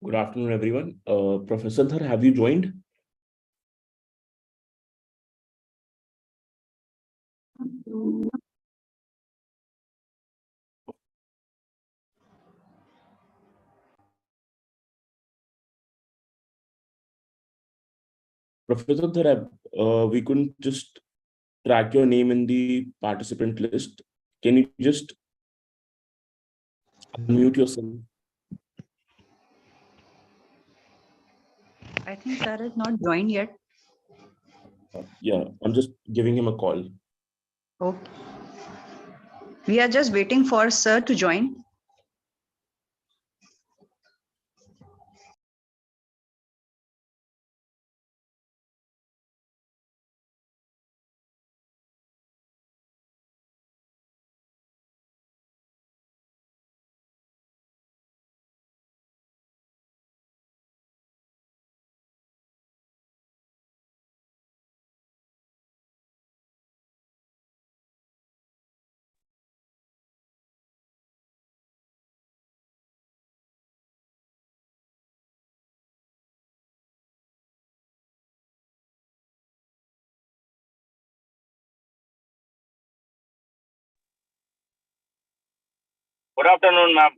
Good afternoon, everyone. Professor Dhar, have you joined? Professor Dhar, we couldn't just track your name in the participant list. Can you just unmute yourself? I think sir has not joined yet. Yeah, I'm just giving him a call. Okay. We are just waiting for sir to join. Good afternoon, ma'am.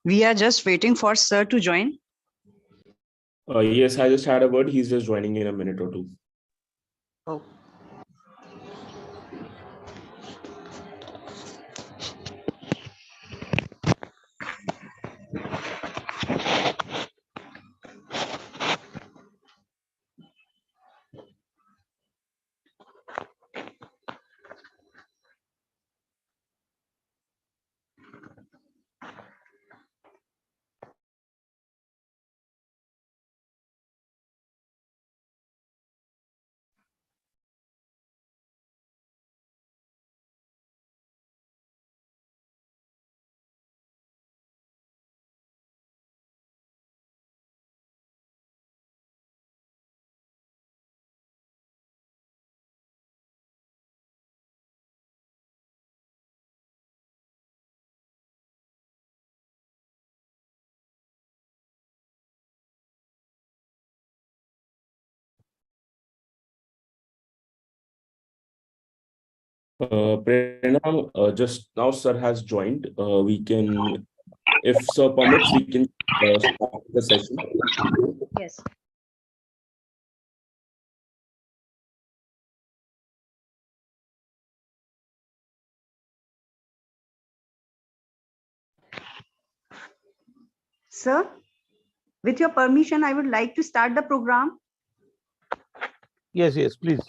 We are just waiting for sir to join. Yes, I just had a word. He's just joining in a minute or two. Oh. Prerna, just now sir has joined. We can, if sir permits, we can start the session. Yes. Sir, with your permission, I would like to start the program. Yes, please.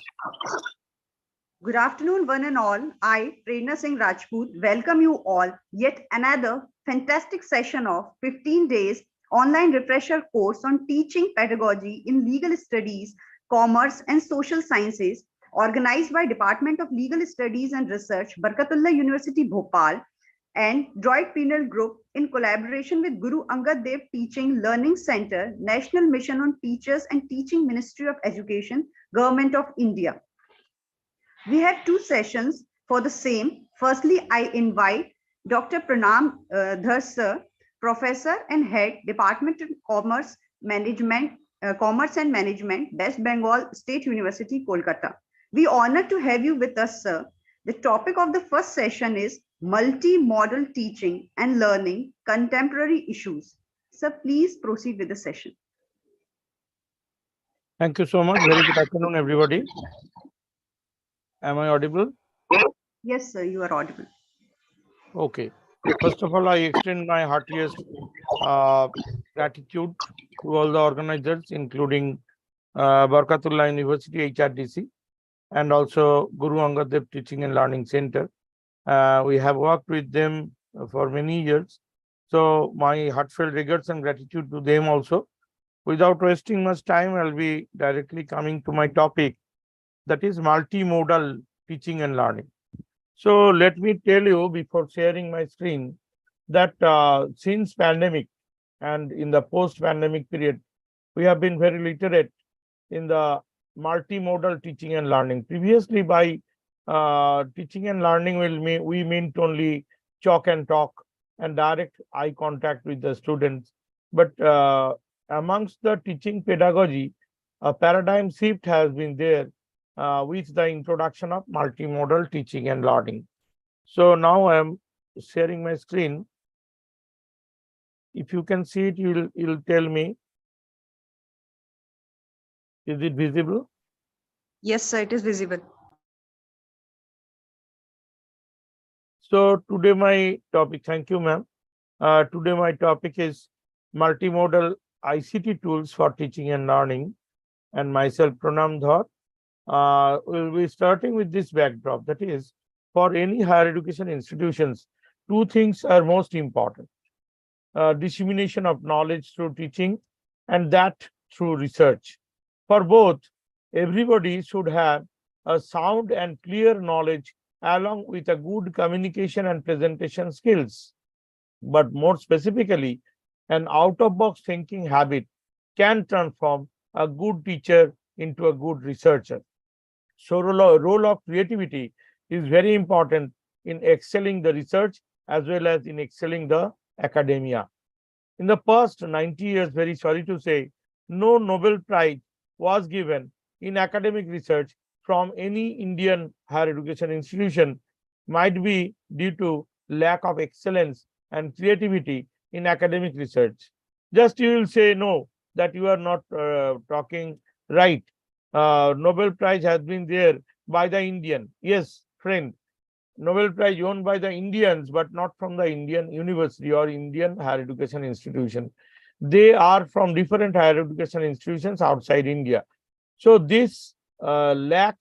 Good afternoon, one and all. I, Prerna Singh Rajput, welcome you all yet another fantastic session of 15 days online refresher course on teaching pedagogy in legal studies, commerce and social sciences, organized by Department of Legal Studies and Research, Barkatullah University, Bhopal, and Droid Penal Group in collaboration with Guru Angad Dev Teaching Learning Center, National Mission on Teachers and Teaching Ministry of Education, Government of India. We have two sessions For the same, firstly, I invite Dr. Pranam Dhar sir, Professor and Head, Department of Commerce and Management, West Bengal State University, Kolkata. We honor to have you with us, sir. The topic of the first session is multi-modal teaching and learning, contemporary issues. Sir, please proceed with the session. Thank you so much. Very good afternoon, everybody. Am I audible? Yes, sir, you are audible. Okay. First of all, I extend my heartiest gratitude to all the organizers, including Barkatullah University, HRDC, and also Guru Angad Dev Teaching and Learning Center. We have worked with them for many years. So my heartfelt regards and gratitude to them also. Without wasting much time, I'll be directly coming to my topic, that is multimodal teaching and learning. So let me tell you before sharing my screen that since pandemic and in the post-pandemic period, we have been very literate in the multimodal teaching and learning. Previously, by teaching and learning, we meant only chalk and talk and direct eye contact with the students. But amongst the teaching pedagogy, a paradigm shift has been there with the introduction of multimodal teaching and learning. So now I am sharing my screen. If you can see it, you'll tell me. Is it visible? Yes, sir, it is visible. So today my topic, thank you, ma'am. Today my topic is multimodal ICT tools for teaching and learning, and myself, Pranam Dhar. We'll be starting with this backdrop. That is, for any higher education institutions, two things are most important. Dissemination of knowledge through teaching, and that through research. For both, everybody should have a sound and clear knowledge along with a good communication and presentation skills. But more specifically, an out-of-box thinking habit can transform a good teacher into a good researcher. So role of creativity is very important in excelling the research as well as in excelling the academia. In the past 90 years, very sorry to say, no Nobel Prize was given in academic research from any Indian higher education institution, might be due to lack of excellence and creativity in academic research. Just you will say no, that you are not talking right. Nobel Prize has been there by the Indian. Yes, friend, Nobel Prize owned by the Indians, but not from the Indian university or Indian higher education institution. They are from different higher education institutions outside India. So this lack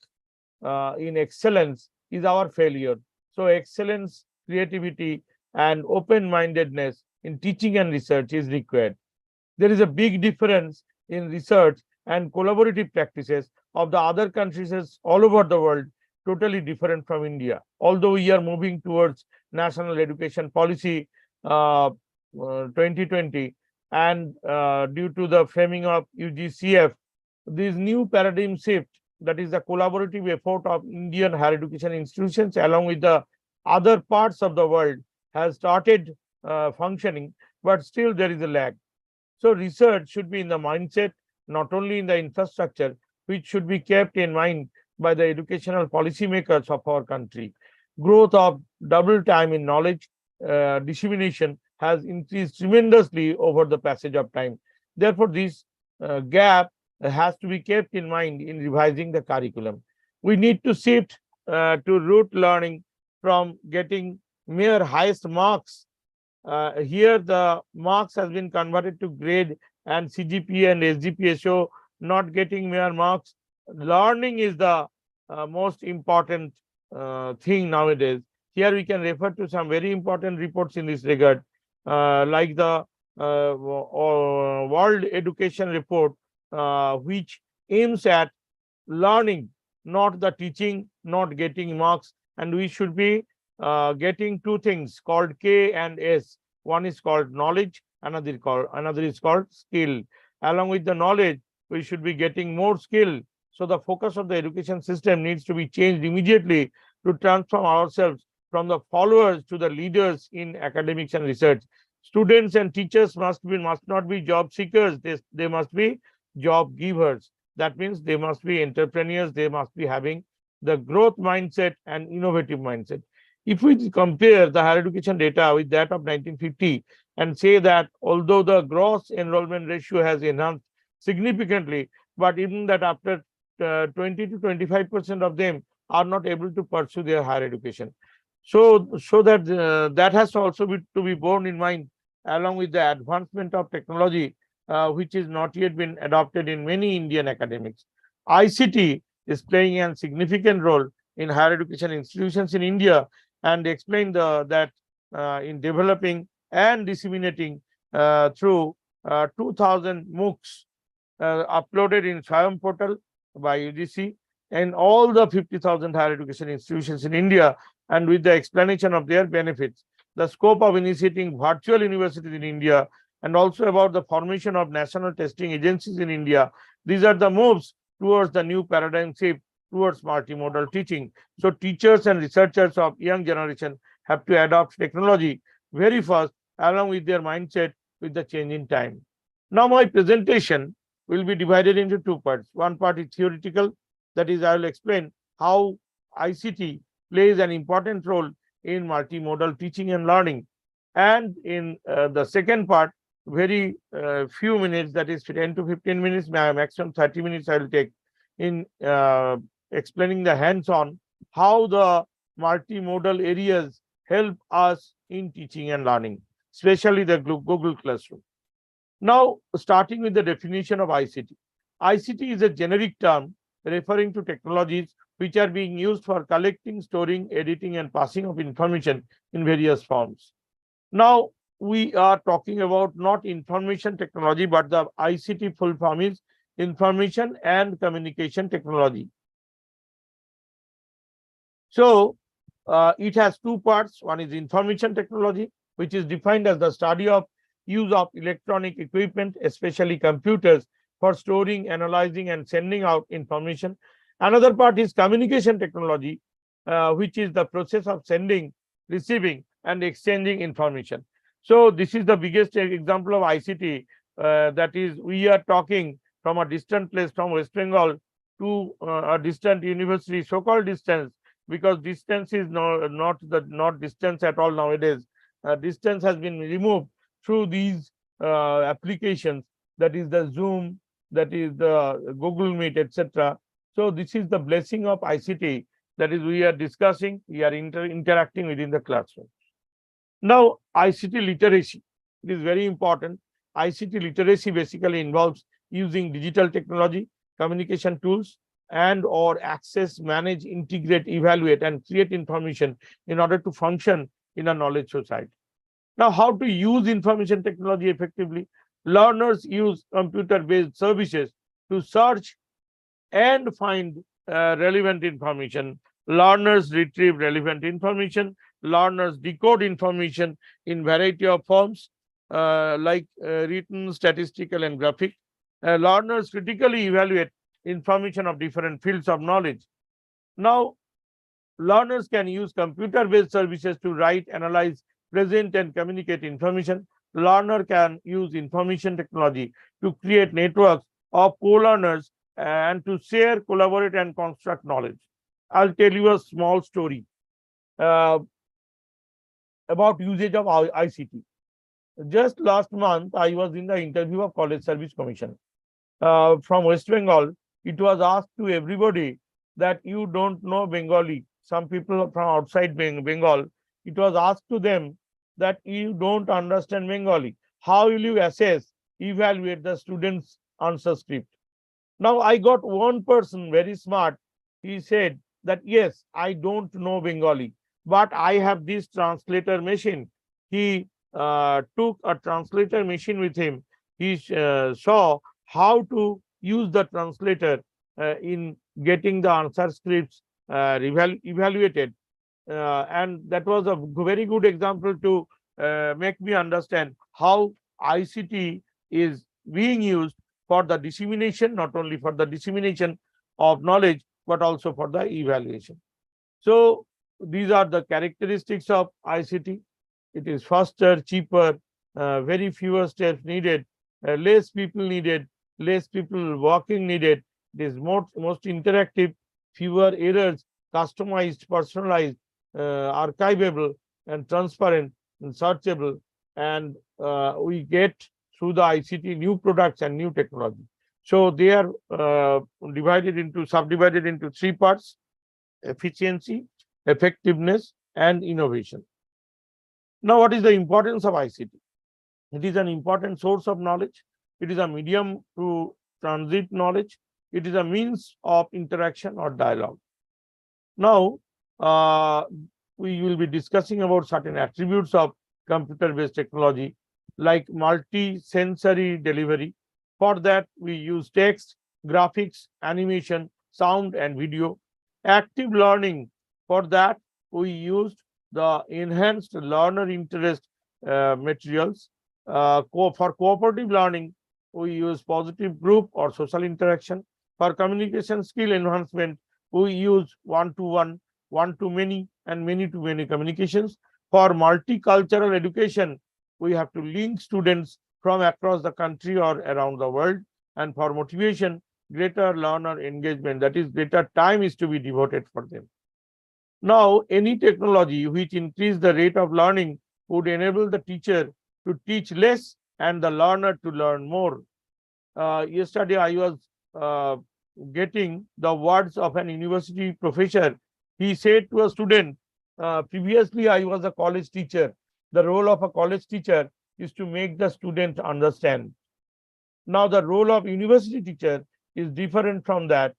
in excellence is our failure. So excellence, creativity, and open-mindedness in teaching and research is required. There is a big difference in research and collaborative practices of the other countries all over the world, totally different from India. Although we are moving towards National Education Policy 2020, and due to the framing of UGCF, this new paradigm shift, that is the collaborative effort of Indian higher education institutions along with the other parts of the world, has started functioning, but still there is a lag. So research should be in the mindset, not only in the infrastructure, which should be kept in mind by the educational policymakers of our country. Growth of double time in knowledge dissemination has increased tremendously over the passage of time. Therefore, this gap has to be kept in mind in revising the curriculum. We need to shift to rote learning from getting mere highest marks. Here the marks has been converted to grade, and CGPA and SGPA show not getting mere marks. Learning is the most important thing nowadays. Here we can refer to some very important reports in this regard, like the World Education Report, which aims at learning, not the teaching, not getting marks. And we should be getting two things called K and S. One is called knowledge, another is called skill. Along with the knowledge, we should be getting more skill. So the focus of the education system needs to be changed immediately to transform ourselves from the followers to the leaders in academics and research. Students and teachers must not be job seekers. They must be job givers. That means they must be entrepreneurs. They must be having the growth mindset and innovative mindset. If we compare the higher education data with that of 1950 and say that although the gross enrollment ratio has enhanced significantly, but even that after 20 to 25% of them are not able to pursue their higher education. So that that has to also to be borne in mind along with the advancement of technology, which is not yet been adopted in many Indian academics. ICT is playing a significant role in higher education institutions in India, and explain that in developing and disseminating through 2000 MOOCs uploaded in Swayam portal by UGC and all the 50,000 higher education institutions in India, and with the explanation of their benefits, the scope of initiating virtual universities in India, and also about the formation of national testing agencies in India. These are the moves towards the new paradigm shift towards multimodal teaching. So teachers and researchers of young generation have to adopt technology very fast along with their mindset with the change in time. Now my presentation will be divided into two parts. One part is theoretical, that is I will explain how ICT plays an important role in multimodal teaching and learning. And in the second part, very few minutes, that is 10 to 15 minutes, maximum 30 minutes I will take in explaining the hands-on how the multimodal areas help us in teaching and learning, especially the Google Classroom. Now, starting with the definition of ICT. ICT is a generic term referring to technologies which are being used for collecting, storing, editing, and passing of information in various forms. Now, we are talking about not information technology, but the ICT full form is information and communication technology. So, it has two parts. One is information technology, which is defined as the study of use of electronic equipment, especially computers, for storing, analyzing, and sending out information. Another part is communication technology, which is the process of sending, receiving, and exchanging information. So this is the biggest example of ICT. That is, we are talking from a distant place, from West Bengal to a distant university, so-called distance, because distance is not distance at all nowadays. Distance has been removed through these applications, that is the Zoom, that is the Google Meet, etc. So this is the blessing of ICT, that is we are discussing, we are interacting within the classroom. Now, ICT literacy, it is very important. ICT literacy basically involves using digital technology, communication tools, and or access, manage, integrate, evaluate, and create information in order to function in a knowledge society. Now, how to use information technology effectively? Learners use computer-based services to search and find relevant information. Learners retrieve relevant information. Learners decode information in variety of forms like written, statistical, and graphic. Learners critically evaluate information of different fields of knowledge. Now, learners can use computer-based services to write, analyze, present, and communicate information. Learner can use information technology to create networks of co-learners and to share, collaborate, and construct knowledge. I'll tell you a small story about usage of ICT. Just last month, I was in the interview of College Service Commission. From West Bengal, it was asked to everybody that you don't know Bengali. Some people from outside Bengal, it was asked to them that you don't understand Bengali. How will you assess, evaluate the students' answer script? Now, I got one person very smart. He said that, yes, I don't know Bengali, but I have this translator machine. He took a translator machine with him. He saw how to use the translator in getting the answer scripts evaluated. And that was a very good example to make me understand how ICT is being used for the dissemination, not only for the dissemination of knowledge, but also for the evaluation. So these are the characteristics of ICT. It is faster, cheaper, very fewer steps needed, less people needed, less people walking needed. It is most interactive, fewer errors, customized, personalized, archivable, and transparent and searchable. And we get through the ICT new products and new technology. So they are subdivided into three parts: efficiency, effectiveness, and innovation. Now, what is the importance of ICT? It is an important source of knowledge. It is a medium to transit knowledge. It is a means of interaction or dialogue. Now, we will be discussing about certain attributes of computer-based technology, like multi-sensory delivery. For that, we use text, graphics, animation, sound, and video. Active learning. For that, we used the enhanced learner interest materials. For cooperative learning, we use positive group or social interaction. For communication skill enhancement, we use one-to-one, one-to-many, and many-to-many communications. For multicultural education, we have to link students from across the country or around the world. And for motivation, greater learner engagement, that is, greater time is to be devoted for them. Now, any technology which increase the rate of learning would enable the teacher to teach less and the learner to learn more. Yesterday, I was getting the words of an university professor. He said to a student, previously I was a college teacher. The role of a college teacher is to make the student understand. Now, the role of university teacher is different from that.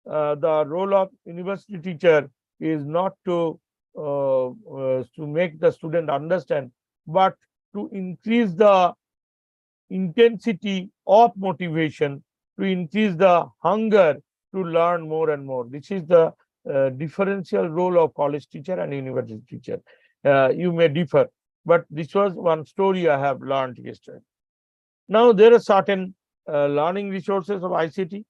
The role of university teacher is not to make the student understand, but to increase the intensity of motivation, to increase the hunger to learn more and more. This is the differential role of college teacher and university teacher. You may differ, but this was one story I have learned yesterday. Now, there are certain learning resources of ICT,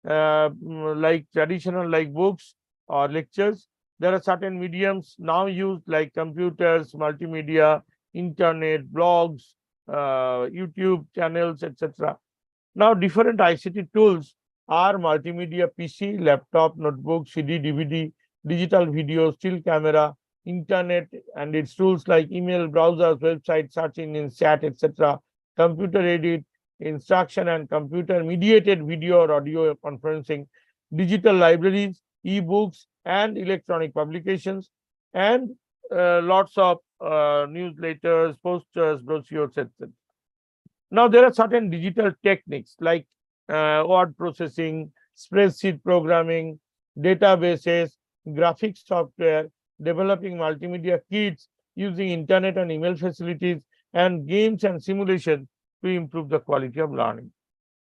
like traditional, like books or lectures. There are certain mediums now used, like computers, multimedia, internet, blogs, YouTube channels, etc. Now, different ICT tools are multimedia PC, laptop, notebook, CD, DVD, digital video, still camera, internet and its tools like email, browsers, websites, search engines, chat, etc., computer edit, instruction and computer mediated video or audio conferencing, digital libraries, e-books and electronic publications, and lots of newsletters, posters, brochures, etc. Now, there are certain digital techniques like word processing, spreadsheet programming, databases, graphics software, developing multimedia kits, using internet and email facilities, and games and simulation to improve the quality of learning.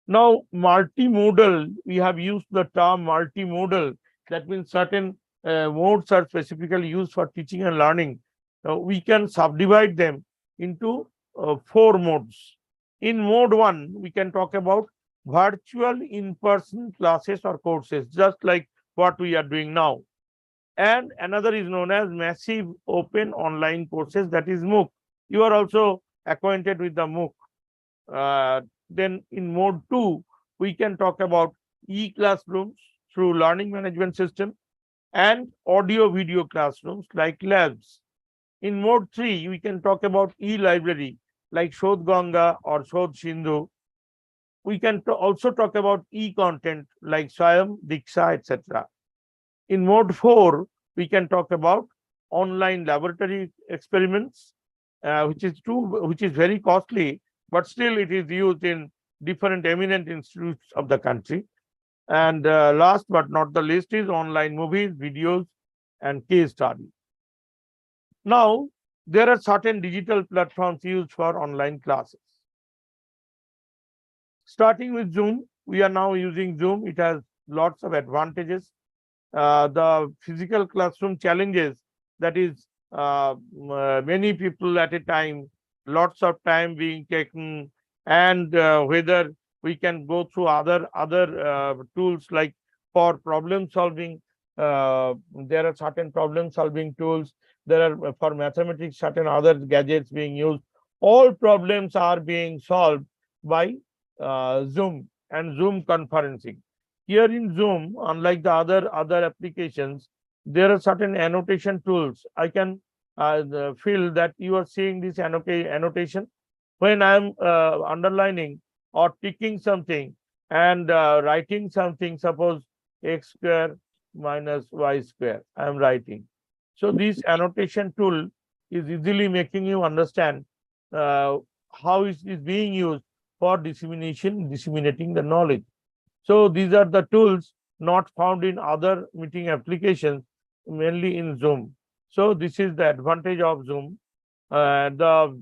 Now, multimodal, we have used the term multimodal. That means certain modes are specifically used for teaching and learning. We can subdivide them into 4 modes. In mode 1, we can talk about virtual in-person classes or courses, just like what we are doing now. And another is known as massive open online courses, that is MOOC. You are also acquainted with the MOOC. Then in mode 2, we can talk about e-classrooms through learning management system and audio video classrooms like labs. In mode 3, we can talk about e-library like Shodh Ganga or Shodh Sindhu. We can also talk about e-content like Swayam, Diksha, etc. In mode 4, we can talk about online laboratory experiments, which is very costly, but still it is used in different eminent institutes of the country. And last but not the least is online movies, videos, and case study. Now, there are certain digital platforms used for online classes. Starting with Zoom, we are now using Zoom. It has lots of advantages. The physical classroom challenges, that is many people at a time, lots of time being taken, and whether we can go through other tools like for problem solving, There are certain problem solving tools. There are for mathematics certain other gadgets being used. All problems are being solved by Zoom and Zoom conferencing. Here in Zoom, unlike the other applications, there are certain annotation tools. I can feel that you are seeing this annotation. When I am underlining or ticking something and writing something, suppose x square minus y square, I am writing. So this annotation tool is easily making you understand how it is being used for disseminating the knowledge. So these are the tools not found in other meeting applications, mainly in Zoom. So this is the advantage of Zoom. The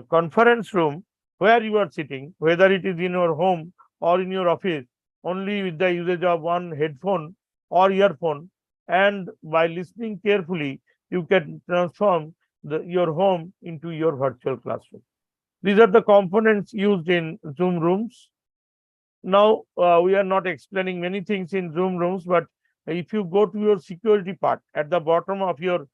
conference room where you are sitting, whether it is in your home or in your office, only with the usage of one headphone or earphone, and by listening carefully, you can transform your home into your virtual classroom. These are the components used in Zoom rooms. Now, we are not explaining many things in Zoom rooms, but if you go to your security part at the bottom of your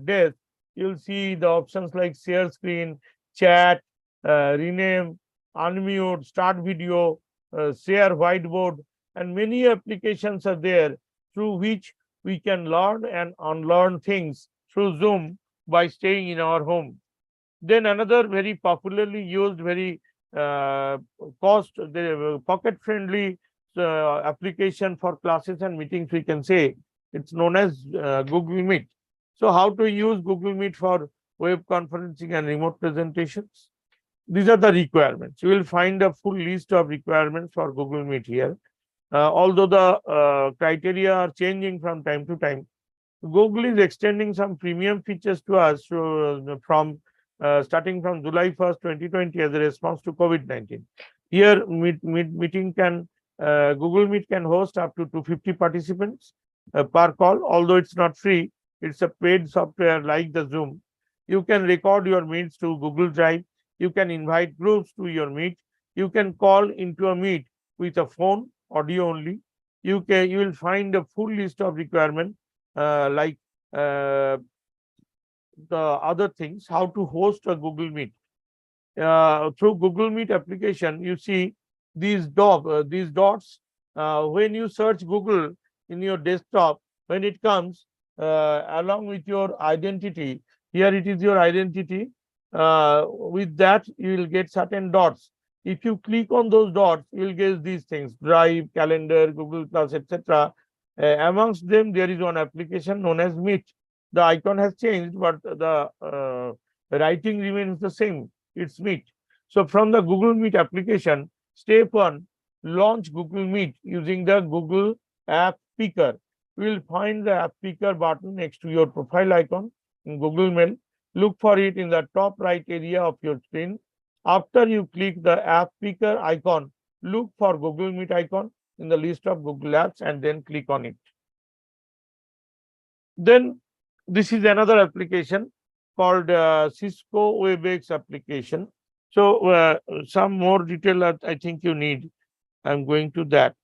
desk, you'll see the options like share screen, chat, rename, unmute, start video, share whiteboard, and many applications are there through which we can learn and unlearn things through Zoom by staying in our home. Then another very popularly used, very pocket friendly application for classes and meetings, we can say it's known as Google Meet. So how to use Google Meet for web conferencing and remote presentations? These are the requirements. You will find a full list of requirements for Google Meet here. Although the criteria are changing from time to time, Google is extending some premium features to us from starting from July 1st, 2020 as a response to COVID-19. Here, meeting can Google Meet can host up to 250 participants per call. Although it's not free, it's a paid software like the Zoom. You can record your meets to Google Drive. You can invite groups to your meet. You can call into a meet with a phone, audio only. You will find a full list of requirements like the other things, how to host a Google Meet. Through Google Meet application, you see these dots. When you search Google in your desktop, when it comes along with your identity, here it is your identity. With that, you will get certain dots. If you click on those dots, you will get these things: Drive, Calendar, Google Plus, etc. Amongst them, there is one application known as Meet. The icon has changed, but the writing remains the same. It's Meet. So from the Google Meet application, step 1, launch Google Meet using the Google App Picker. You will find the App Picker button next to your profile icon in Google Mail. Look for it in the top right area of your screen. After you click the App Picker icon, look for Google Meet icon in the list of Google Apps and then click on it. Then this is another application called Cisco WebEx application. So some more detail I think you need. I'm going to that.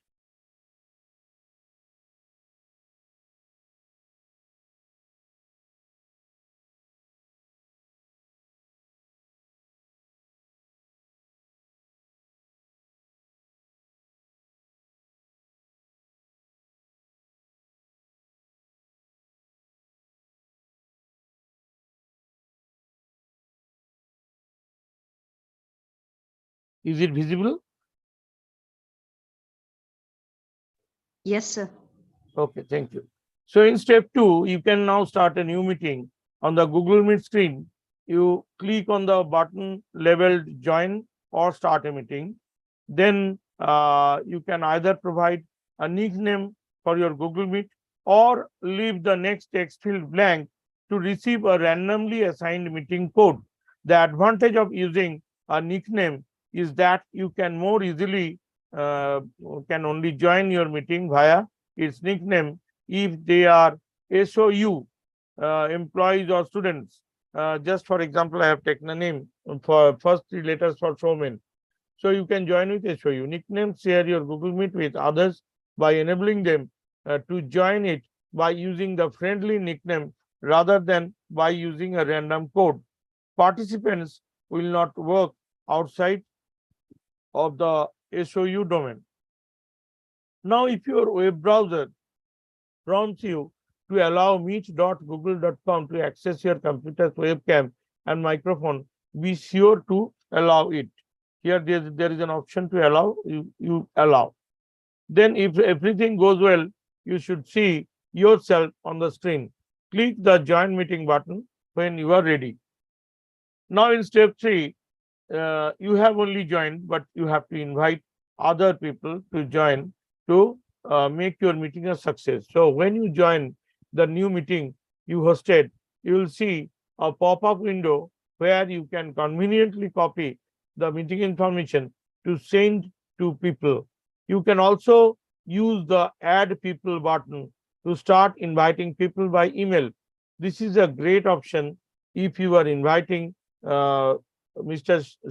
Is it visible? Yes, sir. Okay, thank you. So in step 2, you can now start a new meeting. On the Google Meet screen, you click on the button labeled Join or Start a Meeting. Then you can either provide a nickname for your Google Meet or leave the next text field blank to receive a randomly assigned meeting code. The advantage of using a nickname is that you can more easily can only join your meeting via its nickname if they are SOU employees or students. Just for example, I have taken a name for first 3 letters for showman. So you can join with SOU. Nickname, share your Google Meet with others by enabling them to join it by using the friendly nickname rather than by using a random code. Participants will not work outside of the SOU domain. Now, if your web browser prompts you to allow meet.google.com to access your computer's webcam and microphone, be sure to allow it. Here there is an option to allow, you allow. Then if everything goes well, you should see yourself on the screen. Click the join meeting button when you are ready. Now in step 3, you have only joined, but you have to invite other people to join to make your meeting a success. So when you join the new meeting you hosted, you will see a pop-up window where you can conveniently copy the meeting information to send to people. You can also use the add people button to start inviting people by email. This is a great option if you are inviting Mr.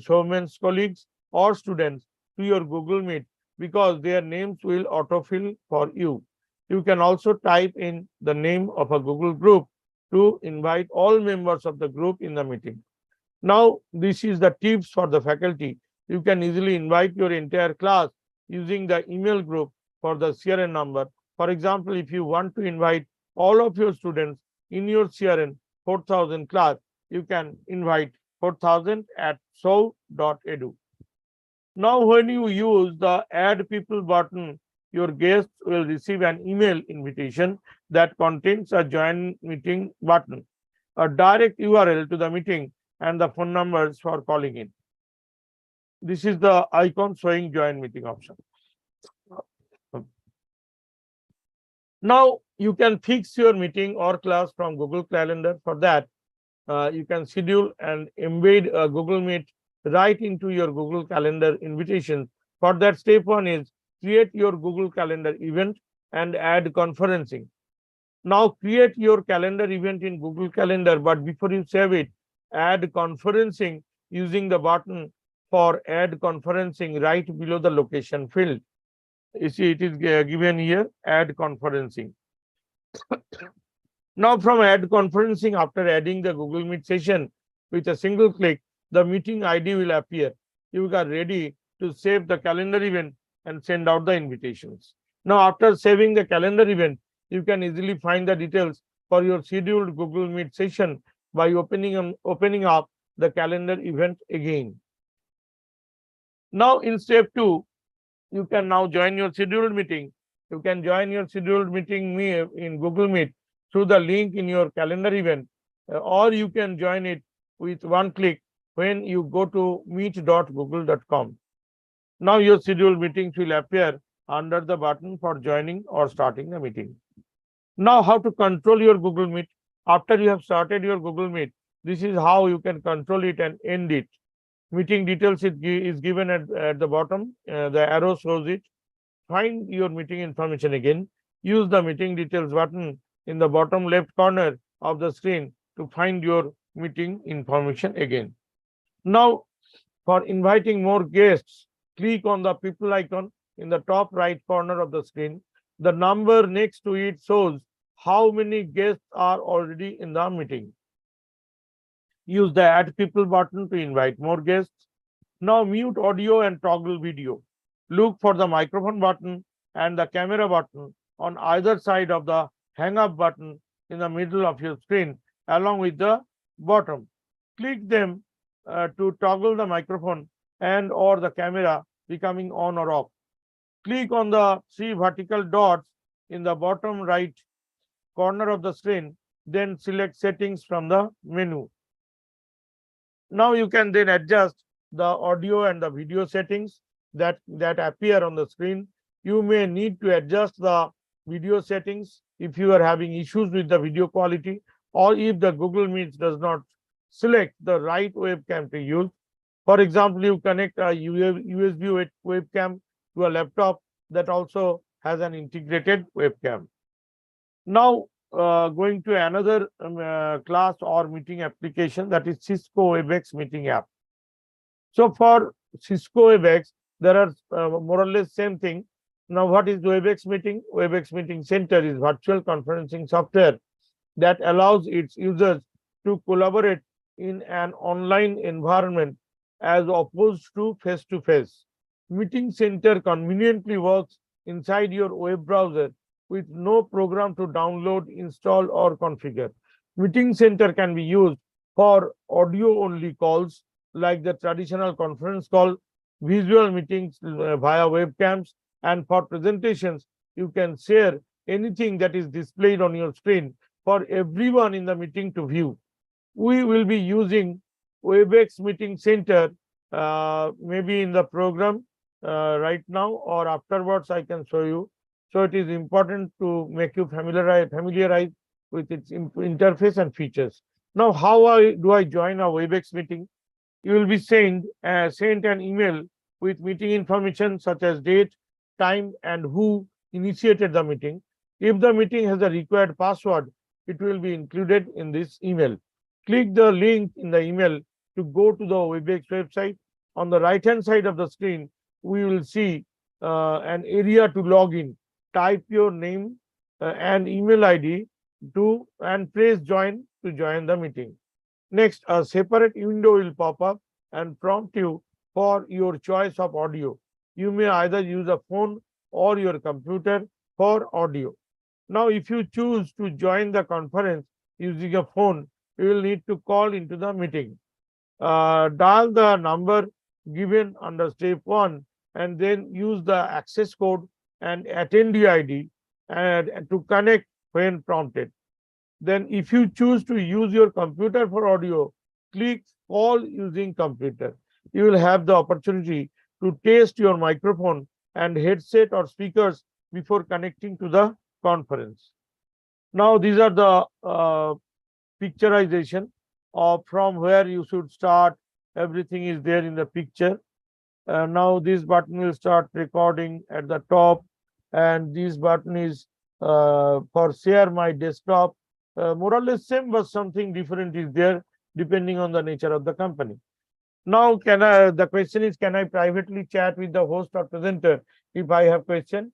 Showman's colleagues or students to your Google Meet, because their names will autofill for you. You can also type in the name of a Google group to invite all members of the group in the meeting. Now, this is the tips for the faculty. You can easily invite your entire class using the email group for the CRN number. For example, if you want to invite all of your students in your CRN 4000 class, you can invite 4000@so.edu. Now, when you use the add people button, your guests will receive an email invitation that contains a join meeting button, a direct URL to the meeting, and the phone numbers for calling in. This is the icon showing join meeting option. Now you can fix your meeting or class from Google Calendar. For that, you can schedule and embed a Google Meet right into your Google Calendar invitation. For that, step 1 is create your Google Calendar event and add conferencing. Now create your calendar event in Google Calendar, but before you save it, add conferencing using the button for add conferencing right below the location field. You see, it is given here, add conferencing. Now from add conferencing, after adding the Google Meet session, with a single click, the meeting ID will appear. You are ready to save the calendar event and send out the invitations. Now, after saving the calendar event, you can easily find the details for your scheduled Google Meet session by opening up the calendar event again. Now, in step 2, you can now join your scheduled meeting. You can join your scheduled meeting in Google Meet through the link in your calendar event, or you can join it with one click when you go to meet.google.com. Now your scheduled meetings will appear under the button for joining or starting the meeting. Now, how to control your Google Meet? After you have started your Google Meet, this is how you can control it and end it. Meeting details is given at the bottom. The arrow shows it. Find your meeting information again. Use the meeting details button in the bottom left corner of the screen to find your meeting information again. Now, for inviting more guests, click on the people icon in the top right corner of the screen. The number next to it shows how many guests are already in the meeting. Use the add people button to invite more guests. Now mute audio and toggle video. Look for the microphone button and the camera button on either side of the hang up button in the middle of your screen, along with the bottom. Click them to toggle the microphone and or the camera becoming on or off. Click on the 3 vertical dots in the bottom right corner of the screen, then select settings from the menu. Now you can then adjust the audio and the video settings that appear on the screen. You may need to adjust the video settings if you are having issues with the video quality, or if the Google Meet does not select the right webcam to use. For example, you connect a USB webcam to a laptop that also has an integrated webcam. Now, going to another class or meeting application, that is Cisco Webex meeting app. So for Cisco Webex, there are more or less same thing. Now, what is WebEx Meeting? WebEx Meeting Center is virtual conferencing software that allows its users to collaborate in an online environment as opposed to face-to-face. Meeting Center conveniently works inside your web browser with no program to download, install, or configure. Meeting Center can be used for audio-only calls like the traditional conference call, visual meetings via webcams, and for presentations, you can share anything that is displayed on your screen for everyone in the meeting to view. We will be using WebEx Meeting Center maybe in the program right now, or afterwards I can show you. So it is important to make you familiarize with its interface and features. Now, how do I join a WebEx meeting? You will be sent an email with meeting information such as date, time, and who initiated the meeting. If the meeting has a required password, it will be included in this email. Click the link in the email to go to the WebEx website. On the right-hand side of the screen, we will see an area to log in. Type your name and email ID and press join to join the meeting. Next, a separate window will pop up and prompt you for your choice of audio. You may either use a phone or your computer for audio. Now, if you choose to join the conference using a phone, you will need to call into the meeting. Dial the number given under step 1 and then use the access code and attendee ID and to connect when prompted. Then if you choose to use your computer for audio, click call using computer. You will have the opportunity to test your microphone and headset or speakers before connecting to the conference. Now, these are the picturization of from where you should start. Everything is there in the picture. Now this button will start recording at the top, and this button is for share my desktop. More or less same, but something different is there depending on the nature of the company. Now, the question is, can I privately chat with the host or presenter if I have question?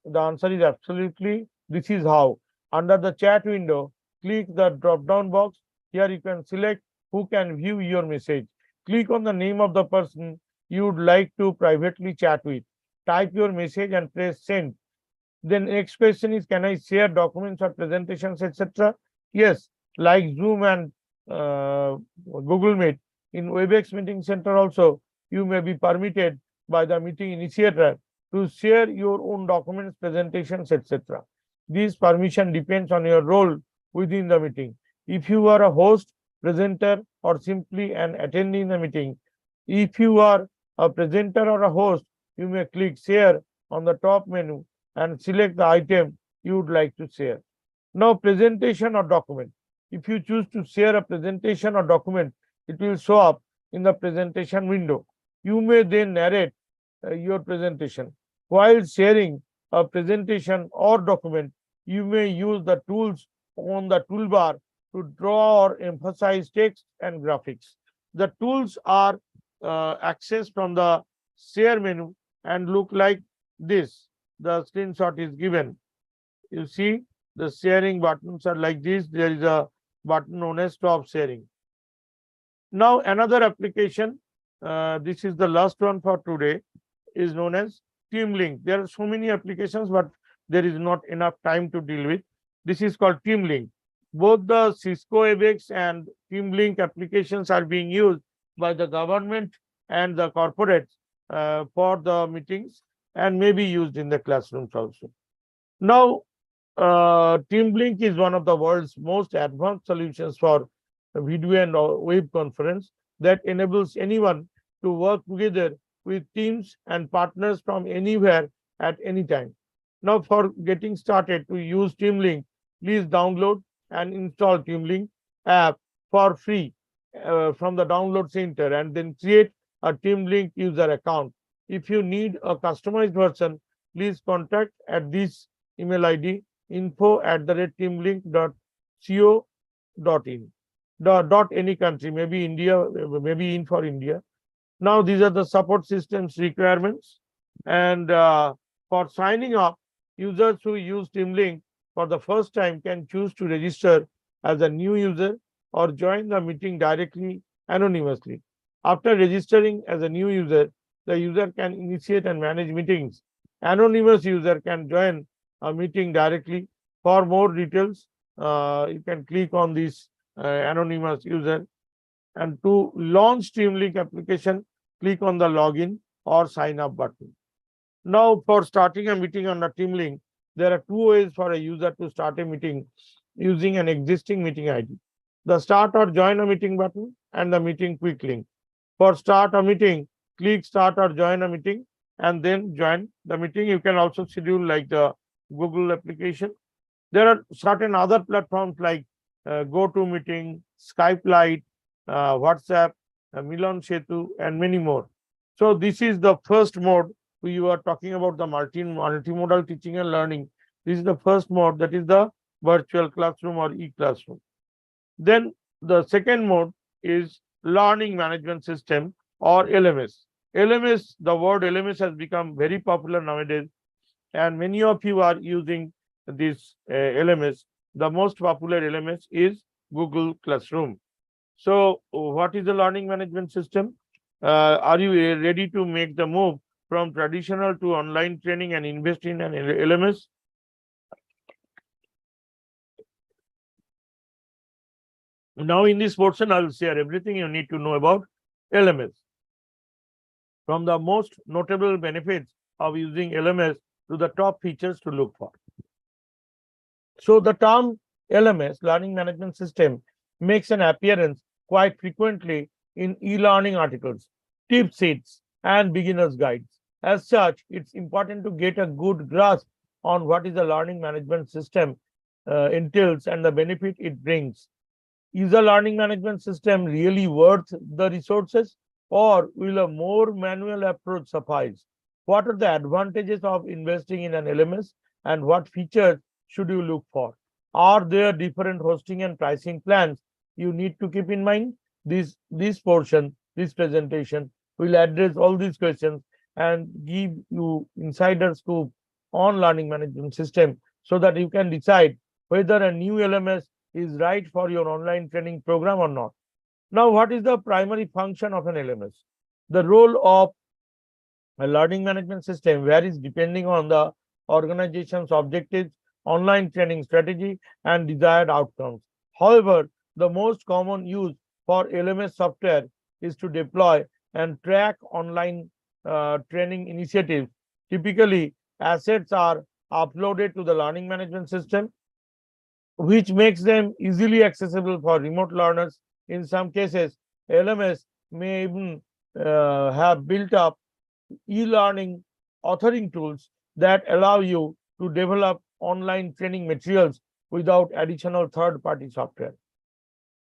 The answer is absolutely. This is how. Under the chat window, click the drop-down box. Here you can select who can view your message. Click on the name of the person you would like to privately chat with. Type your message and press send. Then next question is, can I share documents or presentations, etc.? Yes, like Zoom and Google Meet. In WebEx Meeting Center also, you may be permitted by the meeting initiator to share your own documents, presentations, etc. This permission depends on your role within the meeting. If you are a host, presenter, or simply an attendee in the meeting, if you are a presenter or a host, you may click share on the top menu and select the item you would like to share. Now, presentation or document. If you choose to share a presentation or document, it will show up in the presentation window. You may then narrate your presentation. While sharing a presentation or document, you may use the tools on the toolbar to draw or emphasize text and graphics. The tools are accessed from the share menu and look like this. The screenshot is given. You see the sharing buttons are like this. There is a button known as stop sharing. Now, another application, this is the last one for today, is known as TeamLink. There are so many applications, but there is not enough time to deal with. This is called TeamLink. Both the Cisco WebEx and TeamLink applications are being used by the government and the corporates for the meetings and may be used in the classrooms also. Now, TeamLink is one of the world's most advanced solutions for video and web conference that enables anyone to work together with teams and partners from anywhere at any time. Now, for getting started to use TeamLink, please download and install TeamLink app for free from the download center and then create a TeamLink user account. If you need a customized version, please contact at this email ID info@teamlink.co.in. Any country, maybe India, maybe in for India. Now, these are the support systems requirements, and For signing up, users who use TeamLink for the first time can choose to register as a new user or join the meeting directly anonymously. After registering as a new user, the user can initiate and manage meetings. Anonymous user can join a meeting directly. For more details, you can click on this anonymous user. And to launch TeamLink application, click on the login or sign up button. Now, for starting a meeting on the TeamLink, there are two ways for a user to start a meeting using an existing meeting ID: the start or join a meeting button and the meeting quick link. For start a meeting, click start or join a meeting and then join the meeting. You can also schedule like the Google application. There are certain other platforms like GoToMeeting, Skype Lite, WhatsApp, Milan Setu, and many more. So this is the first mode. We were talking about the multimodal teaching and learning. This is the first mode, that is the virtual classroom or e-classroom. Then the second mode is learning management system or LMS. LMS, the word LMS has become very popular nowadays, and many of you are using this LMS. The most popular LMS is Google Classroom. So what is the learning management system? Are you ready to make the move from traditional to online training and invest in an LMS? Now in this portion, I will share everything you need to know about LMS. From the most notable benefits of using LMS to the top features to look for. So the term LMS, Learning Management System, makes an appearance quite frequently in e-learning articles, tip sheets, and beginner's guides. As such, it's important to get a good grasp on what is the learning management system entails and the benefit it brings. Is the learning management system really worth the resources, or will a more manual approach suffice? What are the advantages of investing in an LMS, and what features should you look for? Are there different hosting and pricing plans you need to keep in mind? This presentation will address all these questions and give you insider scoop on learning management system so that you can decide whether a new LMS is right for your online training program or not. Now, what is the primary function of an LMS? The role of a learning management system varies depending on the organization's objectives, online training strategy, and desired outcomes. However, the most common use for LMS software is to deploy and track online training initiatives. Typically, assets are uploaded to the learning management system, which makes them easily accessible for remote learners. In some cases, LMS may even have built up e-learning authoring tools that allow you to develop online training materials without additional third-party software.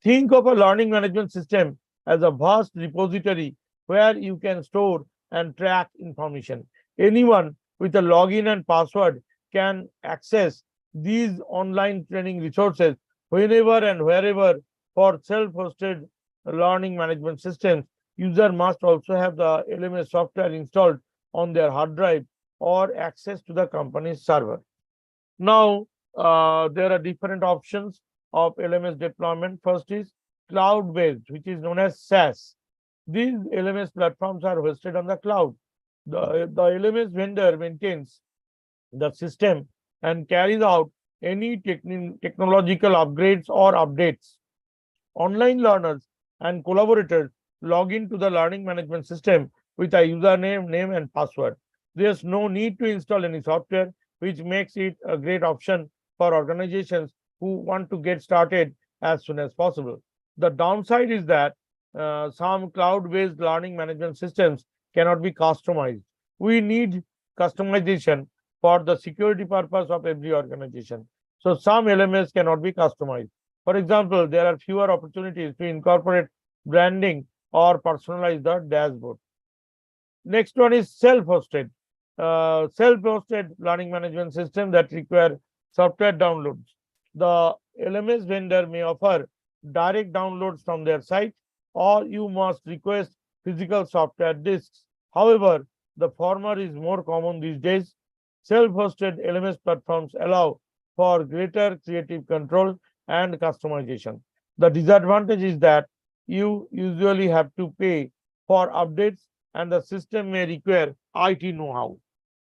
Think of a learning management system as a vast repository where you can store and track information. Anyone with a login and password can access these online training resources whenever and wherever. For self-hosted learning management systems, user must also have the LMS software installed on their hard drive or access to the company's server. Now, there are different options of LMS deployment. First is cloud-based, which is known as SaaS. These LMS platforms are hosted on the cloud. The LMS vendor maintains the system and carries out any technological upgrades or updates. Online learners and collaborators log into the learning management system with a username, name, and password. There's no need to install any software, which makes it a great option for organizations who want to get started as soon as possible. The downside is that some cloud-based learning management systems cannot be customized. We need customization for the security purpose of every organization. So some LMS cannot be customized. For example, there are fewer opportunities to incorporate branding or personalize the dashboard. Next one is self-hosted. Self-hosted learning management system that require software downloads. The LMS vendor may offer direct downloads from their site, or you must request physical software disks. However, the former is more common these days. Self-hosted LMS platforms allow for greater creative control and customization. The disadvantage is that you usually have to pay for updates and the system may require IT know-how.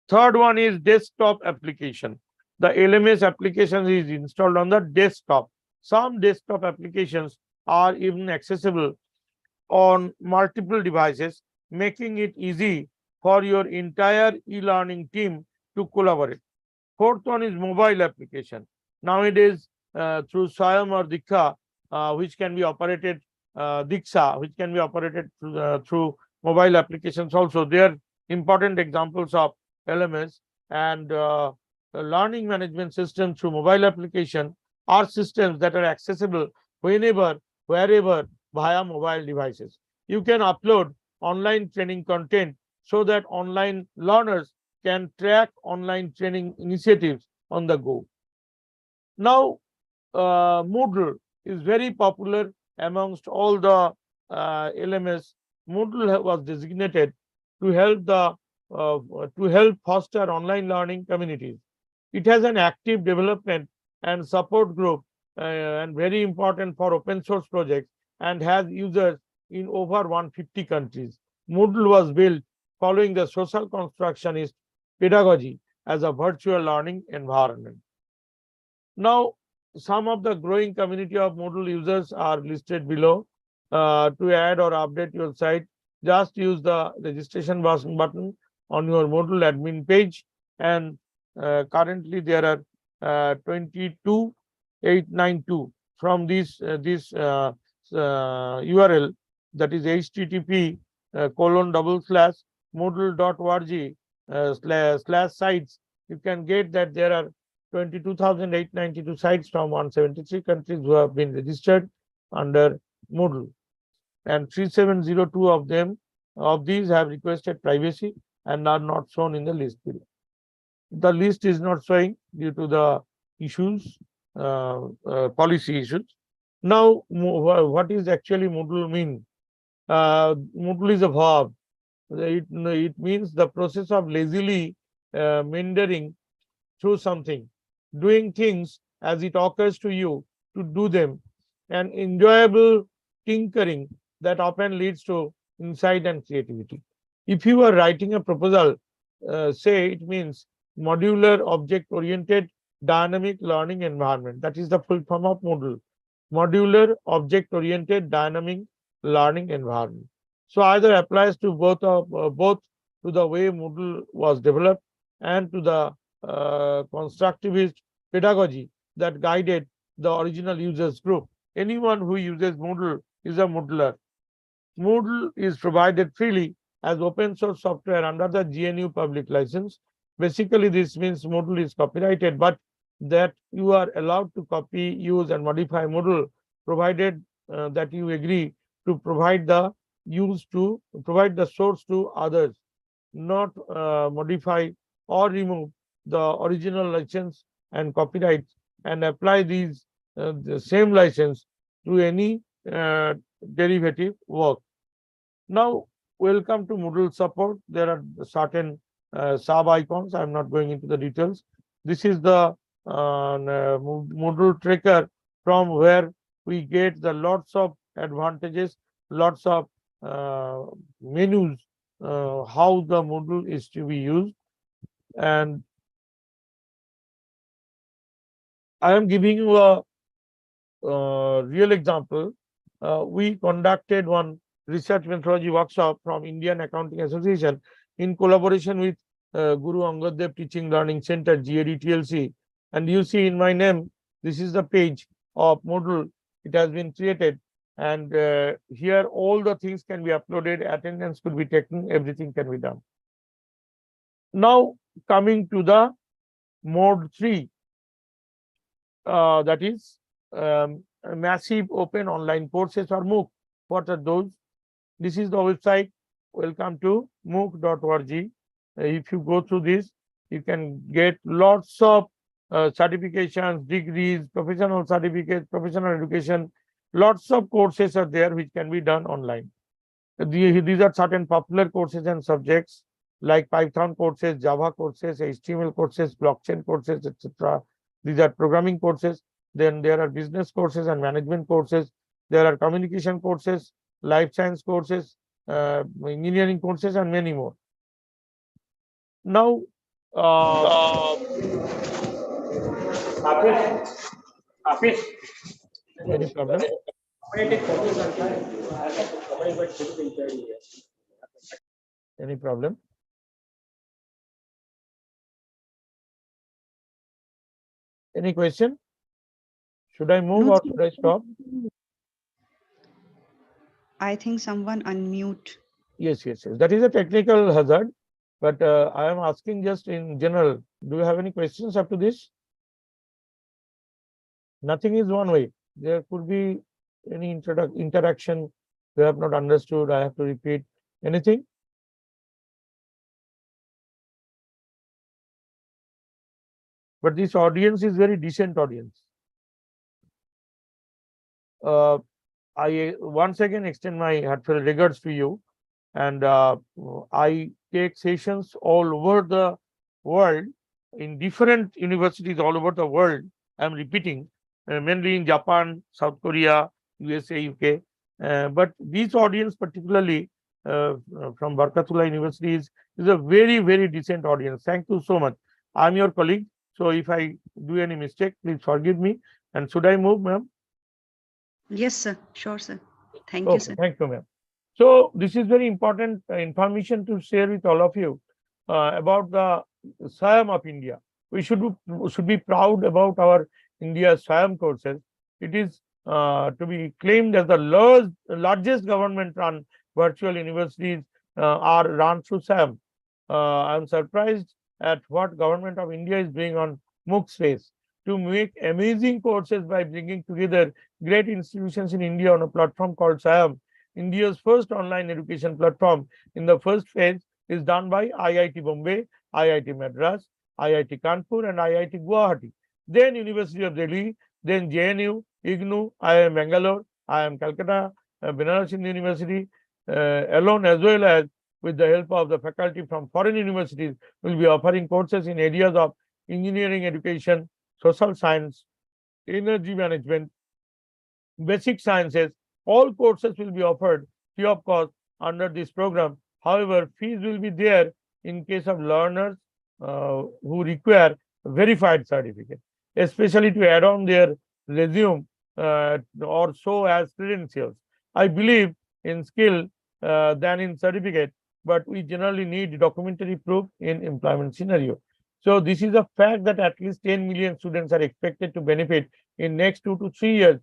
Third one is desktop application. The LMS application is installed on the desktop. Some desktop applications are even accessible on multiple devices, making it easy for your entire e-learning team to collaborate. Fourth one is mobile application. Nowadays, through Swayam or Diksha, which can be operated, Diksha, which can be operated through mobile applications also. They are important examples of LMS, and learning management system through mobile application are systems that are accessible whenever, wherever via mobile devices. You can upload online training content so that online learners can track online training initiatives on the go. Now, Moodle is very popular amongst all the LMS. Moodle was designated to help foster online learning communities. It has an active development and support group and very important for open source projects and has users in over 150 countries. Moodle was built following the social constructionist pedagogy as a virtual learning environment. Now, some of the growing community of Moodle users are listed below. To add or update your site, just use the registration button on your Moodle admin page, and currently there are 22,892 from this URL, that is http://moodle.org/sites. You can get that there are 22,892 sites from 173 countries who have been registered under Moodle, and 3702 of these have requested privacy and are not shown in the list below. The list is not showing due to the issues, policy issues. Now, what is actually Moodle mean? Moodle is a verb. It means the process of lazily meandering through something, doing things as it occurs to you to do them, and enjoyable tinkering that often leads to insight and creativity. If you are writing a proposal, say it means modular object-oriented dynamic learning environment. That is the full form of Moodle. Modular object-oriented dynamic learning environment. So either applies to both to the way Moodle was developed and to the constructivist pedagogy that guided the original users group. Anyone who uses Moodle is a Moodler. Moodle is provided freely as open source software under the GNU public license. Basically, this means Moodle is copyrighted, but that you are allowed to copy, use, and modify Moodle, provided that you agree to provide the source to others, not modify or remove the original license and copyrights, and apply the same license to any derivative work. Now, welcome to Moodle support. There are certain sub icons. I'm not going into the details. This is the Moodle tracker, from where we get the lots of advantages, lots of menus, how the Moodle is to be used. And I am giving you a real example. We conducted one research methodology workshop from Indian Accounting Association in collaboration with Guru Angad Dev Teaching Learning Center, GADTLC. And you see in my name, this is the page of Moodle. It has been created, and here all the things can be uploaded, attendance could be taken, everything can be done. Now, coming to the mode 3, that is massive open online courses, or MOOC. What are those? This is the website. Welcome to mooc.org. If you go through this, you can get lots of certifications, degrees, professional certificates, professional education. Lots of courses are there which can be done online. These are certain popular courses and subjects. like Python courses, Java courses, HTML courses, blockchain courses, etc. These are programming courses. Then there are business courses and management courses. There are communication courses, life science courses, engineering courses, and many more. Now, any problem? Any problem? Any question? Should I move No, or should I stop? I think someone unmute. Yes. That is a technical hazard, but I am asking just in general. Do you have any questions up to this? Nothing is one way. There could be any interaction you have not understood. I have to repeat anything. But this audience is very decent audience. I once again extend my heartfelt regards to you, and I take sessions all over the world in different universities all over the world. I'm repeating, mainly in Japan, South Korea, USA, UK. But this audience, particularly from Barkatullah University, is a very, very decent audience. Thank you so much. I'm your colleague. So if I do any mistake, please forgive me. And should I move, ma'am? Yes, sir. Sure, sir. Thank you, sir. Thank you, ma'am. So this is very important information to share with all of you about the SIAM of India. We should be proud about our India's SIAM courses. It is to be claimed as the largest government-run virtual universities are run through SIAM. I'm surprised at what government of India is doing on MOOC space to make amazing courses by bringing together great institutions in India on a platform called SIAM. India's first online education platform in the first phase is done by IIT Bombay, IIT Madras, IIT Kanpur, and IIT Guwahati. Then University of Delhi, then JNU, IGNOU, IIM Bangalore, IIM Calcutta, Banaras Hindu University, alone as well as with the help of the faculty from foreign universities, will be offering courses in areas of engineering education, social science, energy management, basic sciences. All courses will be offered free of cost under this program. However, fees will be there in case of learners who require verified certificate, especially to add on their resume or show as credentials. I believe in skill than in certificate, but we generally need documentary proof in employment scenario. So this is a fact that at least 10 million students are expected to benefit in next 2 to 3 years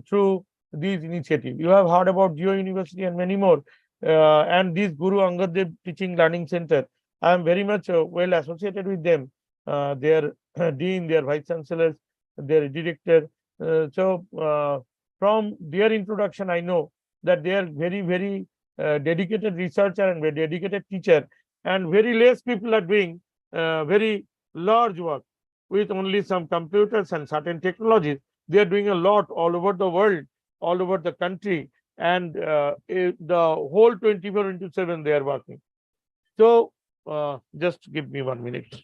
through these initiatives. You have heard about Geo University and many more, and this Guru Angad Dev Teaching Learning Center. I am very much well associated with them. Their dean, their vice chancellors, their director. From their introduction, I know that they are very, very dedicated researcher and very dedicated teacher, and very less people are doing very large work with only some computers and certain technologies. They are doing a lot all over the world, all over the country, and the whole 24/7 they are working. So just give me 1 minute.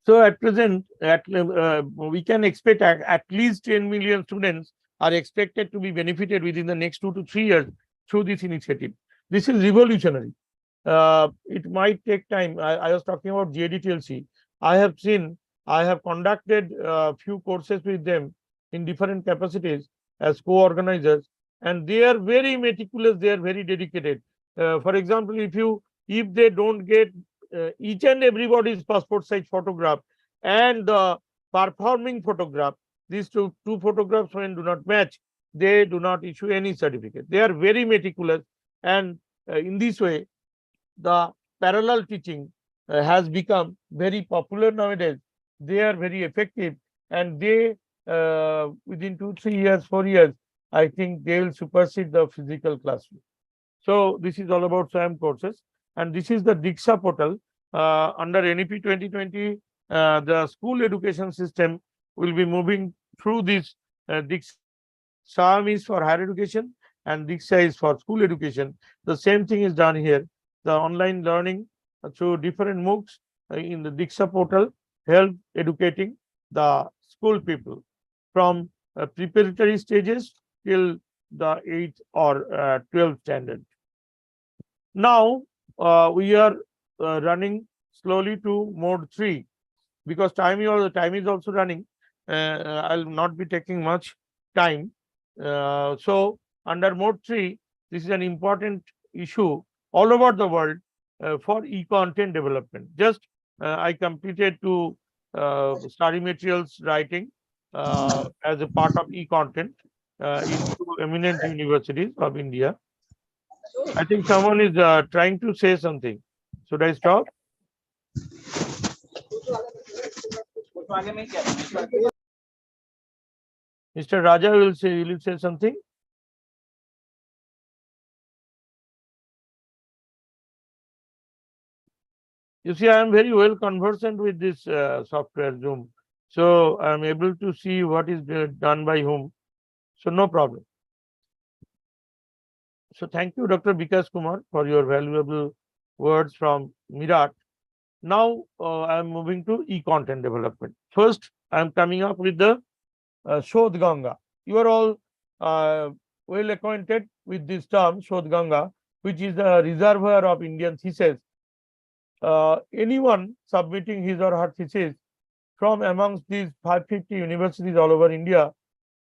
So at present, we can expect at least 10 million students are expected to be benefited within the next 2 to 3 years through this initiative. This is revolutionary. It might take time. I was talking about JDTLC. I have conducted a few courses with them in different capacities as co-organizers, and they are very meticulous. They are very dedicated. For example, if they don't get each and everybody's passport size photograph and the performing photograph, these two photographs when do not match, they do not issue any certificate. They are very meticulous, and in this way, the parallel teaching has become very popular nowadays. They are very effective, and they within 2-3 years, 4 years, I think they will supersede the physical classroom. So this is all about SWAYAM courses, and this is the Diksha portal under NEP 2020. The school education system will be moving through this Diksha. SWAYAM is for higher education and Diksha is for school education. The same thing is done here. The online learning through different MOOCs in the Diksha portal help educating the school people from preparatory stages till the 8th or 12th standard. Now we are running slowly to mode 3 because time is also running. I'll not be taking much time. So under mode 3, this is an important issue all over the world for e-content development. Just I completed to study materials writing as a part of e-content in two eminent universities of India. I think someone is trying to say something. Should I stop? Mr. Raja will you say something? You see, I am very well conversant with this software Zoom. So I am able to see what is done by whom. So no problem. So thank you, Dr. Vikas Kumar, for your valuable words from Mirat. Now I am moving to e-content development. First, I am coming up with the Shodh Ganga. You are all well acquainted with this term, Shodh Ganga, which is the reservoir of Indian thesis. Anyone submitting his or her thesis from amongst these 550 universities all over India,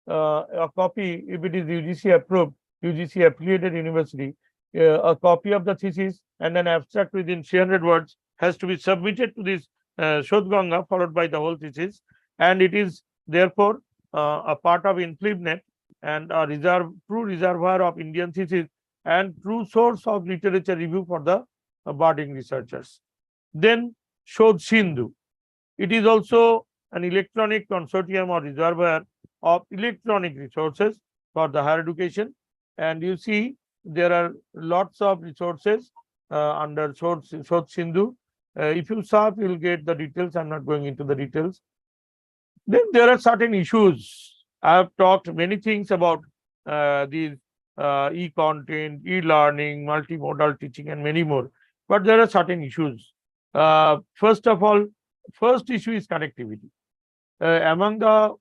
a copy, if it is UGC approved, UGC affiliated university, a copy of the thesis and an abstract within 300 words has to be submitted to this Shodh Ganga, followed by the whole thesis, and it is therefore a part of InfluentNet and a true reservoir of Indian thesis and true source of literature review for the budding researchers. Then Shodh Sindhu. It is also an electronic consortium or reservoir of electronic resources for the higher education. And you see, there are lots of resources under Shodh Sindhu. If you search, you will get the details. I'm not going into the details. Then there are certain issues. I have talked many things about these e-content, e-learning, multimodal teaching, and many more. But there are certain issues. First of all, first issue is connectivity. Among the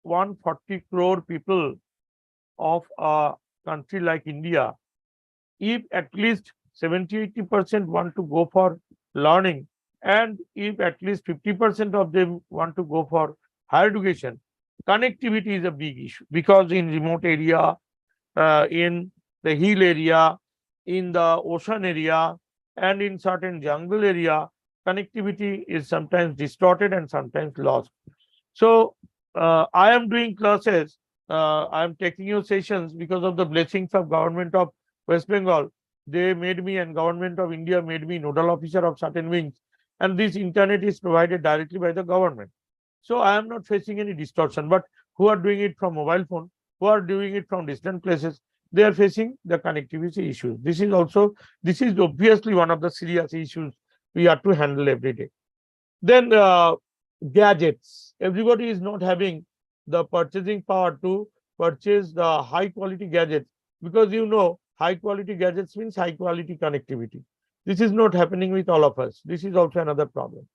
140 crore people of a country like India, if at least 70-80% want to go for learning, and if at least 50% of them want to go for higher education, connectivity is a big issue, because in remote area, in the hill area, in the ocean area, and in certain jungle area, connectivity is sometimes distorted and sometimes lost. So I am doing classes, I am taking your sessions because of the blessings of government of West Bengal. They made me, and government of India made me nodal officer of certain wings, and this internet is provided directly by the government. So I am not facing any distortion. But who are doing it from mobile phone, who are doing it from distant places, they are facing the connectivity issues. This is obviously one of the serious issues we have to handle every day. Then gadgets. Everybody is not having the purchasing power to purchase the high quality gadgets, because high quality gadgets means high quality connectivity. This is not happening with all of us. This is also another problem.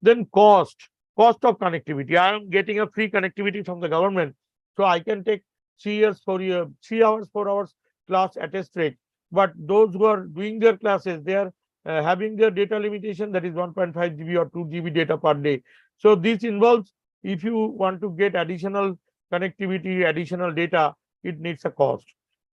Then cost of connectivity. I am getting a free connectivity from the government, so I can take 3 hours, 4 hours class at a stretch. But those who are doing their classes, they are having their data limitation, that is 1.5 GB or 2 GB data per day. So this involves, if you want to get additional connectivity, additional data, it needs a cost.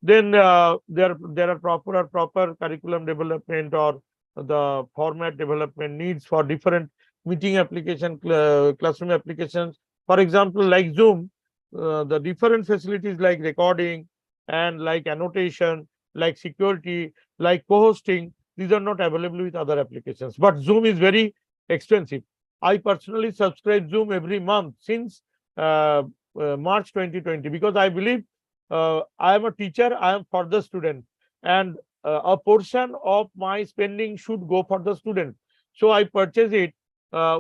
Then there are proper curriculum development or the format development needs for different meeting application, classroom applications. For example, like Zoom, the different facilities like recording and like annotation, like security, like co-hosting, these are not available with other applications. But Zoom is very expensive. I personally subscribe Zoom every month since March 2020 because I believe I am a teacher, I am for the student, and a portion of my spending should go for the student. So I purchase it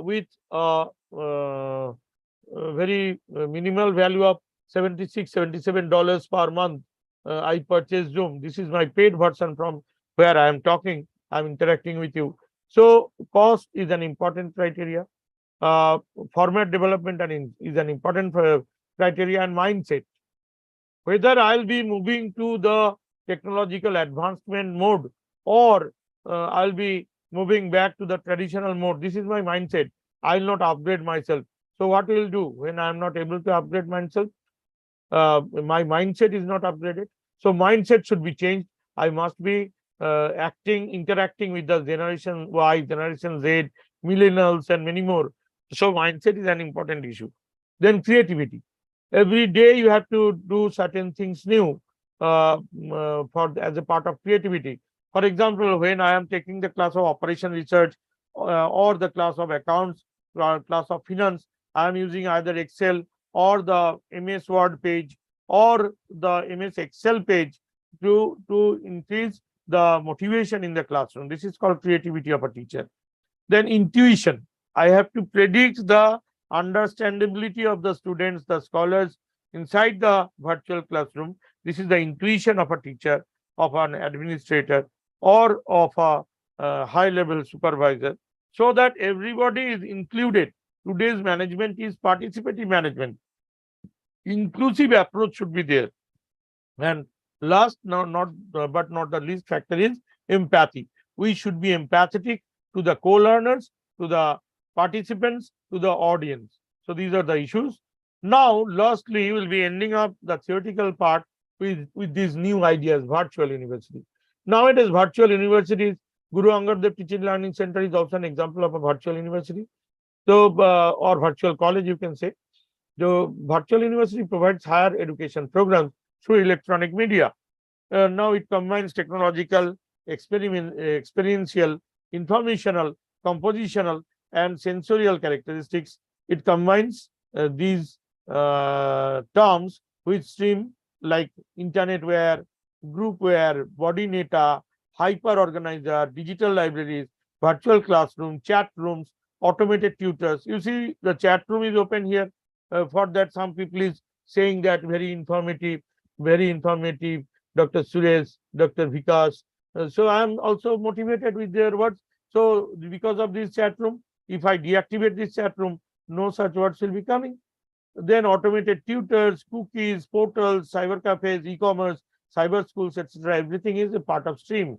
with very minimal value of $77 per month. I purchase Zoom. This is my paid version from where I am talking, I'm interacting with you. So cost is an important criteria. Format development is an important criteria, and mindset. Whether I'll be moving to the technological advancement mode or I'll be moving back to the traditional mode. This is my mindset. I'll not upgrade myself. So what will do when I'm not able to upgrade myself? My mindset is not upgraded. So mindset should be changed. I must be interacting with the generation Y, generation Z, millennials, and many more. So mindset is an important issue. Then creativity. Every day you have to do certain things new as a part of creativity. For example, when I am taking the class of operation research or the class of accounts or class of finance, I am using either Excel or the MS Word page or the MS Excel page to increase the motivation in the classroom. This is called creativity of a teacher. Then intuition. I have to predict the understandability of the students, the scholars inside the virtual classroom. This is the intuition of a teacher, of an administrator, or of a high-level supervisor, so that everybody is included. Today's management is participative management. Inclusive approach should be there. And last, but not the least factor is empathy. We should be empathetic to the co-learners, to the participants, to the audience. So these are the issues. Now, lastly, we will be ending up the theoretical part with these new ideas, virtual university. Nowadays, virtual universities, Guru Angad Dev Teaching Learning Center is also an example of a virtual university. So, or virtual college, you can say. The virtual university provides higher education programs through electronic media. Now it combines technological, experiential, informational, compositional, and sensorial characteristics. It combines these terms with stream like internetware, groupware, body data, hyper organizer, digital libraries, virtual classroom, chat rooms, automated tutors. You see, the chat room is open here. For that, some people is saying that very informative, Dr. Suresh, Dr. Vikas. So I am also motivated with their words. So because of this chat room, if I deactivate this chat room, no such words will be coming. Then automated tutors, cookies, portals, cyber cafes, e-commerce, cyber schools, etc. Everything is a part of stream.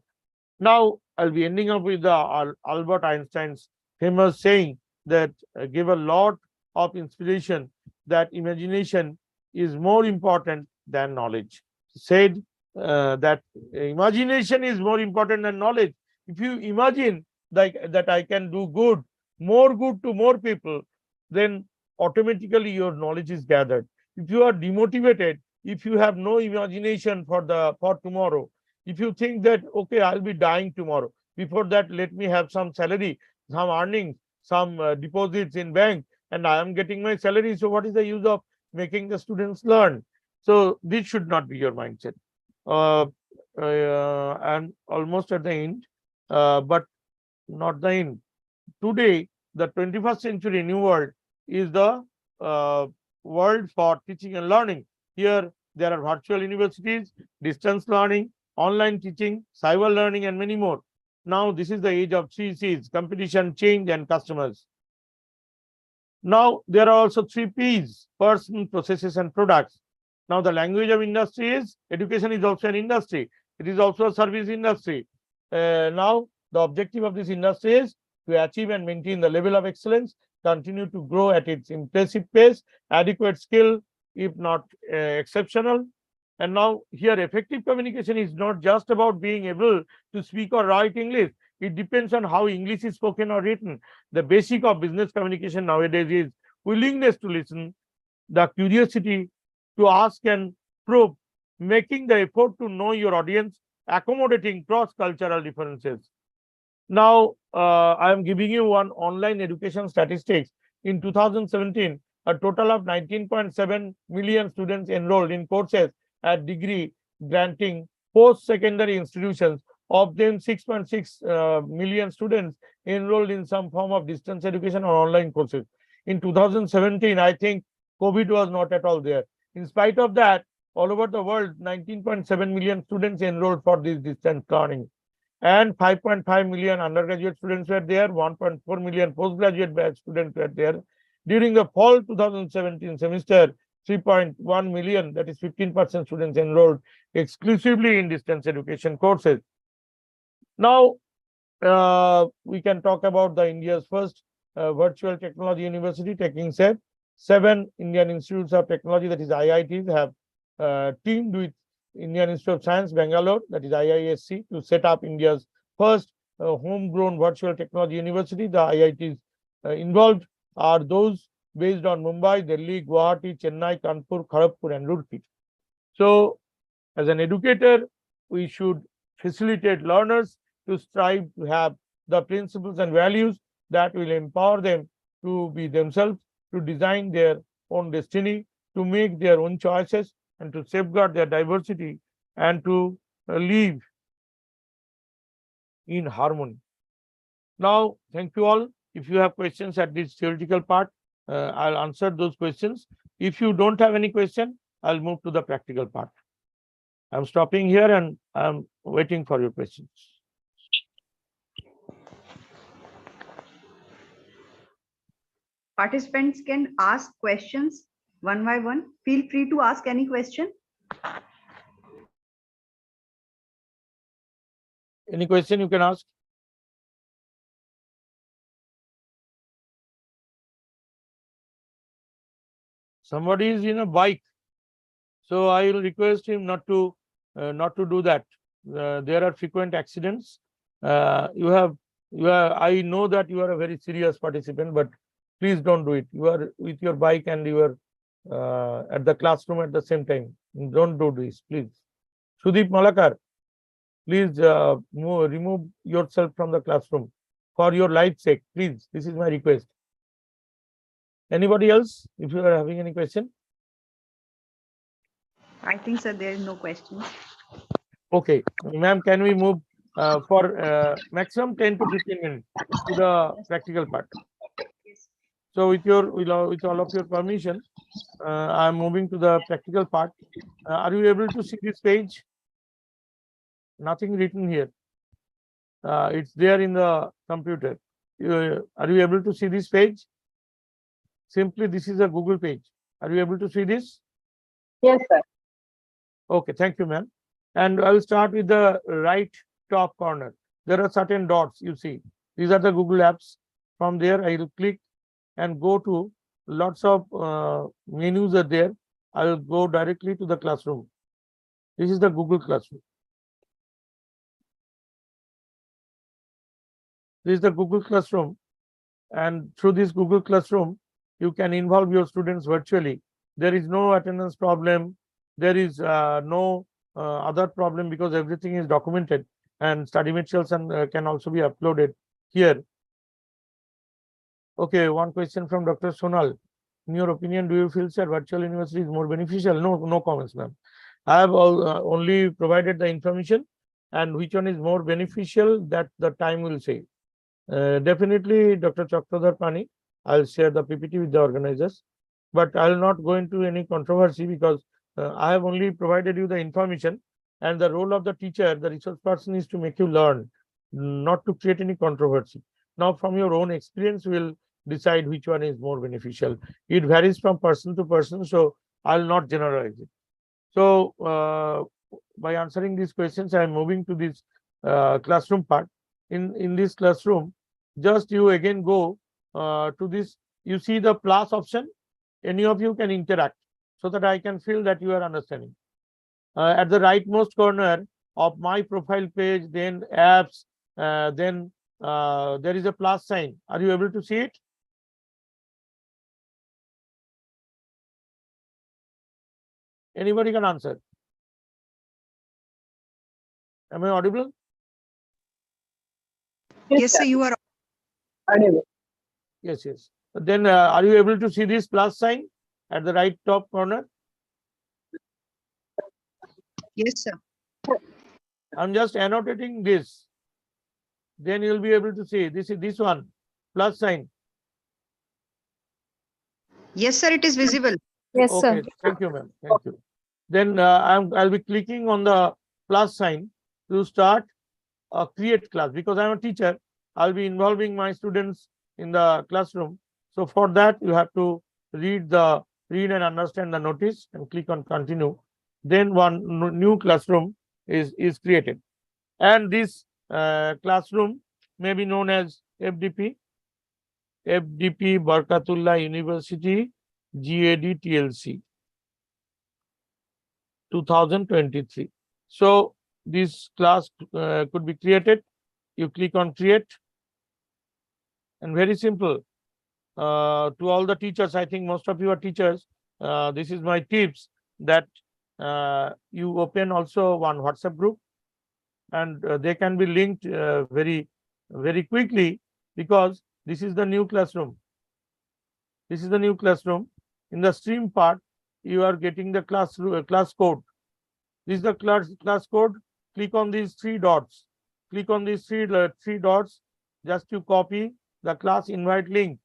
Now I'll be ending up with the Albert Einstein's famous saying that gave a lot of inspiration, that imagination is more important than knowledge. Said that imagination is more important than knowledge. If you imagine that I can do good to more people, then automatically your knowledge is gathered. If you are demotivated, if you have no imagination for tomorrow, if you think that, okay, I'll be dying tomorrow, before that, let me have some salary, some earnings, some deposits in bank, and I am getting my salary. So what is the use of making the students learn? So this should not be your mindset. And almost at the end, but not the end. Today, the 21st century new world is the world for teaching and learning. Here, there are virtual universities, distance learning, online teaching, cyber learning, and many more. Now, this is the age of 3 C's: competition, change, and customers. Now, there are also 3 P's: person, processes, and products. Now, the language of industry is education is also an industry. It is also a service industry. Now, the objective of this industry is to achieve and maintain the level of excellence, continue to grow at its impressive pace, adequate skill, if not exceptional. And now here, effective communication is not just about being able to speak or write English. It depends on how English is spoken or written. The basic of business communication nowadays is willingness to listen, the curiosity to ask and probe, making the effort to know your audience, accommodating cross-cultural differences. Now, I am giving you one online education statistics. In 2017, a total of 19.7 million students enrolled in courses at degree granting post-secondary institutions. Of them, 6.6 million students enrolled in some form of distance education or online courses. In 2017, I think COVID was not at all there. In spite of that, all over the world, 19.7 million students enrolled for this distance learning. And 5.5 million undergraduate students were there, 1.4 million postgraduate batch students were there. During the fall 2017 semester, 3.1 million, that is 15% students enrolled exclusively in distance education courses. Now, we can talk about the India's first virtual technology university, TechInsight. 7 Indian institutes of technology, that is IITs, have teamed with Indian Institute of Science, Bangalore, that is IISc, to set up India's first homegrown virtual technology university. The IITs involved are those based on Mumbai, Delhi, Guwahati, Chennai, Kanpur, Kharagpur, and Roorkee. So, as an educator, we should facilitate learners to strive to have the principles and values that will empower them to be themselves, to design their own destiny, to make their own choices, and to safeguard their diversity, and to live in harmony. Now, thank you all. If you have questions at this theoretical part, I'll answer those questions. If you don't have any question, I'll move to the practical part. I'm stopping here and I'm waiting for your questions. Participants can ask questions one by one. Feel free to ask any question. Any question you can ask? Somebody is in a bike, so I will request him not to do that. There are frequent accidents. I know that you are a very serious participant, but please don't do it. You are with your bike and you are at the classroom at the same time. Don't do this, please. Sudeep Malakar, please remove yourself from the classroom for your life's sake. Please, this is my request. Anybody else, if you are having any question? I think, sir, there is no question. Okay, ma'am, can we move for maximum 10 to 15 minutes to the practical part? Yes. So with all of your permission, I'm moving to the practical part. Are you able to see this page? Nothing written here. It's there in the computer. Are you able to see this page? Simply, this is a Google page. Are you able to see this? Yes, sir. Okay, thank you, ma'am. And I will start with the right top corner. There are certain dots you see. These are the Google apps. From there, I will click and go to lots of menus are there. I will go directly to the classroom. This is the Google Classroom. This is the Google Classroom. And through this Google Classroom, you can involve your students virtually. There is no attendance problem. There is no other problem because everything is documented, and study materials can also be uploaded here. Okay, one question from Dr. Sonal. In your opinion, do you feel that virtual university is more beneficial? No comments, ma'am. I have only provided the information, and which one is more beneficial, that the time will say. Definitely, Dr. Chakradhar Pani, I'll share the PPT with the organizers, but I'll not go into any controversy because I have only provided you the information, and the role of the teacher, the resource person, is to make you learn, not to create any controversy. Now, from your own experience, we'll decide which one is more beneficial. It varies from person to person, so I'll not generalize it. So, by answering these questions, I'm moving to this classroom part. In this classroom, just you again go to this. You see the plus option. Any of you can interact so that I can feel that you are understanding. At the rightmost corner of my profile page, then apps, then there is a plus sign. Are you able to see it? Anybody can answer. Am I audible? Yes, sir, you are. Yes, yes. Then are you able to see this plus sign at the right top corner? Yes, sir. I'm just annotating this. Then you'll be able to see this is this one plus sign. Yes, sir, it is visible. Yes, Okay, sir. thank you, ma'am. Thank you. Then I'll be clicking on the plus sign to start a create class because I'm a teacher. I'll be involving my students in the classroom. So for that, you have to read and understand the notice and click on continue. Then one new classroom is created, and this classroom may be known as FDP Barkatullah University GAD TLC 2023. So this class could be created. You click on create, and very simple. To all the teachers, I think most of you are teachers. This is my tips that you open also one WhatsApp group, and they can be linked very quickly because this is the new classroom. This is the new classroom. In the stream part, you are getting the class code. This is the class code. Click on these three dots. Click on these three dots. Just to copy the class invite link,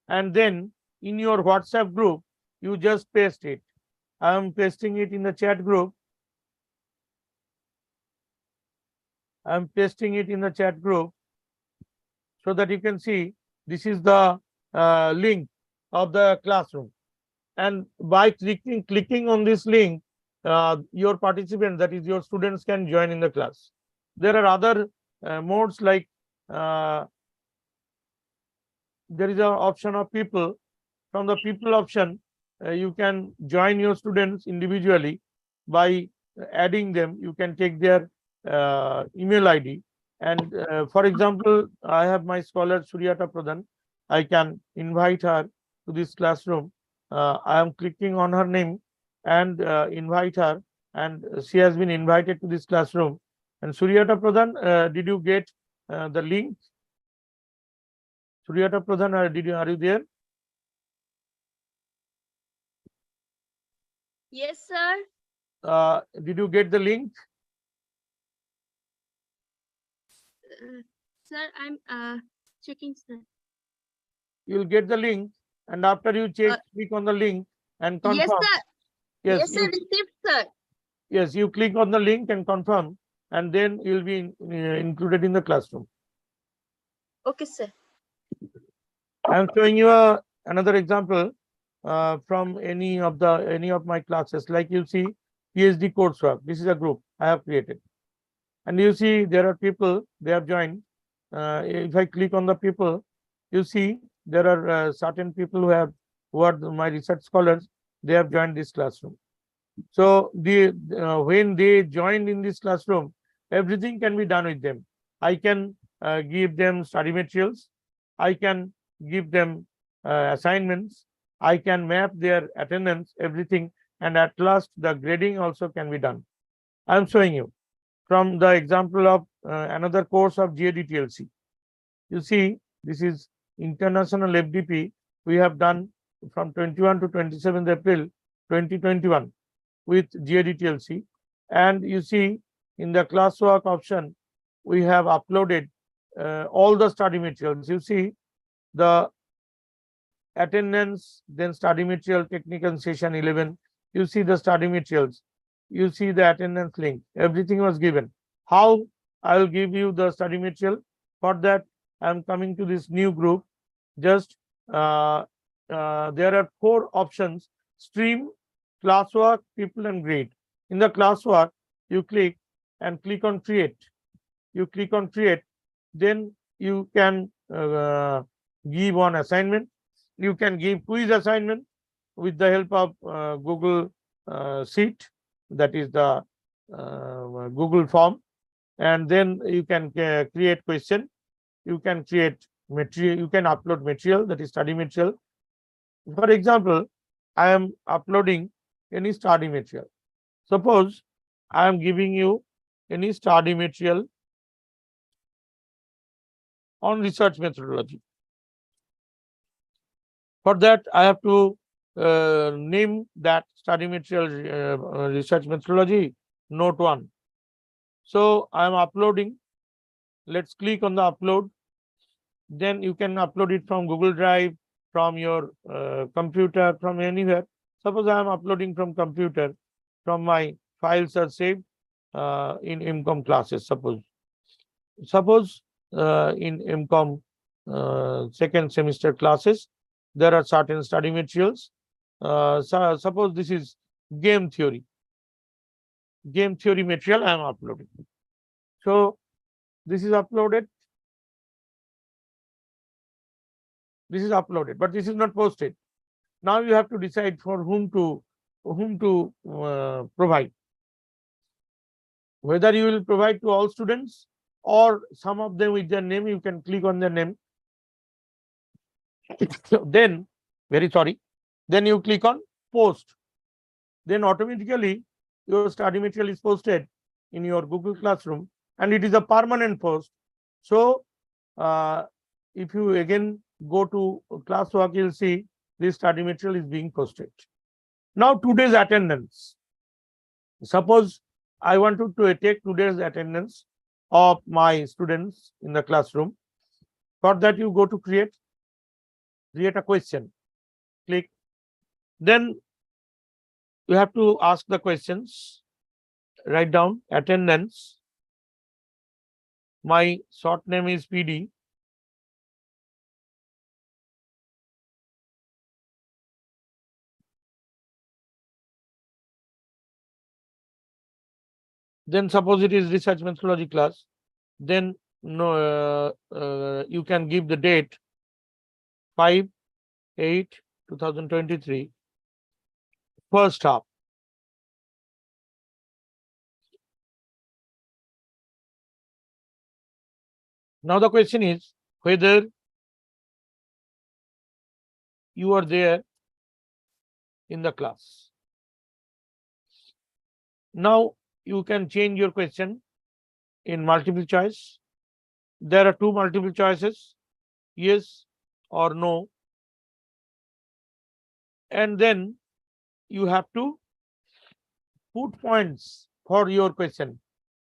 and then in your WhatsApp group, you just paste it. I am pasting it in the chat group. I am pasting it in the chat group so that you can see this is the link of the classroom. And by clicking on this link, your participants, that is your students, can join in the class. There are other modes like there is an option of people. From the people option, you can join your students individually by adding them. You can take their email ID. And for example, I have my scholar Suryata Pradhan. I can invite her to this classroom. I am clicking on her name and invite her, and she has been invited to this classroom. And Suryata Pradhan, did you get the link? Suryata Pradhan, are you there? Yes, sir. Did you get the link? Sir, I'm checking, sir. You'll get the link, and after you click on the link and confirm. Yes, sir. Yes, sir. you, Received, sir. yes, you click on the link and confirm, and then you'll be included in the classroom. Okay, sir. I'm showing you another example from any of my classes. Like you see, PhD coursework. This is a group I have created, and you see there are people, they have joined. If I click on the people, you see there are certain people who are my research scholars. They have joined this classroom. So when they joined in this classroom, everything can be done with them. I can give them study materials. I can give them assignments. I can map their attendance, everything, and at last the grading also can be done. I'm showing you from the example of another course of GAD TLC. You see, this is International FDP. We have done from 21 to 27th April 2021 with GAD TLC. And you see in the classwork option, we have uploaded all the study materials. You see the attendance, then study material, technical session 11. You see the study materials. You see the attendance link. Everything was given. How I will give you the study material? For that, I am coming to this new group. Just there are 4 options: stream, classwork, people, and grade. In the classwork, you click on create. You click on create, then you can give one assignment. You can give quiz assignment with the help of Google Sheet, that is the Google form, and then you can create question. You can create material. You can upload material, that is study material. For example, I am uploading any study material. Suppose I am giving you any study material on research methodology. For that, I have to name that study material research methodology note 1. So I am uploading. Let's click on the upload. Then you can upload it from Google Drive, from your computer, from anywhere. Suppose I am uploading from computer, from my files are saved in MCOM classes. Suppose in MCOM second semester classes, there are certain study materials. Suppose this is game theory material I am uploading. So this is uploaded. This is uploaded, but this is not posted. Now you have to decide for whom to provide. Whether you will provide to all students or some of them with their name, you can click on their name. Then, then you click on post. Then automatically your study material is posted in your Google Classroom, and it is a permanent post. So if you again go to classwork, you'll see this study material is being posted. Now today's attendance. Suppose I wanted to take today's attendance of my students in the classroom. For that, you go to create a question. Click. Then you have to ask the questions. Write down attendance. My short name is PD. Then suppose it is research methodology class, then you can give the date 5/8/2023, first half. Now the question is whether you are there in the class. Now you can change your question in multiple choice. There are 2 multiple choices, yes or no. And then you have to put points for your question.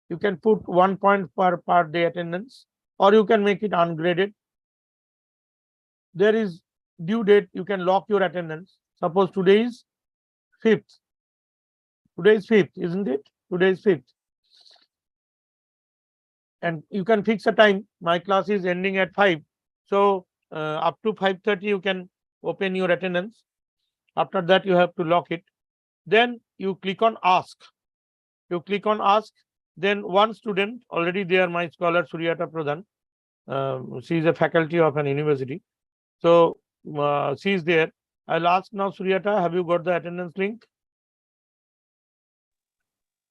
You can put 1 point per day attendance, or you can make it ungraded. There is due date, you can lock your attendance. Suppose today is 5th. Today is 5th, isn't it? Today is 5th. And you can fix a time. My class is ending at 5. So up to 5:30, you can open your attendance. After that, you have to lock it. Then you click on ask. You click on ask. Then one student, already there, my scholar Suryata Pradhan. She is a faculty of an university. So she is there. I'll ask now, Suryata, have you got the attendance link?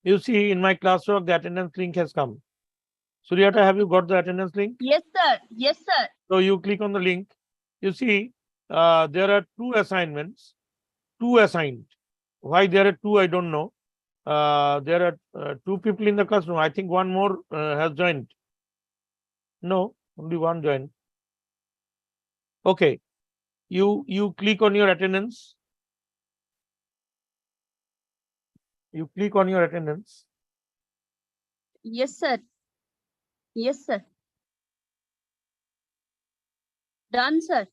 You see in my classwork, the attendance link has come. Suryata, have you got the attendance link? Yes, sir. Yes, sir. So you click on the link. You see there are 2 assignments. 2 assigned. Why there are 2, I don't know. There are 2 people in the classroom. I think one more has joined. No, only one joined. Okay. You click on your attendance. You click on your attendance. Yes, sir. Yes, sir. Done, sir.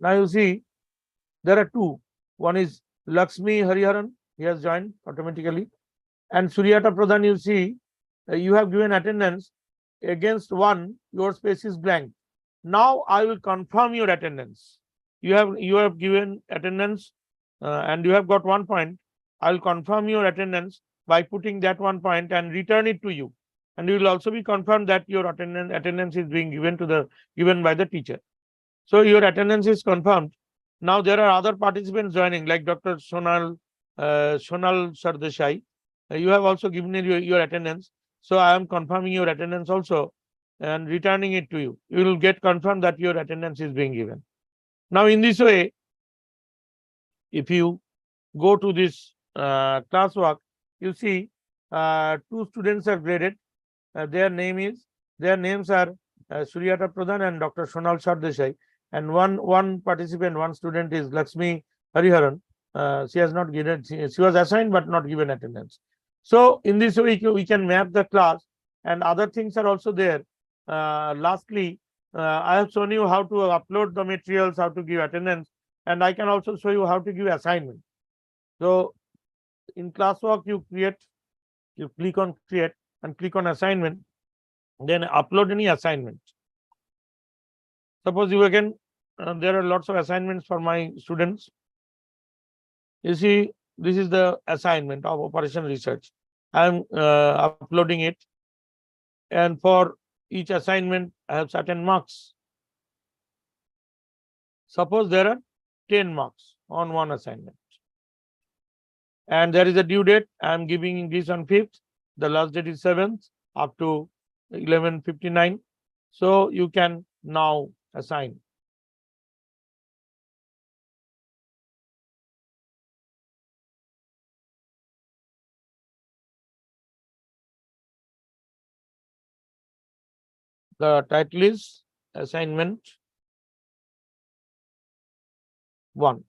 Now you see there are 2. One is Lakshmi Hariharan. He has joined automatically. And Suryata Pradhan, you see, you have given attendance. Against 1, your space is blank. Now I will confirm your attendance. You have given attendance and you have got 1 point. I will confirm your attendance by putting that 1 point and return it to you. And you will also be confirmed that your attendance is being given by the teacher. So your attendance is confirmed. Now there are other participants joining, like Dr. Sonal Sardesai. You have also given your attendance. So I am confirming your attendance also and returning it to you. You will get confirmed that your attendance is being given. Now in this way, if you go to this classwork, you see two students are graded. Their names are Suryata Pradhan and Dr. Sonal Sardesai. And one participant, one student is Lakshmi Hariharan. She has not given, she was assigned but not given attendance. So in this way, we can map the class, and other things are also there. Lastly, I have shown you how to upload the materials, how to give attendance, and I can also show you how to give assignment. So in classwork, you click on create and click on assignment, then upload any assignment. Suppose you again, there are lots of assignments for my students. You see, this is the assignment of operation research. I am uploading it, and for each assignment, I have certain marks. Suppose there are 10 marks on one assignment, and there is a due date. I am giving this on 5th. The last date is 7th up to 11:59. So you can now assign. The title is assignment 1.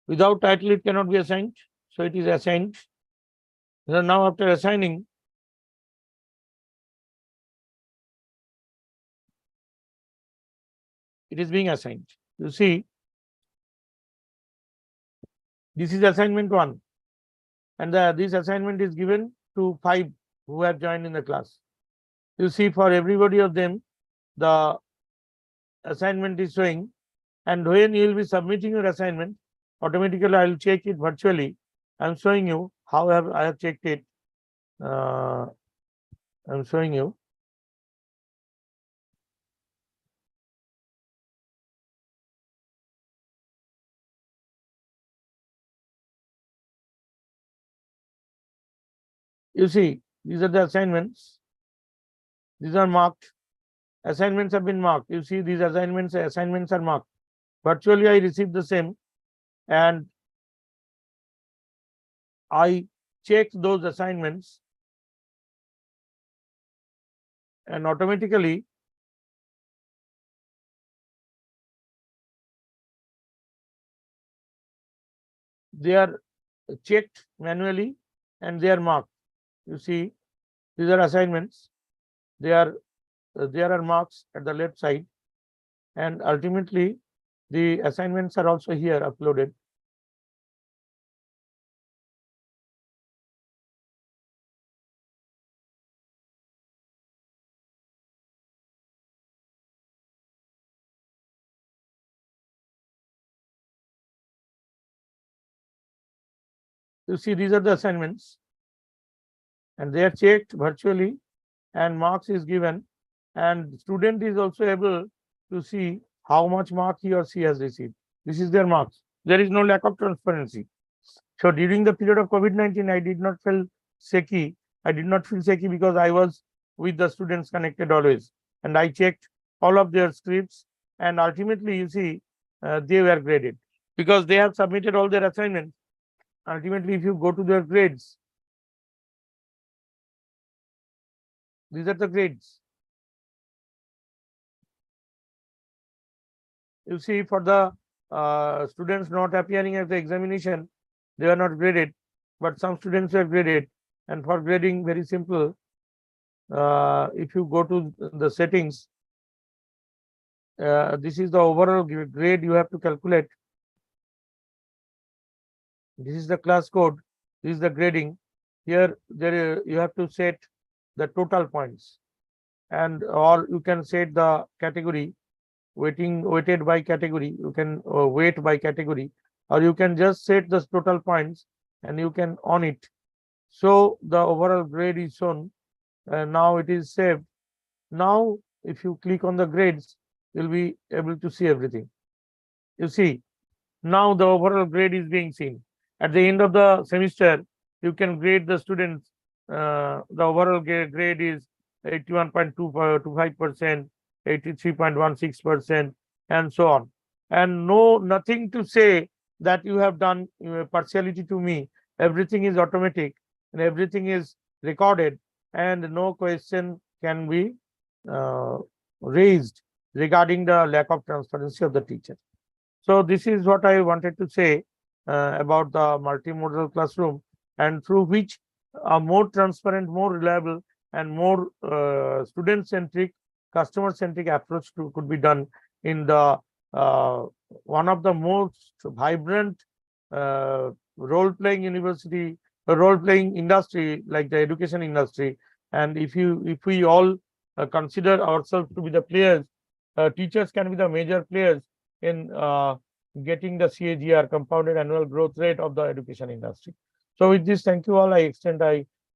Without title, it cannot be assigned. So it is assigned. So now after assigning, it is being assigned. You see, this is assignment 1. And this assignment is given to 5 who have joined in the class. You see, for everybody of them, the assignment is showing. And when you will be submitting your assignment, automatically I will check it virtually. I am showing you how I have checked it. I am showing you. You see, these are the assignments. These are marked. Assignments have been marked. You see, these assignments are marked. Virtually, I received the same, and I checked those assignments, and automatically they are checked manually and they are marked. You see, these are assignments. There are marks at the left side, and ultimately the assignments are also here uploaded. You see, these are the assignments, and they are checked virtually, and marks is given, and student is also able to see how much mark he or she has received. This is their marks. There is no lack of transparency. So during the period of COVID-19, I did not feel shaky. I did not feel shaky because I was with the students connected always, and I checked all of their scripts, and ultimately, you see, they were graded because they have submitted all their assignments. Ultimately, if you go to their grades, these are the grades. You see, for the students not appearing at the examination, they are not graded, but some students are graded. And for grading, very simple. If you go to the settings, this is the overall grade you have to calculate. This is the class code. This is the grading. Here, you have to set the total points, and or you can set the category, weighted by category. You can weight by category, or you can just set the total points and you can on it. So the overall grade is shown, and now it is saved. Now, if you click on the grades, you'll be able to see everything. You see, now the overall grade is being seen. At the end of the semester, you can grade the students. The overall grade is 81.25%, 83.16%, and so on. And nothing to say that you have done partiality to me. Everything is automatic and everything is recorded, and no question can be raised regarding the lack of transparency of the teacher. So this is what I wanted to say about the multimodal classroom, and through which a more transparent, more reliable, and more student-centric, customer-centric approach could be done in the one of the most vibrant role-playing university, role-playing industry like the education industry. And if we all consider ourselves to be the players, teachers can be the major players in getting the CAGR, compounded annual growth rate, of the education industry. So with this, thank you all. I extend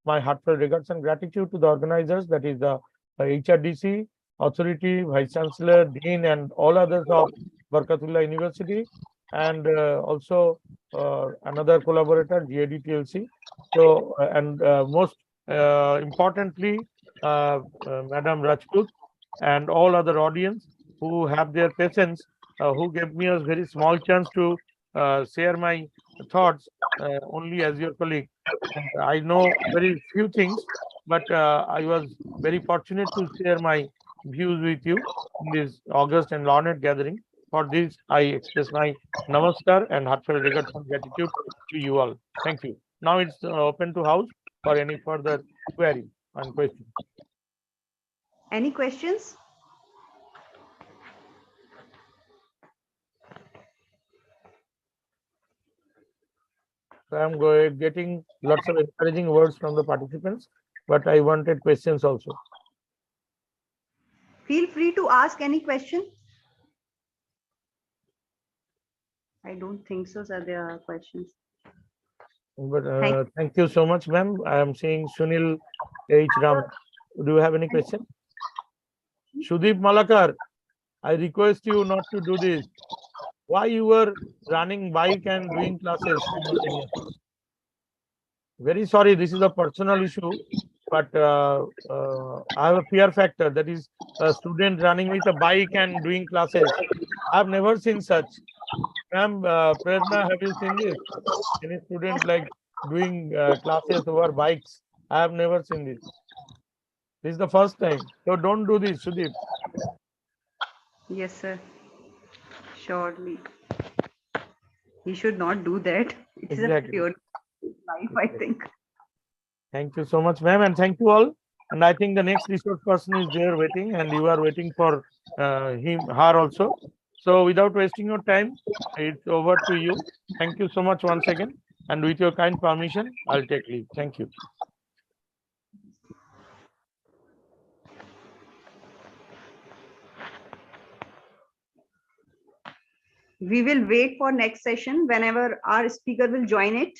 my heartfelt regards and gratitude to the organizers, that is the HRDC, authority, Vice Chancellor, Dean, and all others of Barkatullah University, and also another collaborator, GADTLC. So, and most importantly, Madam Rajput and all other audience who have their patience, who gave me a very small chance to share my thoughts only as your colleague. And I know very few things, but I was very fortunate to share my views with you in this August and learned gathering. For this, I express my namaskar and heartfelt regards and gratitude to you all. Thank you. Now it's open to house for any further query and question. Any questions? So I'm getting lots of encouraging words from the participants, but I wanted questions also. Feel free to ask any question. I don't think so, sir. There are questions. But thank you so much, ma'am. I am seeing Sunil H. Ram. Do you have any question? Sudeep Malakar, I request you not to do this. Why you were running bike and doing classes simultaneously? Very sorry, this is a personal issue, but I have a fear factor, that is a student running with a bike and doing classes. I've never seen such. Ma'am, Prerna, have you seen this? Any student like doing classes over bikes? I have never seen this. This is the first time. So don't do this, Sudeep. Yes, sir. Surely. He should not do that. It's Exactly. a pure life, I think. Thank you so much, ma'am, and thank you all. And I think the next resource person is there waiting, and you are waiting for her also. So without wasting your time, it's over to you. Thank you so much once again. And with your kind permission, I'll take leave. Thank you. We will wait for next session whenever our speaker will join it.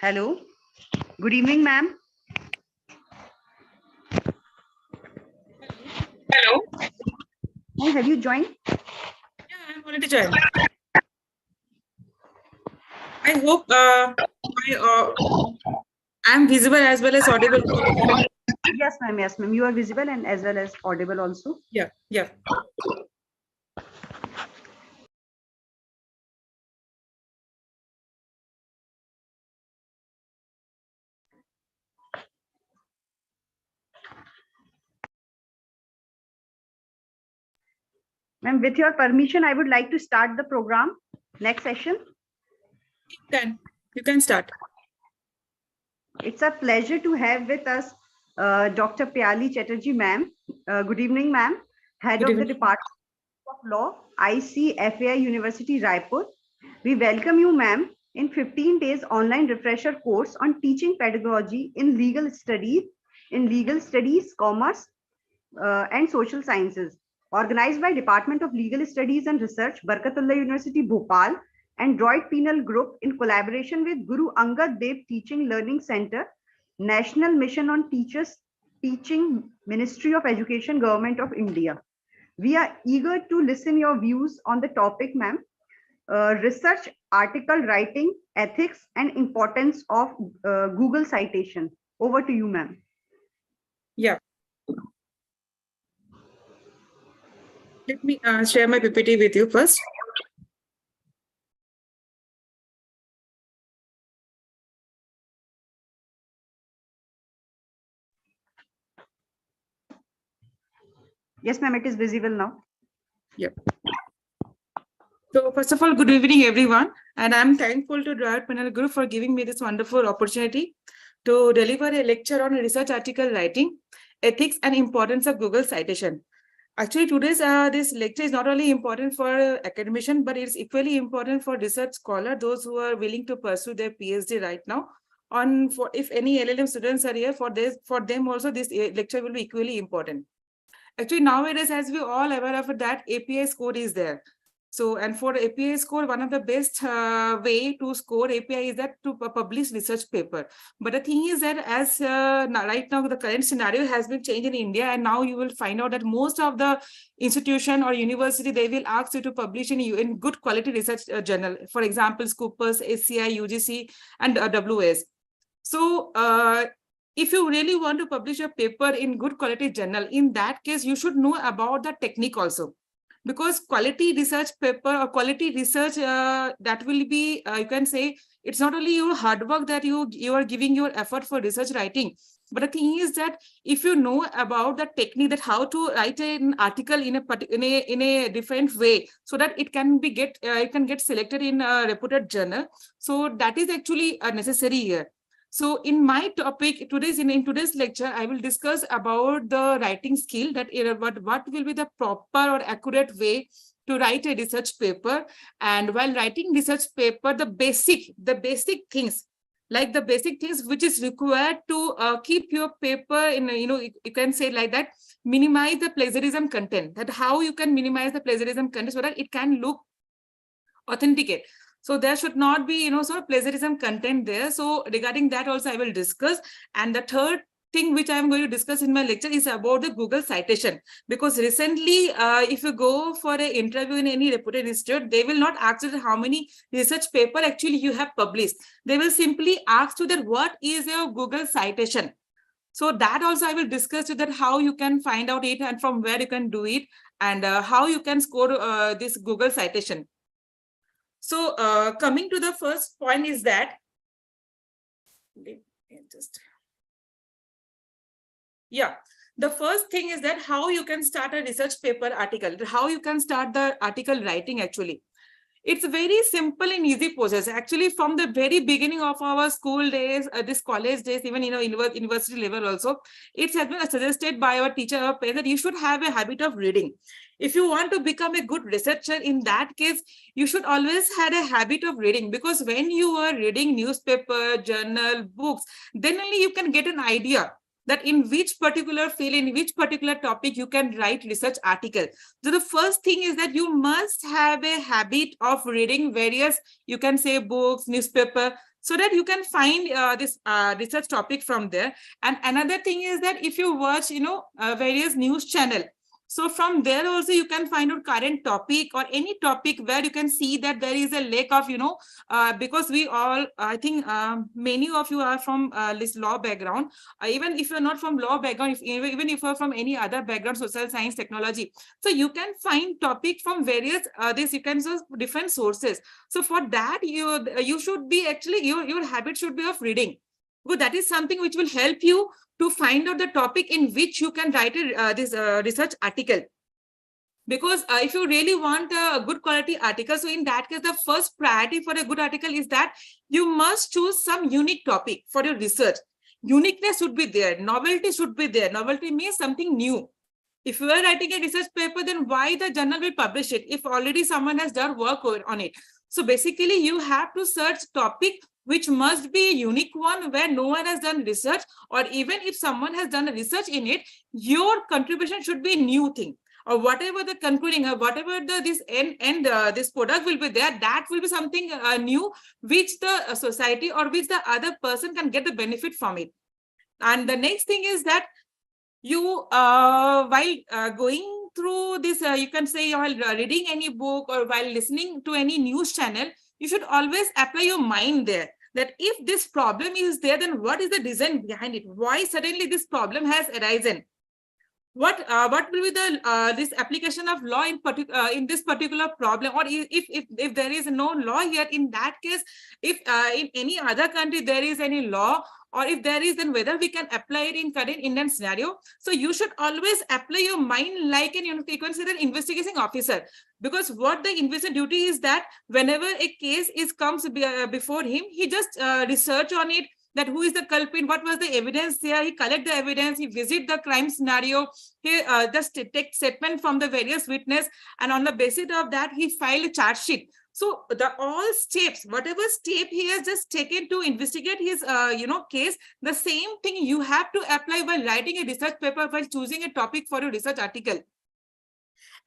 Hello. Good evening, ma'am. Hello. Ma'am, have you joined? Yeah, I'm already joined. I hope I'm visible as well as audible. Yes, ma'am. Yes, ma'am. You are visible and as well as audible also. Yeah, yeah. Ma'am, with your permission, I would like to start the program. Next session. You can start. It's a pleasure to have with us Dr. Pyali Chatterjee, ma'am. Good evening, ma'am. Head Good of the evening. Department of Law, ICFAI University, Raipur. We welcome you, ma'am, in 15 days online refresher course on teaching pedagogy in legal studies, commerce, and social sciences, organized by Department of Legal Studies and Research, Barkatullah University, Bhopal, and Droid Penal Group in collaboration with Guru Angad Dev Teaching Learning Center, National Mission on Teachers Teaching, Ministry of Education, Government of India. We are eager to listen your views on the topic, ma'am. Research, article writing, ethics, and importance of Google citation. Over to you, ma'am. Yeah. Let me share my PPT with you first. Yes, ma'am, it is visible now. Yep. So first of all, good evening, everyone. And I'm thankful to Droid Penal Group for giving me this wonderful opportunity to deliver a lecture on research article writing, ethics, and importance of Google citation. Actually, today's this lecture is not only important for academician, but it's equally important for research scholar, those who are willing to pursue their PhD right now. For if any LLM students are here, for them also this lecture will be equally important. Actually, nowadays, as we all aware of it, that API score is there. So, and for API score, one of the best way to score API is that to publish research paper. But the thing is that as right now, the current scenario has been changed in India, and now you will find out that most of the institution or university, they will ask you to publish in good quality research journal. For example, Scopus, SCI, UGC, and WS. So, if you really want to publish a paper in good quality journal, in that case, you should know about the technique also. Because quality research paper or quality research, that will be, you can say, it's not only your hard work that you are giving your effort for research writing, but the thing is that if you know about the technique, that how to write an article in a different way, so that it can be it can get selected in a reputed journal. So that is actually necessary here. So in my topic, in today's lecture, I will discuss about the writing skill, that what will be the proper or accurate way to write a research paper. And while writing research paper, the basic things, like the basic things which is required to keep your paper in, you can say like that, minimize the plagiarism content, that how you can minimize the plagiarism content so that it can look authenticate. So there should not be, sort of plagiarism content there. So regarding that also I will discuss. And the third thing which I am going to discuss in my lecture is about the Google citation. Because recently, if you go for an interview in any reputed institute, they will not ask you how many research paper actually you have published. They will simply ask you that what is your Google citation. So that also I will discuss you, that how you can find out it and from where you can do it, and how you can score this Google citation. So coming to the first point is that, the first thing is that how you can start a research paper article, how you can start the article writing actually. It's very simple and easy process. Actually, from the very beginning of our school days, this college days, even university level also, it has been suggested by our teacher or parents that you should have a habit of reading. If you want to become a good researcher, in that case, you should always have a habit of reading, because when you are reading newspaper, journal, books, then only you can get an idea that in which particular field, in which particular topic you can write research article. So the first thing is that you must have a habit of reading various, you can say, books, newspaper, so that you can find this research topic from there. And another thing is that if you watch, various news channel, so from there also you can find out current topic or any topic where you can see that there is a lack of, because we all, I think many of you are from this law background. Even if you're not from law background, even if you're from any other background, social science, technology, so you can find topic from various you can use different sources. So for that, you should be actually, your habit should be of reading, because that is something which will help you to find out the topic in which you can write this research article. Because if you really want a good quality article, so in that case, the first priority for a good article is that you must choose some unique topic for your research. Uniqueness should be there. Novelty should be there. Novelty means something new. If you are writing a research paper, then why the journal will publish it if already someone has done work on it? So basically, you have to search topic which must be a unique one where no one has done research, or even if someone has done a research in it, your contribution should be a new thing, or whatever the concluding, or whatever this this product will be there, that will be something new, which the society or which the other person can get the benefit from it. And the next thing is that you, while going through this, you can say while reading any book or while listening to any news channel, you should always apply your mind there, that if this problem is there, then what is the design behind it? Why suddenly this problem has arisen? What will be the this application of law in this particular problem? Or if there is no law here, in that case, if in any other country there is any law, or if there is, then whether we can apply it in current Indian scenario. So you should always apply your mind like an, you can say, an investigating officer, because what the investigator duty is that whenever a case comes before him, he just research on it, that who is the culprit, what was the evidence there, he collect the evidence, he visit the crime scenario, he just take statement from the various witness, and on the basis of that, he file a charge sheet. So the all steps, whatever step he has just taken to investigate his case, the same thing you have to apply while writing a research paper, while choosing a topic for your research article.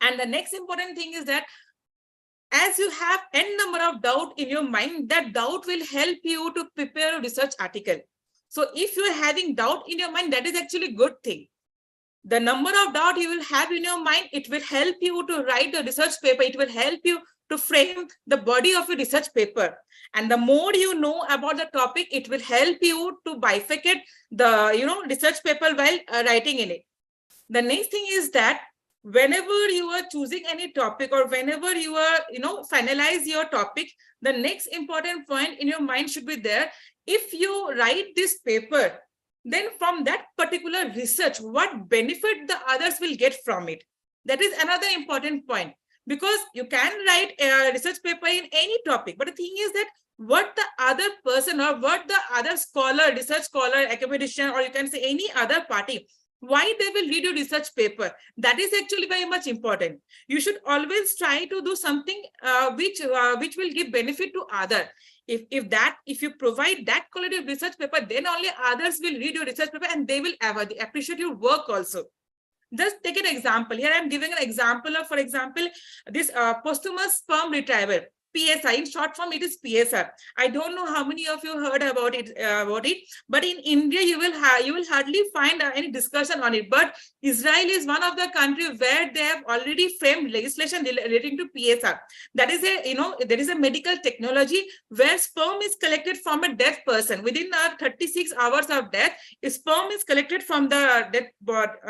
And the next important thing is that as you have n number of doubt in your mind, that doubt will help you to prepare a research article. So if you are having doubt in your mind, that is actually a good thing. The number of doubt you will have in your mind, it will help you to write the research paper. It will help you to frame the body of a research paper. And the more you know about the topic, it will help you to bifurcate the research paper while writing in it. The next thing is that whenever you are choosing any topic, or whenever you are finalize your topic, the next important point in your mind should be there. If you write this paper, then from that particular research, what benefit the others will get from it? That is another important point, because you can write a research paper in any topic, but the thing is that what the other person or what the other scholar, research scholar, academician, or you can say any other party, why they will read your research paper, that is actually very much important. You should always try to do something which will give benefit to other. If you provide that quality of research paper, then only others will read your research paper and they will appreciate your work also. Just take an example. Here I'm giving an example of, for example, this posthumous sperm retrieval. PSR, in short form, it is PSR. I don't know how many of you heard about it, but in India, you will hardly find any discussion on it. But Israel is one of the countries where they have already framed legislation relating to PSR. That is there is a medical technology where sperm is collected from a dead person. Within 36 hours of death, sperm is collected from the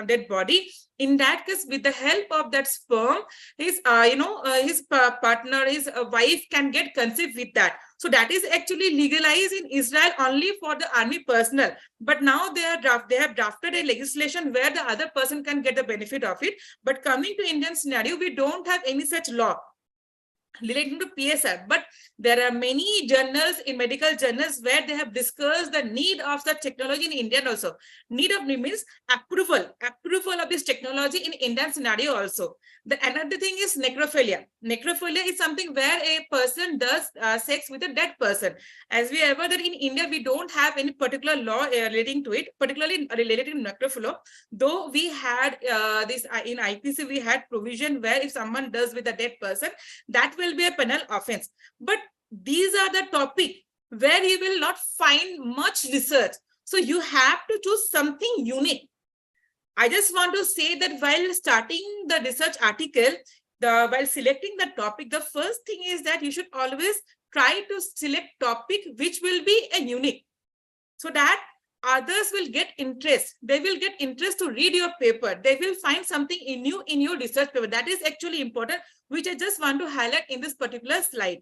dead body. In that case, with the help of that sperm, his partner, his wife can get conceived with that. So that is actually legalized in Israel only for the army personnel. But now they have drafted a legislation where the other person can get the benefit of it. But coming to Indian scenario, we don't have any such law relating to PSR, but there are many journals, in medical journals, where they have discussed the need of such technology in India also. Need of means approval of this technology in Indian scenario also. The another thing is necrophilia. Necrophilia is something where a person does sex with a dead person. As we ever that in India, we don't have any particular law relating to it, particularly related to necrophilia. Though we had this in IPC, we had provision where if someone does with a dead person, that will be a penal offense. But these are the topic where you will not find much research. So you have to choose something unique. I just want to say that while starting the research article, while selecting the topic, the first thing is that you should always try to select topic which will be a unique, so that others will get interest. They will get interest to read your paper. They will find something new in your research paper. That is actually important, which I just want to highlight in this particular slide.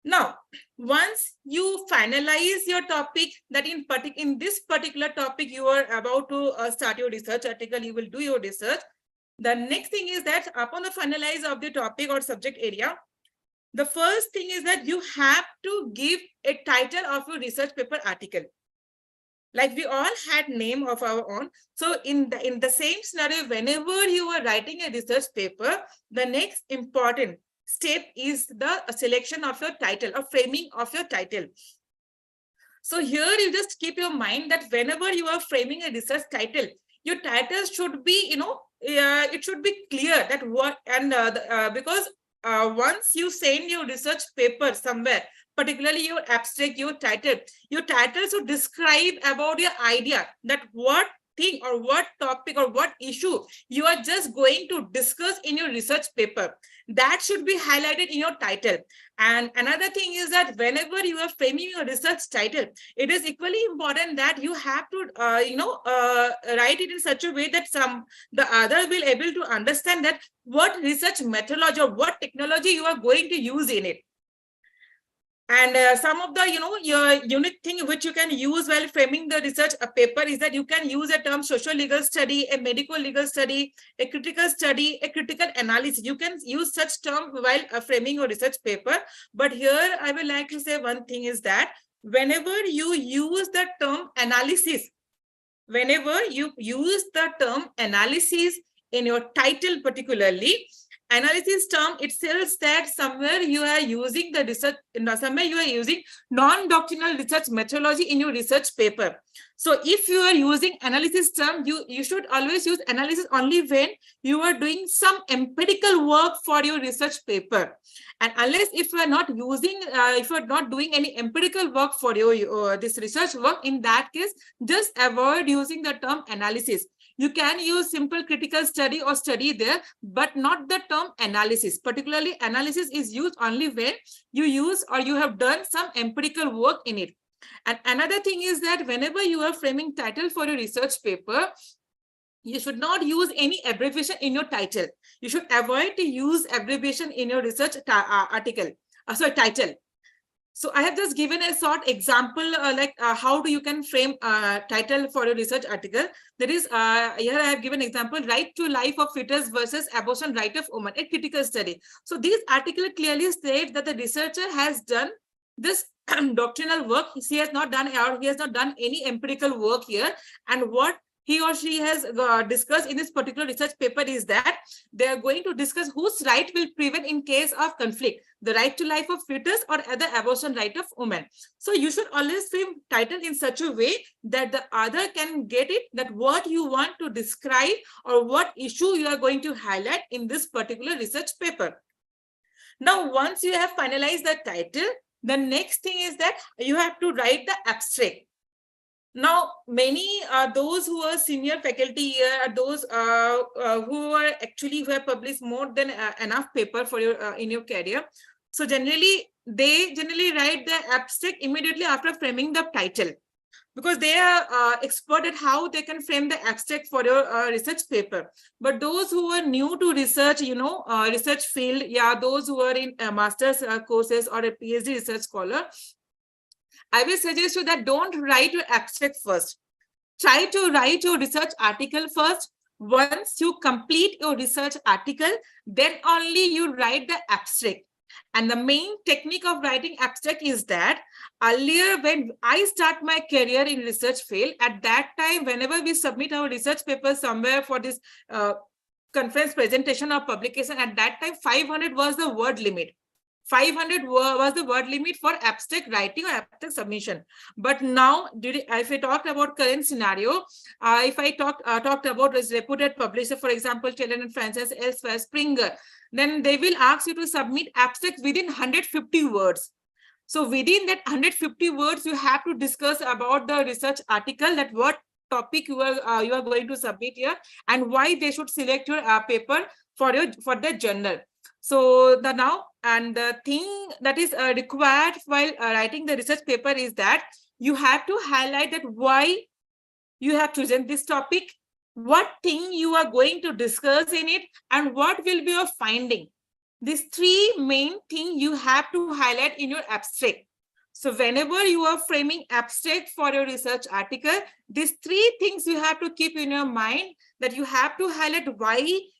Now, once you finalize your topic, that in this particular topic you are about to start your research article, you will do your research. The next thing is that upon the finalize of the topic or subject area, the first thing is that you have to give a title of your research paper article. Like we all had name of our own. So in the same scenario, whenever you are writing a research paper, the next important step is the selection of your title or framing of your title. So here you just keep your mind that whenever you are framing a research title, your title should be, it should be clear that what, and because once you send your research paper somewhere, particularly your abstract, your title should describe about your idea, that what thing or what topic or what issue you are just going to discuss in your research paper. That should be highlighted in your title. And another thing is that whenever you are framing your research title, it is equally important that you have to, write it in such a way that the other will able to understand that what research methodology or what technology you are going to use in it. And some of the, your unique thing which you can use while framing the research paper is that you can use a term social legal study, a medical legal study, a critical study, a critical analysis. You can use such term while framing your research paper. But here I would like to say one thing is that whenever you use the term analysis, in your title particularly, analysis term, it tells that somewhere you are using the research, somewhere you are using non-doctrinal research methodology in your research paper. So if you are using analysis term, you should always use analysis only when you are doing some empirical work for your research paper. And unless if you are not using, if you are not doing any empirical work for your this research work, in that case, just avoid using the term analysis. You can use simple critical study or study there, but not the term analysis. Particularly, analysis is used only when you use or you have done some empirical work in it. And another thing is that whenever you are framing title for your research paper, you should not use any abbreviation in your title. You should avoid to use abbreviation in your research title. So I have just given a short example, how do you can frame title for your research article. That is, here I have given example, right to life of fetus versus abortion right of woman, a critical study. So this article clearly states that the researcher has done this doctrinal work. He has not done any empirical work here. And what he or she has discussed in this particular research paper is that they are going to discuss whose right will prevail in case of conflict, the right to life of fetus or other abortion right of women. So you should always frame title in such a way that the other can get it, that what you want to describe or what issue you are going to highlight in this particular research paper. Now, once you have finalized the title, the next thing is that you have to write the abstract. Now, many those who are senior faculty here are those who have published more than enough paper for your in your career. So they generally write the abstract immediately after framing the title, because they are expert at how they can frame the abstract for your research paper. But those who are new to research, research field, those who are in master's courses or a PhD research scholar, I will suggest you that don't write your abstract first. Try to write your research article first. Once you complete your research article, then only you write the abstract. And the main technique of writing abstract is that earlier when I start my career in research field, at that time, whenever we submit our research paper somewhere for this conference presentation or publication, at that time 500 was the word limit. 500 was the word limit for abstract writing or abstract submission. But now, if I talked about current scenario, if I talked about this reputed publisher, for example, Taylor and Francis, elsewhere, Springer, then they will ask you to submit abstract within 150 words. So within that 150 words, you have to discuss about the research article, that what topic you are going to submit here, and why they should select your paper for the journal. So the thing that is required while writing the research paper is that you have to highlight that why you have chosen this topic, what thing you are going to discuss in it, and what will be your finding. These three main things you have to highlight in your abstract. So whenever you are framing abstract for your research article, these three things you have to keep in your mind, that you have to highlight why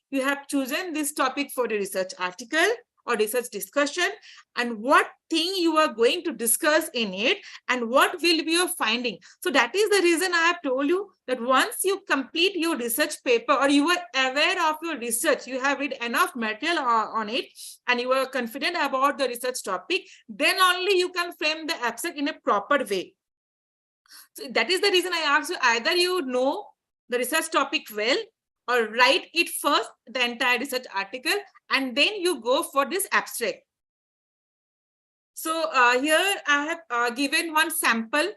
you have chosen this topic for the research article or research discussion, and what thing you are going to discuss in it, and what will be your finding. So that is the reason I have told you that once you complete your research paper, or you are aware of your research, you have read enough material on it, and you are confident about the research topic, then only you can frame the abstract in a proper way. So that is the reason I asked you, either you know the research topic well, or write it first, the entire research article, and then you go for this abstract. So here I have given one sample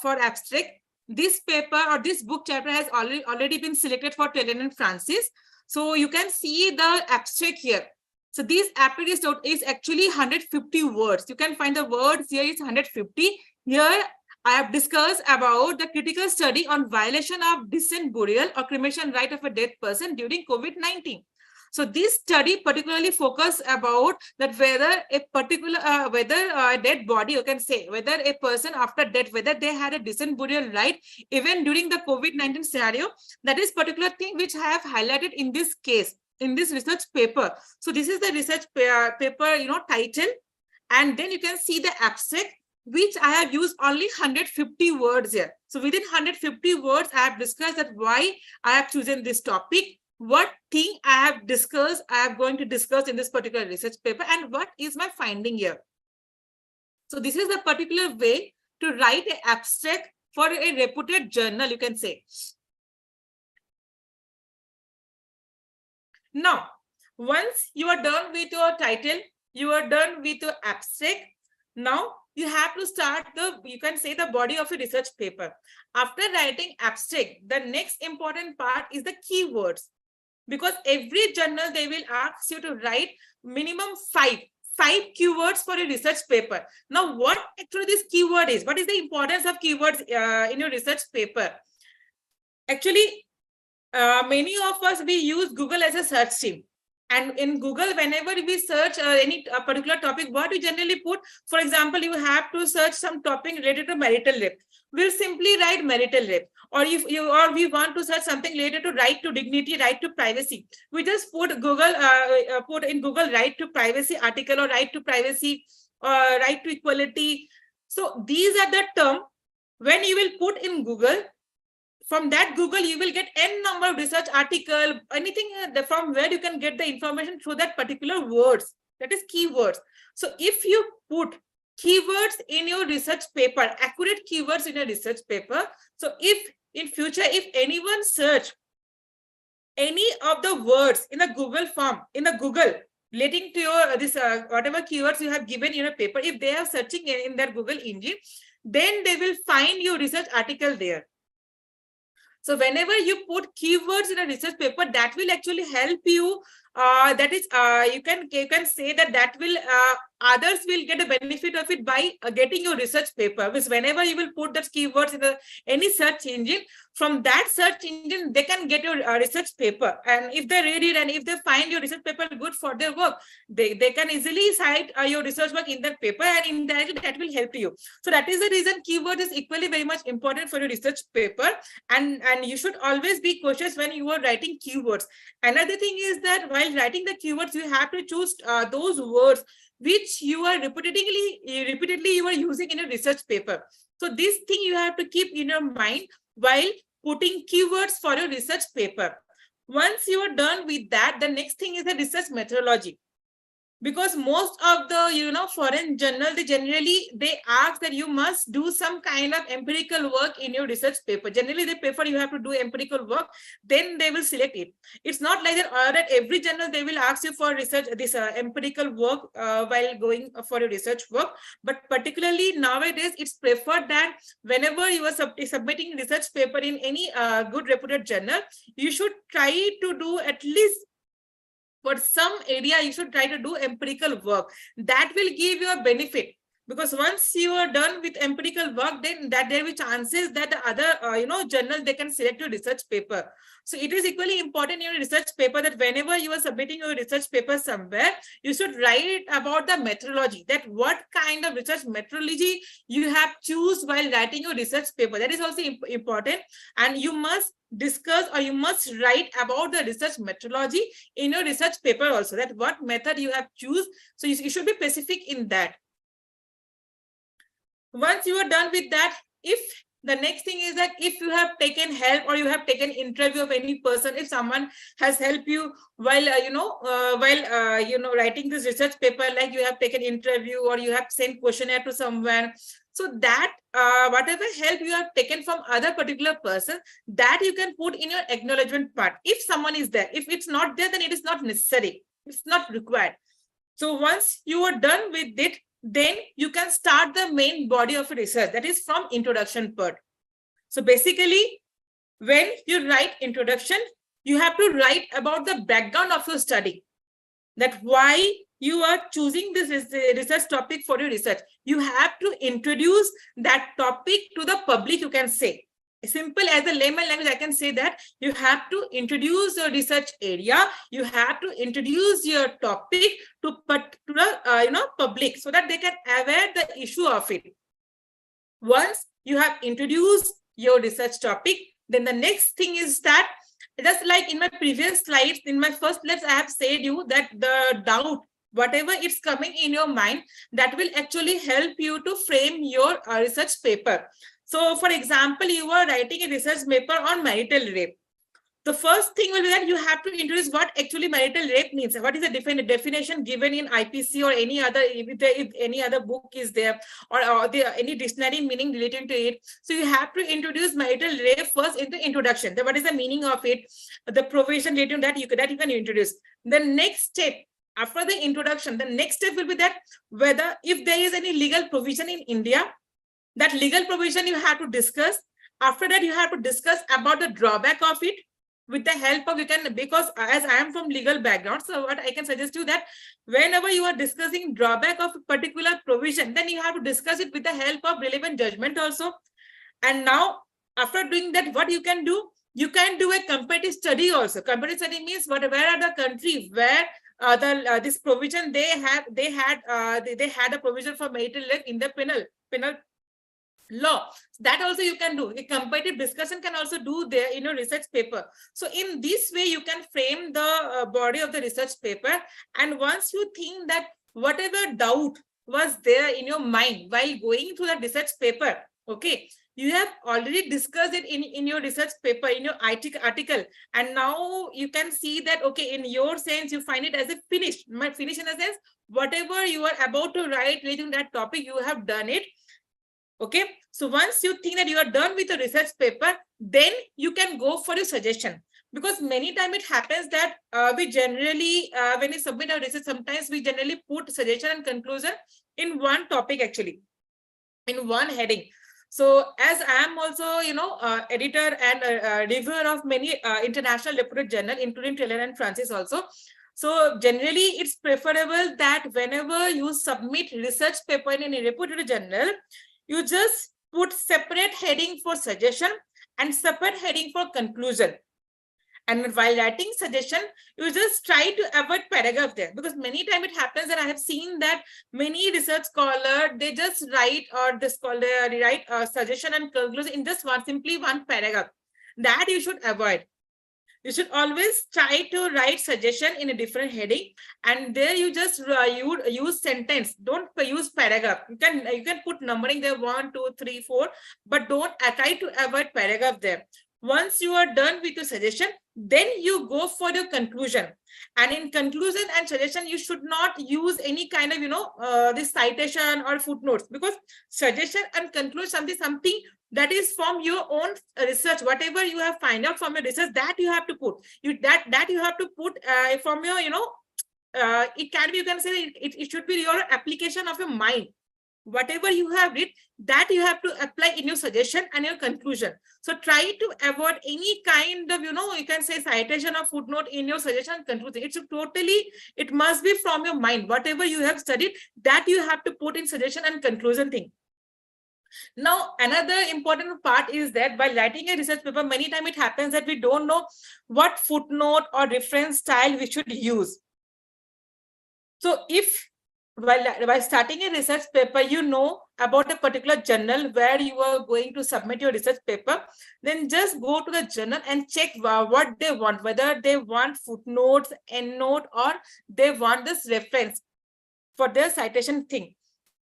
for abstract. This paper or this book chapter has already been selected for Taylor and Francis. So you can see the abstract here. So this abstract is actually 150 words. You can find the words here is 150. Here I have discussed about the critical study on violation of decent burial or cremation right of a dead person during COVID-19. So this study particularly focused about that whether a particular, whether a dead body, you can say, whether a person after death, whether they had a decent burial right, even during the COVID-19 scenario. That is particular thing which I have highlighted in this case, in this research paper. So this is the research paper, title. And then you can see the abstract, which I have used only 150 words here. So within 150 words, I have discussed that why I have chosen this topic, what thing I have discussed, I am going to discuss in this particular research paper, and what is my finding here. So this is the particular way to write an abstract for a reputed journal, you can say. Now, once you are done with your title, you are done with your abstract, now you have to start you can say the body of a research paper. After writing abstract, the next important part is the keywords. Because every journal, they will ask you to write minimum five keywords for a research paper. Now, what actually this keyword is? What is the importance of keywords in your research paper? Actually, many of us, we use Google as a search team. And in Google, whenever we search any particular topic, what we generally put, for example, you have to search some topic related to marital rape. We'll simply write marital rape. Or if we want to search something related to right to dignity, right to privacy, we just put put in Google right to privacy article, or right to privacy, or right to equality. So these are the terms when you will put in Google. From that Google, you will get n number of research article, anything from where you can get the information through that particular words. That is keywords. So if you put keywords in your research paper, accurate keywords in a research paper, so if in future, if anyone search any of the words in the Google form, in the Google relating to your whatever keywords you have given in a paper, if they are searching in their Google engine, then they will find your research article there. So whenever you put keywords in a research paper, that will actually help you. That is, you can say that will others will get a benefit of it by getting your research paper. Because whenever you will put that keywords in any search engine, from that search engine they can get your research paper. And if they read it and if they find your research paper good for their work, they can easily cite your research work in that paper, and indirectly that will help you. So that is the reason keyword is equally very much important for your research paper, and you should always be cautious when you are writing keywords. Another thing is that while writing the keywords, you have to choose those words which you are repeatedly you are using in a research paper. So this thing you have to keep in your mind while putting keywords for your research paper. Once you are done with that, the next thing is the research methodology. Because most of the foreign journal, they ask that you must do some kind of empirical work in your research paper. Generally they prefer you have to do empirical work, then they will select it. It's not like that every journal they will ask you for research, this empirical work while going for your research work. But particularly nowadays it's preferred that whenever you are submitting research paper in any good reputed journal, you should try to do at least for some area, you should try to do empirical work. That will give you a benefit, because once you are done with empirical work, then that there will be chances that the other journal, they can select your research paper. So it is equally important in your research paper that whenever you are submitting your research paper somewhere, you should write about the methodology, that what kind of research methodology you have choose while writing your research paper. That is also important, and you must discuss or you must write about the research methodology in your research paper also, that what method you have choose. So you should be specific in that. Once you are done with that, if the next thing is that if you have taken help or you have taken interview of any person, if someone has helped you while writing this research paper, like you have taken interview or you have sent questionnaire to someone, so that whatever help you have taken from other particular person, that you can put in your acknowledgement part if someone is there. If it's not there, then it is not necessary, it's not required. So once you are done with it, then you can start the main body of research, that is from introduction part. So basically, when you write introduction, you have to write about the background of your study, that why you are choosing this research topic for your research. You have to introduce that topic to the public, you can say. Simple as a layman language, I can say that you have to introduce your research area, you have to introduce your topic to the public, so that they can aware the issue of it. Once you have introduced your research topic, then the next thing is that, just like in my previous slides, in my first slides, I have said you that the doubt, whatever it's coming in your mind, that will actually help you to frame your research paper. So for example, you are writing a research paper on marital rape. The first thing will be that you have to introduce what actually marital rape means. What is the definition given in IPC or any other, if any other book is there, or any dictionary meaning relating to it. So you have to introduce marital rape first in the introduction. What is the meaning of it? The provision relating to that you can introduce. The next step, after the introduction, the next step will be that whether if there is any legal provision in India, that legal provision you have to discuss. After that, you have to discuss about the drawback of it with the help of, because as I am from legal background, so what I can suggest you that whenever you are discussing drawback of a particular provision, then you have to discuss it with the help of relevant judgment also. And now, after doing that, what you can do? You can do a comparative study also. Comparative study means where are the country where this provision they had a provision for marital rape in the penal law. That also you can do. A comparative discussion can also do there in your research paper. So in this way, you can frame the body of the research paper. And once you think that whatever doubt was there in your mind while going through the research paper, okay, you have already discussed it in your research paper, in your article, and now you can see that, okay, in your sense, you find it as a finished. Finish in a sense, whatever you are about to write relating to that topic, you have done it. Okay, so once you think that you are done with the research paper, then you can go for a suggestion. Because many times it happens that we generally, when we submit our research, sometimes we generally put suggestion and conclusion in one topic, actually, in one heading. So as I am also, editor and reviewer of many international reputed journals, including Taylor and Francis also. So generally, it's preferable that whenever you submit research paper in a reputed journal, you just put separate heading for suggestion and separate heading for conclusion. And while writing suggestion, you just try to avoid paragraph there, because many times it happens that I have seen that many research scholars, they just write suggestion and conclusion in just simply one paragraph. That you should avoid. You should always try to write suggestion in a different heading, and there you just use sentence. Don't use paragraph. You can put numbering there 1, 2, 3, 4, but don't try to avoid paragraph there. Once you are done with your suggestion, then you go for your conclusion. And in conclusion and suggestion, you should not use any kind of, this citation or footnotes, because suggestion and conclusion something that is from your own research. Whatever you have find out from your research, that you have to put. That you have to put from your, it can be, you can say it should be your application of your mind. Whatever you have read, that you have to apply in your suggestion and your conclusion. So try to avoid any kind of, you can say citation or footnote in your suggestion and conclusion. It must be from your mind. Whatever you have studied, that you have to put in suggestion and conclusion thing. Now, another important part is that by writing a research paper, many times it happens that we don't know what footnote or reference style we should use. So if while starting a research paper, you know about a particular journal where you are going to submit your research paper, then just go to the journal and check what they want, whether they want footnotes, endnote, or they want this reference for their citation thing.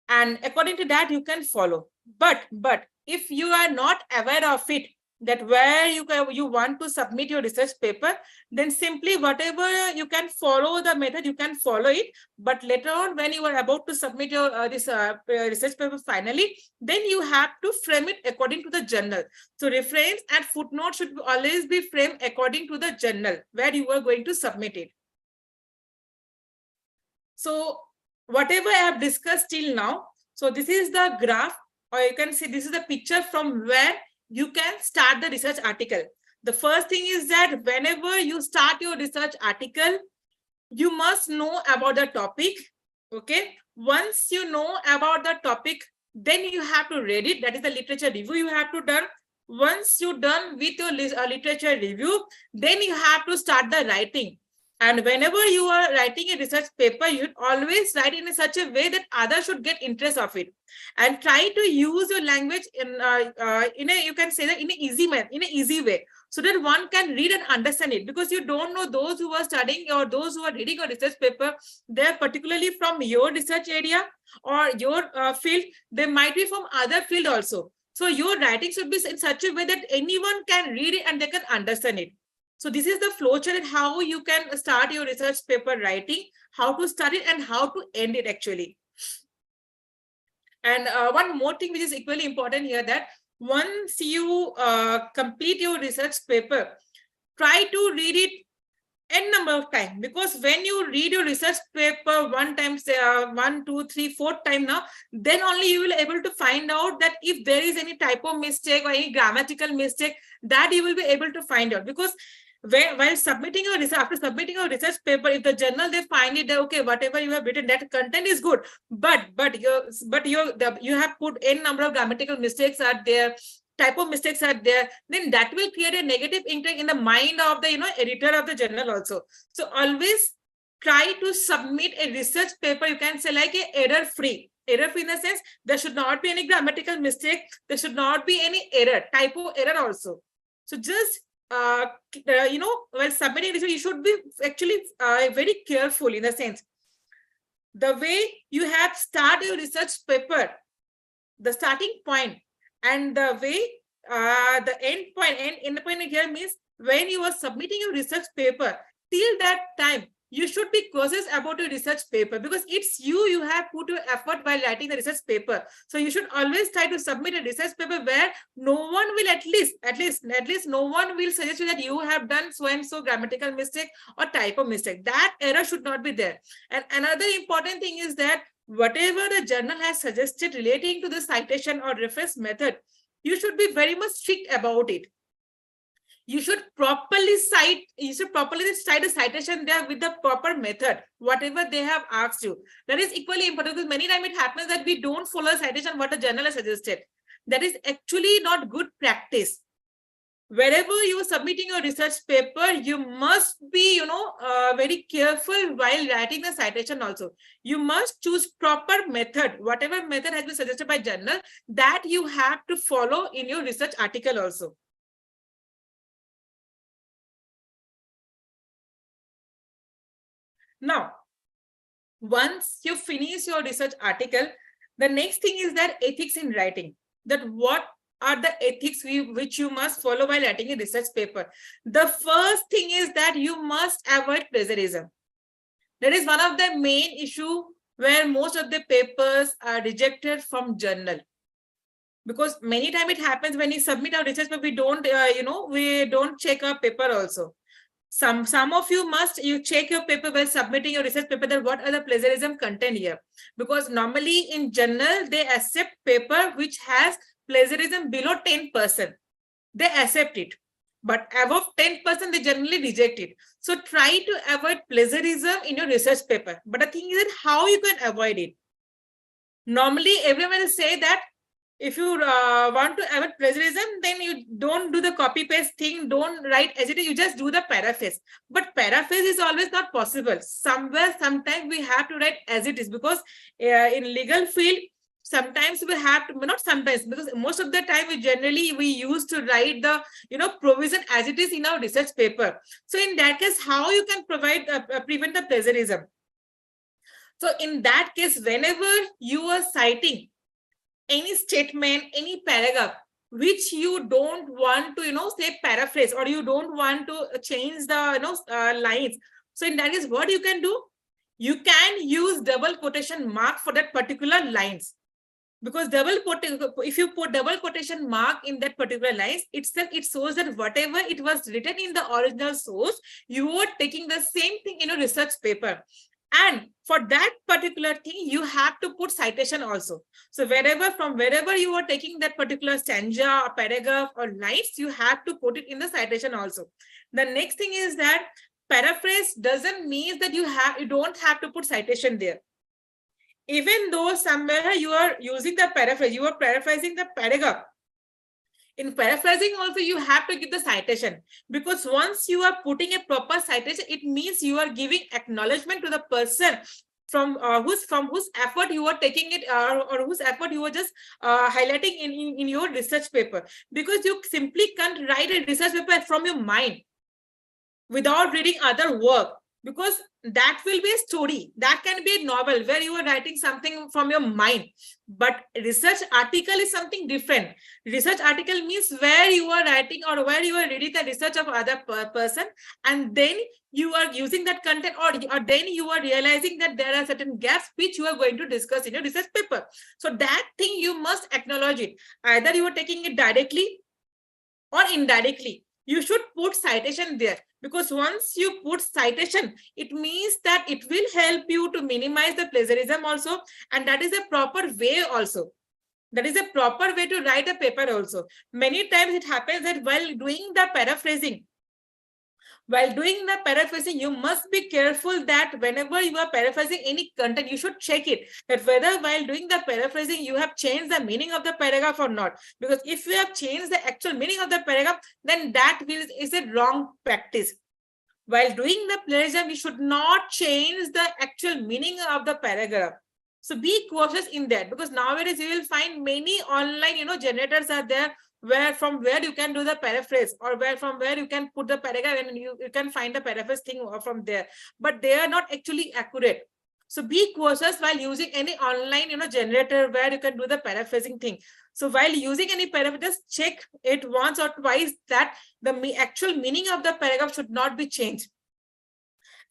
And according to that, you can follow. But if you are not aware of it, that where you want to submit your research paper, then simply whatever you can follow the method, you can follow it. But later on, when you are about to submit your research paper finally, then you have to frame it according to the journal. So reference and footnote should always be framed according to the journal where you are going to submit it. So whatever I have discussed till now, so this is the graph, or you can see this is the picture from where you can start the research article. The first thing is that whenever you start your research article, you must know about the topic. Okay. Once you know about the topic, then you have to read it. That is the literature review you have to done. Once you're done with your literature review, then you have to start the writing. And whenever you are writing a research paper, you should always write in such a way that others should get interest of it, and try to use your language in a, you can say that in an easy way, so that one can read and understand it. Because you don't know those who are studying or those who are reading a research paper, they're particularly from your research area or your field. They might be from other field also. So your writing should be in such a way that anyone can read it and they can understand it. So this is the flowchart, how you can start your research paper writing, how to start it and how to end it actually. And one more thing which is equally important here, that once you complete your research paper, try to read it n number of times, because when you read your research paper one time, say 1, 2, 3, 4 time now, then only you will able to find out that if there is any typo mistake or any grammatical mistake, that you will be able to find out. Because while submitting your research, after submitting your research paper, if the journal they find it that okay, whatever you have written, that content is good, but you have put n number of grammatical mistakes are there, typo mistakes are there, then that will create a negative impact in the mind of the editor of the journal also. So always try to submit a research paper, you can say like a error free in the sense there should not be any grammatical mistake, there should not be any error, typo error also. So just while submitting research, you should be actually very careful in the sense the way you have start your research paper, the starting point, and the way the end point here means when you are submitting your research paper, till that time you should be cautious about your research paper, because it's you have put your effort while writing the research paper. So you should always try to submit a research paper where no one will at least no one will suggest you that you have done so and so grammatical mistake or typo mistake. That error should not be there. And another important thing is that whatever the journal has suggested relating to the citation or reference method, you should be very much strict about it. You should properly cite a citation there with the proper method, whatever they have asked you. That is equally important, because many times it happens that we don't follow a citation what the journal has suggested. That is actually not good practice. Wherever you are submitting your research paper, you must be, very careful while writing the citation also. You must choose proper method, whatever method has been suggested by journal, that you have to follow in your research article also. Now, once you finish your research article, the next thing is that ethics in writing. That what are the ethics which you must follow while writing a research paper? The first thing is that you must avoid plagiarism. That is one of the main issue where most of the papers are rejected from journal. Because many times it happens when we submit our research paper, we don't, we don't check our paper also. Some of you check your paper while submitting your research paper that what are the plagiarism content here. Because normally in journal, they accept paper which has plagiarism below 10%. They accept it. But above 10%, they generally reject it. So try to avoid plagiarism in your research paper. But the thing is that how you can avoid it. Normally, everyone will say that if you want to avoid plagiarism, then you don't do the copy paste thing, don't write as it is, you just do the paraphrase. But paraphrase is always not possible. Sometimes we have to write as it is, because in legal field, sometimes we have to, not sometimes, because most of the time we used to write the provision as it is in our research paper. So in that case, how you can prevent the plagiarism? So in that case, whenever you are citing any statement, any paragraph which you don't want to say paraphrase, or you don't want to change the lines, so in that case, what you can do, you can use double quotation mark for that particular lines. Because if you put double quotation mark in that particular lines, it shows that whatever it was written in the original source, you are taking the same thing in a research paper. And for that particular thing, you have to put citation also. So from wherever you are taking that particular stanza or paragraph or lines, you have to put it in the citation also. The next thing is that paraphrase doesn't mean that you don't have to put citation there. Even though somewhere you are using the paraphrase, you are paraphrasing the paragraph. In paraphrasing also, you have to give the citation, because once you are putting a proper citation, it means you are giving acknowledgement to the person from whose effort you are taking it, or whose effort you are just highlighting in your research paper. Because you simply can't write a research paper from your mind without reading other work. Because that will be a story, that can be a novel where you are writing something from your mind. But research article is something different. Research article means where you are writing or where you are reading the research of other person, and then you are using that content, or then you are realizing that there are certain gaps which you are going to discuss in your research paper. So that thing you must acknowledge it. Either you are taking it directly or indirectly. You should put citation there, because once you put citation, it means that it will help you to minimize the plagiarism also, and that is a proper way also. That is a proper way to write a paper also. Many times it happens that while doing the paraphrasing, you must be careful that whenever you are paraphrasing any content, you should check it, that whether while doing the paraphrasing, you have changed the meaning of the paragraph or not. Because if you have changed the actual meaning of the paragraph, then that is a wrong practice. While doing the plagiarism, you should not change the actual meaning of the paragraph. So be cautious in that, because nowadays you will find many online, generators are there, from where you can do the paraphrase, or from where you can put the paragraph, and you can find the paraphrase thing from there. But they are not actually accurate. So be cautious while using any online, generator where you can do the paraphrasing thing. So while using any paragraph, just check it once or twice that the actual meaning of the paragraph should not be changed.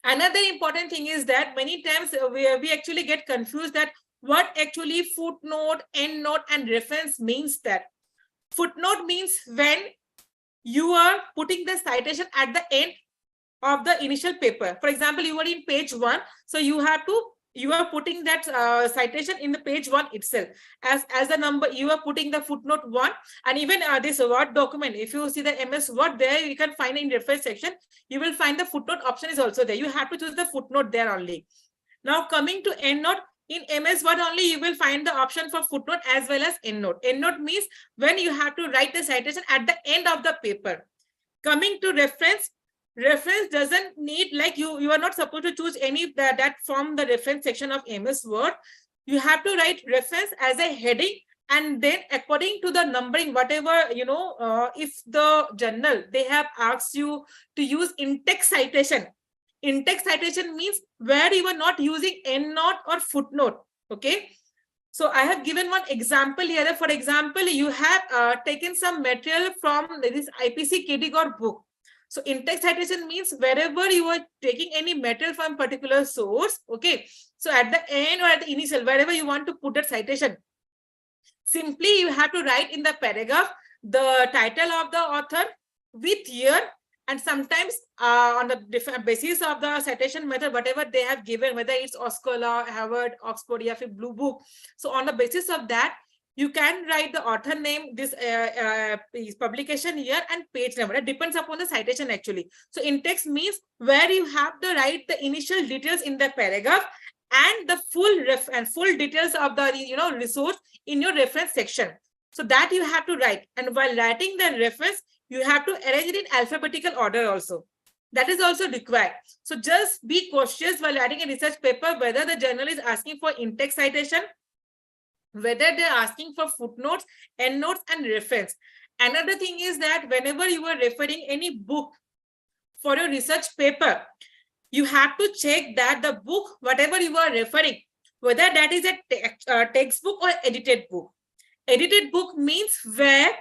Another important thing is that many times we actually get confused that what actually footnote, endnote, and reference means. That footnote means when you are putting the citation at the end of the initial paper. For example, you are in page 1, so you are putting that citation in the page 1 itself. As the number, you are putting the footnote 1, and even this Word document, if you see the MS Word, there you can find in reference section, you will find the footnote option is also there. You have to choose the footnote there only. Now coming to endnote, in MS Word only you will find the option for footnote as well as endnote. Endnote means when you have to write the citation at the end of the paper. Coming to reference, reference doesn't need, like you are not supposed to choose any that from the reference section of MS Word. You have to write reference as a heading, and then according to the numbering, whatever, if the journal, they have asked you to use in-text citation. In-text citation means where you are not using endnote or footnote. Okay. So I have given one example here. For example, you have taken some material from this IPC KDGOT book. So in-text citation means wherever you are taking any material from particular source, okay. So at the end or at the initial, wherever you want to put that citation, simply you have to write in the paragraph the title of the author with year, and sometimes on the different basis of the citation method, whatever they have given, whether it's Oskola, Harvard, Oxford, or Blue Book. So on the basis of that, you can write the author name, this publication year, and page number. It depends upon the citation actually. So in-text means where you have to write the initial details in the paragraph and the full details of the resource in your reference section. So that you have to write, and while writing the reference, you have to arrange it in alphabetical order also. That is also required. So just be cautious while writing a research paper, whether the journal is asking for in-text citation, whether they're asking for footnotes, endnotes, and reference. Another thing is that whenever you are referring any book for your research paper, you have to check that the book, whatever you are referring, whether that is a textbook or edited book. Edited book means where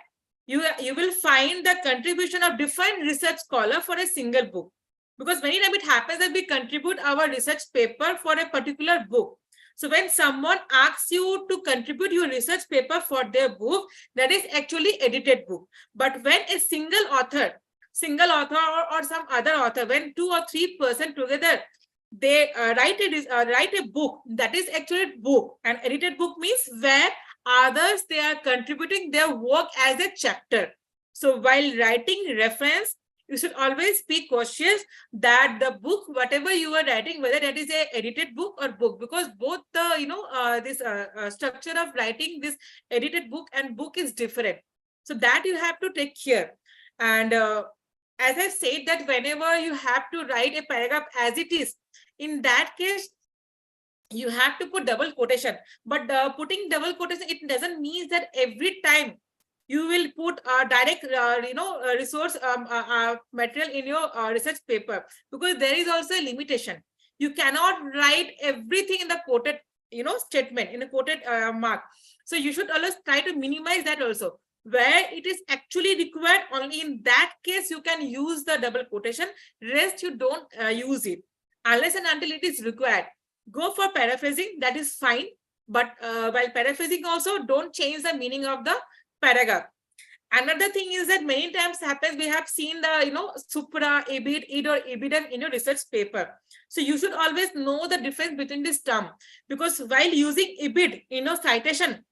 you will find the contribution of different research scholar for a single book. Because many times it happens that we contribute our research paper for a particular book. So when someone asks you to contribute your research paper for their book, that is actually edited book. But when a single author or some other author, when 2 or 3 persons together, they write a book, that is actually book. And edited book means where others, they are contributing their work as a chapter. So while writing reference, you should always be cautious that the book, whatever you are writing, whether that is a edited book or book, because both the this structure of writing this edited book and book is different. So that you have to take care. And as I said, that whenever you have to write a paragraph as it is, in that case, you have to put double quotation. But putting double quotation, it doesn't mean that every time you will put direct resource material in your research paper, because there is also a limitation. You cannot write everything in the quoted statement, in a quoted mark. So you should always try to minimize that also. Where it is actually required, only in that case you can use the double quotation. Rest you don't use it unless and until it is required. Go for paraphrasing, that is fine. But while paraphrasing also, don't change the meaning of the paragraph. Another thing is that many times happens, we have seen the supra, ibid, id, or ibidem in your research paper. So you should always know the difference between this term, because while using ibid in your citation,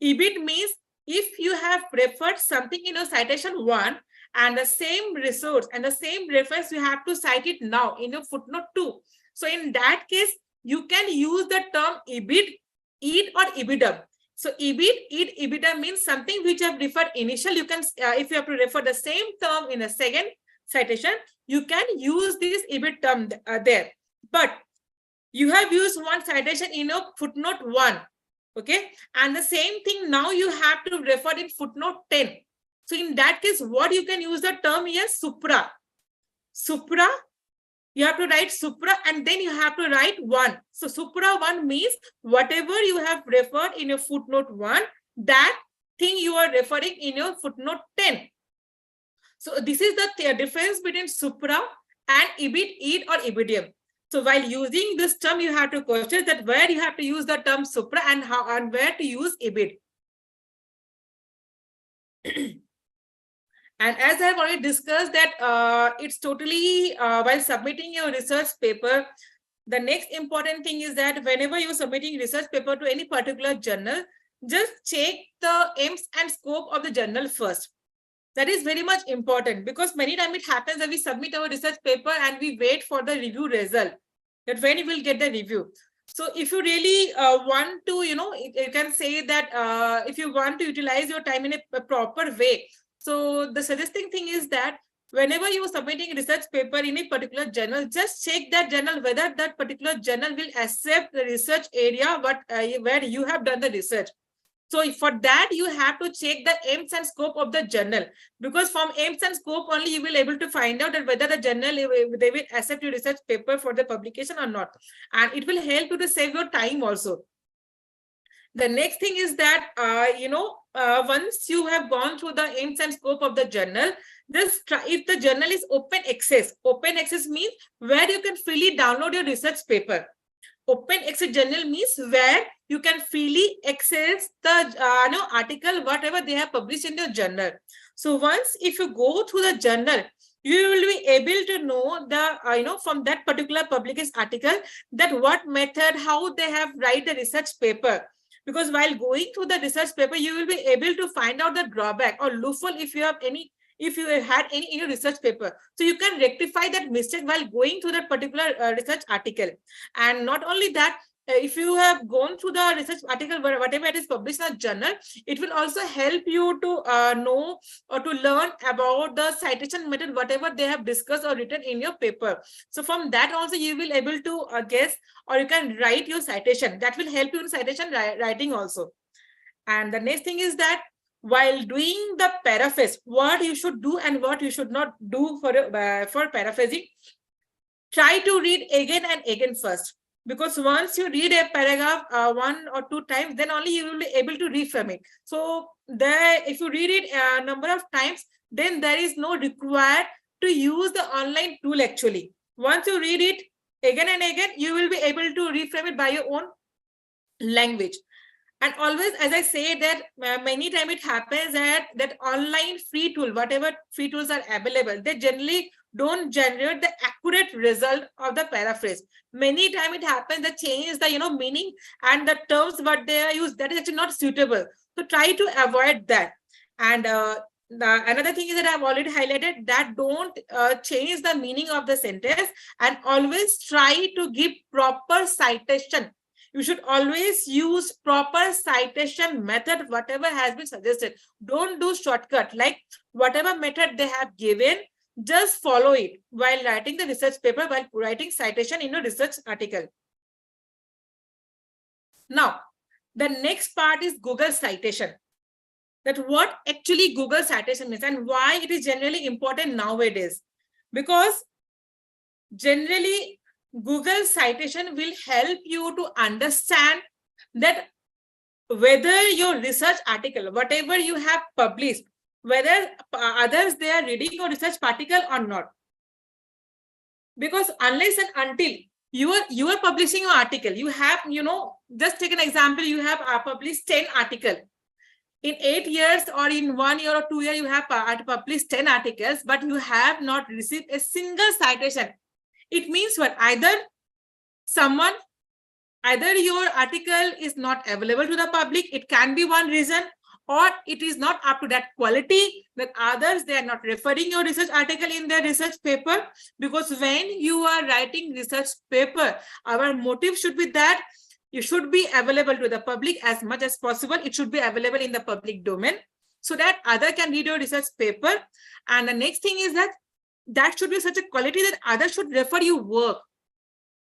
ibid means if you have referred something in your citation 1 and the same resource and the same reference, you have to cite it now in your footnote 2. So in that case, you can use the term ibid, id, or ibidem. So ibid, id, ibidem means something which you have referred initial. You can, if you have to refer the same term in a second citation, you can use this ibid term there. But you have used one citation in your footnote 1. Okay, and the same thing now you have to refer in footnote 10. So in that case, what you can use the term here, supra. Supra, you have to write supra, and then you have to write 1. So supra 1 means whatever you have referred in your footnote 1, that thing you are referring in your footnote 10. So this is the difference between supra and ibid, id, or ibidem. So while using this term, you have to question that where you have to use the term supra and how and where to use ibid. And as I have already discussed that it's totally while submitting your research paper, the next important thing is that whenever you're submitting research paper to any particular journal, just check the aims and scope of the journal first. That is very much important, because many times it happens that we submit our research paper and we wait for the review result, that when you will get the review. So if you really want to, you can say that if you want to utilize your time in a proper way. So the suggesting thing is that whenever you are submitting a research paper in a particular journal, just check that journal, whether that particular journal will accept the research area where you have done the research. So for that, you have to check the aims and scope of the journal, because from aims and scope only you will able to find out that whether the journal, they will accept your research paper for the publication or not. And it will help you to save your time also. The next thing is that, once you have gone through the aims and scope of the journal, just try, if the journal is open access means where you can freely download your research paper. Open access journal means where you can freely access the article, whatever they have published in your journal. So once if you go through the journal, you will be able to know the from that particular published article that what method, how they have write the research paper. Because while going through the research paper, you will be able to find out the drawback or loophole if you have any, if you had any in your research paper. So you can rectify that mistake while going through that particular research article. And not only that, if you have gone through the research article, whatever it is published in a journal, it will also help you to know or to learn about the citation method, whatever they have discussed or written in your paper. So from that also you will able to guess, or you can write your citation. That will help you in citation writing also. And the next thing is that while doing the paraphrase, what you should do and what you should not do for paraphrasing, try to read again and again first. Because once you read a paragraph 1 or 2 times, then only you will be able to reframe it. So there, if you read it a number of times, then there is no required to use the online tool actually. Once you read it again and again, you will be able to reframe it by your own language. And always, as I say that many times it happens that online free tool, whatever free tools are available, they generally don't generate the accurate result of the paraphrase. Many times it happens that change the meaning and the terms what they are used, that is actually not suitable. So try to avoid that. And another thing is that I've already highlighted that don't change the meaning of the sentence, and always try to give proper citation. You should always use proper citation method, whatever has been suggested. Don't do shortcut, like whatever method they have given, just follow it while writing the research paper, while writing citation in a research article. Now, the next part is Google citation. That what actually Google citation means and why it is generally important nowadays. Because generally, Google citation will help you to understand that whether your research article, whatever you have published, whether others they are reading your research article or not. Because unless and until you are publishing your article, you have, just take an example, you have published 10 articles. In 8 years or in 1 year or 2 years, you have published 10 articles, but you have not received a single citation. It means what? Either your article is not available to the public, it can be one reason, or it is not up to that quality that others, they are not referring your research article in their research paper. Because when you are writing research paper, our motive should be that you should be available to the public as much as possible. It should be available in the public domain so that other can read your research paper. And the next thing is that should be such a quality that others should refer your work.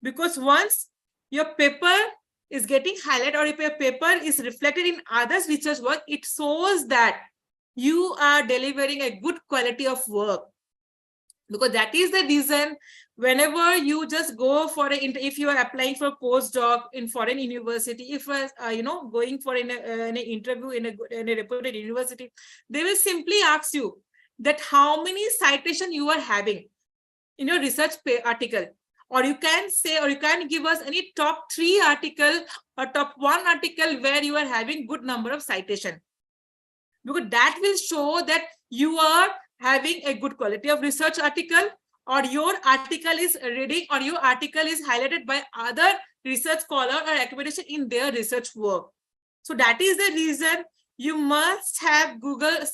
Because once your paper is getting highlighted or if your paper is reflected in others' research work, it shows that you are delivering a good quality of work. Because that is the reason whenever you just go for if you are applying for postdoc in foreign university, if going for an interview in a reputed university, they will simply ask you that how many citations you are having in your research article. Or you can say, or you can give us any top 3 article or top 1 article where you are having good number of citation. Because that will show that you are having a good quality of research article, or your article is reading, or your article is highlighted by other research scholar or academician in their research work. So that is the reason you must have Google,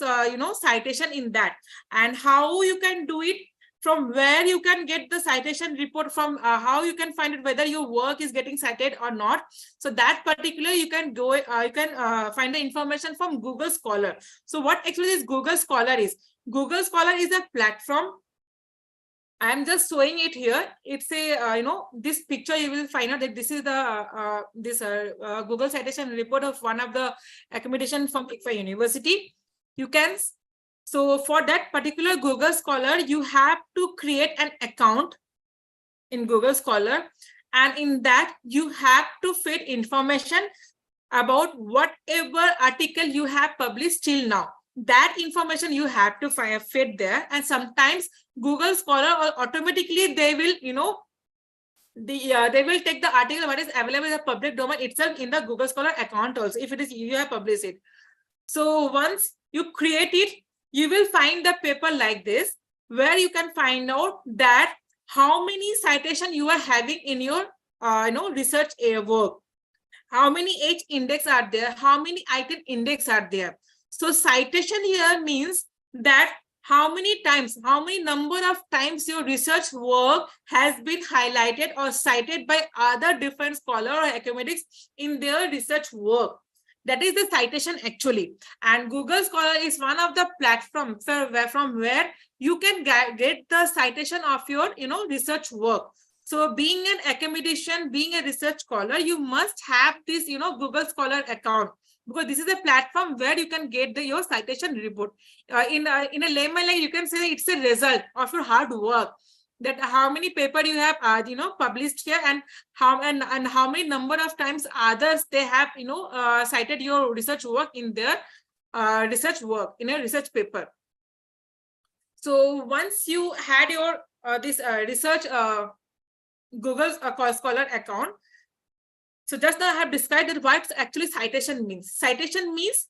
citation in that. And how you can do it, from where you can get the citation report from, how you can find it whether your work is getting cited or not. So that particular you can go, you can find the information from Google Scholar. So what actually this Google Scholar is? Google Scholar is a platform. I am just showing it here. It's a, this picture you will find out that this is the Google citation report of one of the accommodation from ICFA University. You can, so for that particular Google Scholar, you have to create an account in Google Scholar. And in that, you have to fit information about whatever article you have published till now. That information you have to fit there, and sometimes Google Scholar automatically they will, they will take the article what is available in the public domain itself in the Google Scholar account also, if it is you have published it. So once you create it, you will find the paper like this, where you can find out that how many citation you are having in your research work, how many H index are there, how many item index are there. So citation here means that how many times, how many number of times your research work has been highlighted or cited by other different scholar or academics in their research work. That is the citation actually. And Google Scholar is one of the platforms from where you can get the citation of your research work. So being an academician, being a research scholar, you must have this Google Scholar account, because this is a platform where you can get your citation report. In a layman language, you can say it's a result of your hard work, that how many paper you have published here, and how many number of times others they have cited your research work in their research work in a research paper. So once you had your this research Google Scholar account, so just now I have described that what actually citation means. Citation means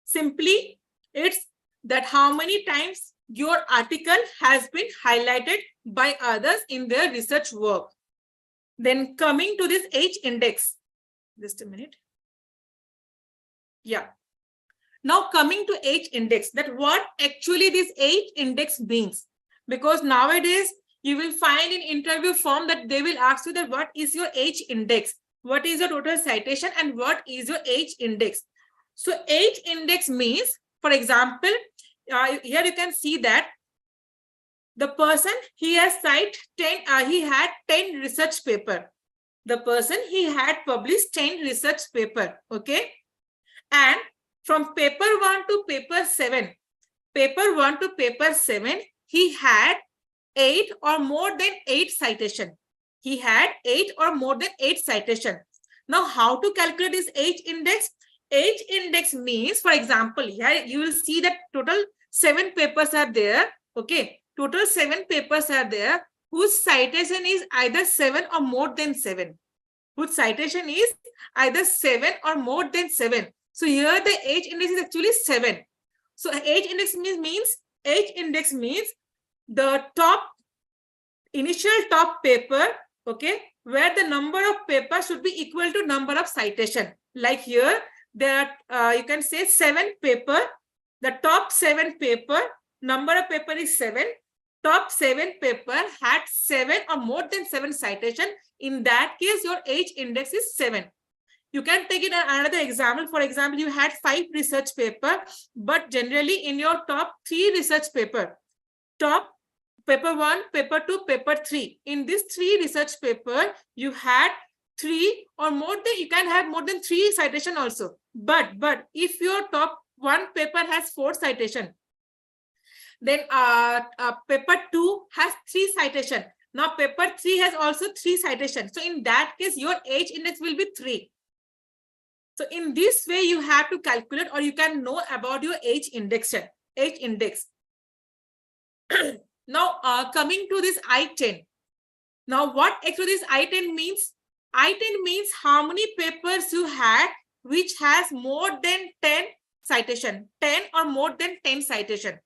simply it's that how many times your article has been highlighted by others in their research work. Then coming to this H index, just a minute. Yeah. Now coming to H index, that what actually this H index means, because nowadays you will find in interview form that they will ask you that what is your H index, what is your total citation, and what is your H index. So H index means, for example, here you can see that the person he has cited 10, he had 10 research paper. The person he had published 10 research paper, okay? And from paper 1 to paper 7, he had 8 or more than 8 citation. He had 8 or more than 8 citation. Now, how to calculate this H index? H index means, for example, here you will see that total 7 papers are there. Okay, total 7 papers are there whose citation is either 7 or more than 7. Whose citation is either 7 or more than 7. So here the H index is actually 7. So H index means the initial top paper, okay, where the number of papers should be equal to number of citation. Like here, there are, you can say 7 paper, the top 7 paper, number of paper is 7. Top 7 paper had 7 or more than 7 citation. In that case, your H index is 7. You can take it another example. For example, you had 5 research paper, but generally in your top 3 research paper, top paper 1, paper 2, paper 3. In this 3 research paper, you had 3 or more than, you can have more than 3 citation also. But if your top 1 paper has 4 citation, then paper 2 has 3 citation. Now paper 3 has also 3 citation. So in that case, your H index will be 3. So in this way, you have to calculate, or you can know about your H index. Now, coming to this I-10. Now, what actually this I-10 means? I-10 means how many papers you had which has more than 10 citation, 10 or more than 10 citation.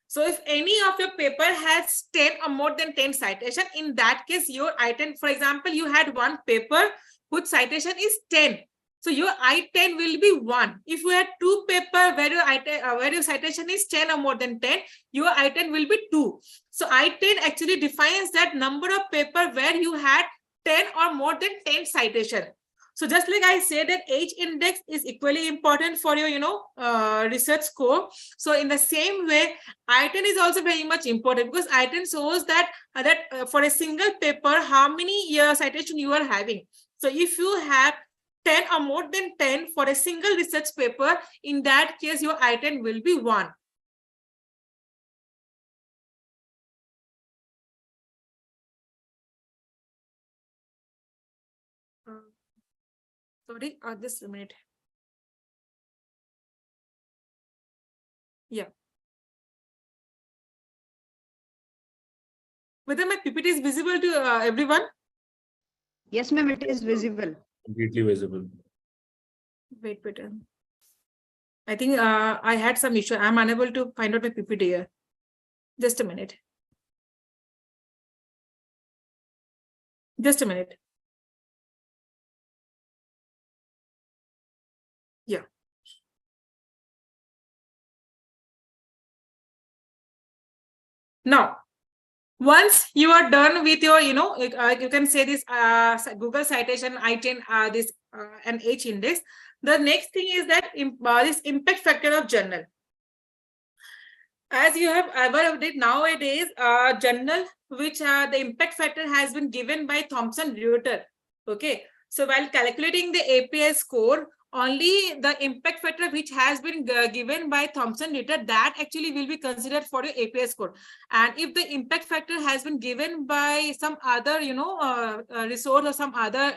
So if any of your paper has 10 or more than 10 citation, in that case, your I-10, for example, you had one paper whose citation is 10. So your I-10 will be 1. If you had 2 paper where your citation is 10 or more than 10, your I-10 will be 2. So I-10 actually defines that number of paper where you had 10 or more than 10 citation. So just like I said that H index is equally important for your research score. So in the same way, I-10 is also very much important, because I-10 shows that for a single paper, how many citation you are having. So if you have 10 or more than 10 for a single research paper, in that case, your I-10 will be 1. Sorry, just a minute. Yeah. Whether my PPT is visible to everyone? Yes, ma'am, it is visible. Completely visible. Wait. I think I had some issue. I'm unable to find out my PPT here. Just a minute. Just a minute. Yeah. Now, once you are done with your, you can say this Google citation, I10, this and H index. The next thing is that this impact factor of journal. As you have ever did nowadays, journal which the impact factor has been given by Thomson Reuters. Okay, so while calculating the API score, only the impact factor which has been given by Thomson Reuters, that actually will be considered for your API score. And if the impact factor has been given by some other, resource or some other,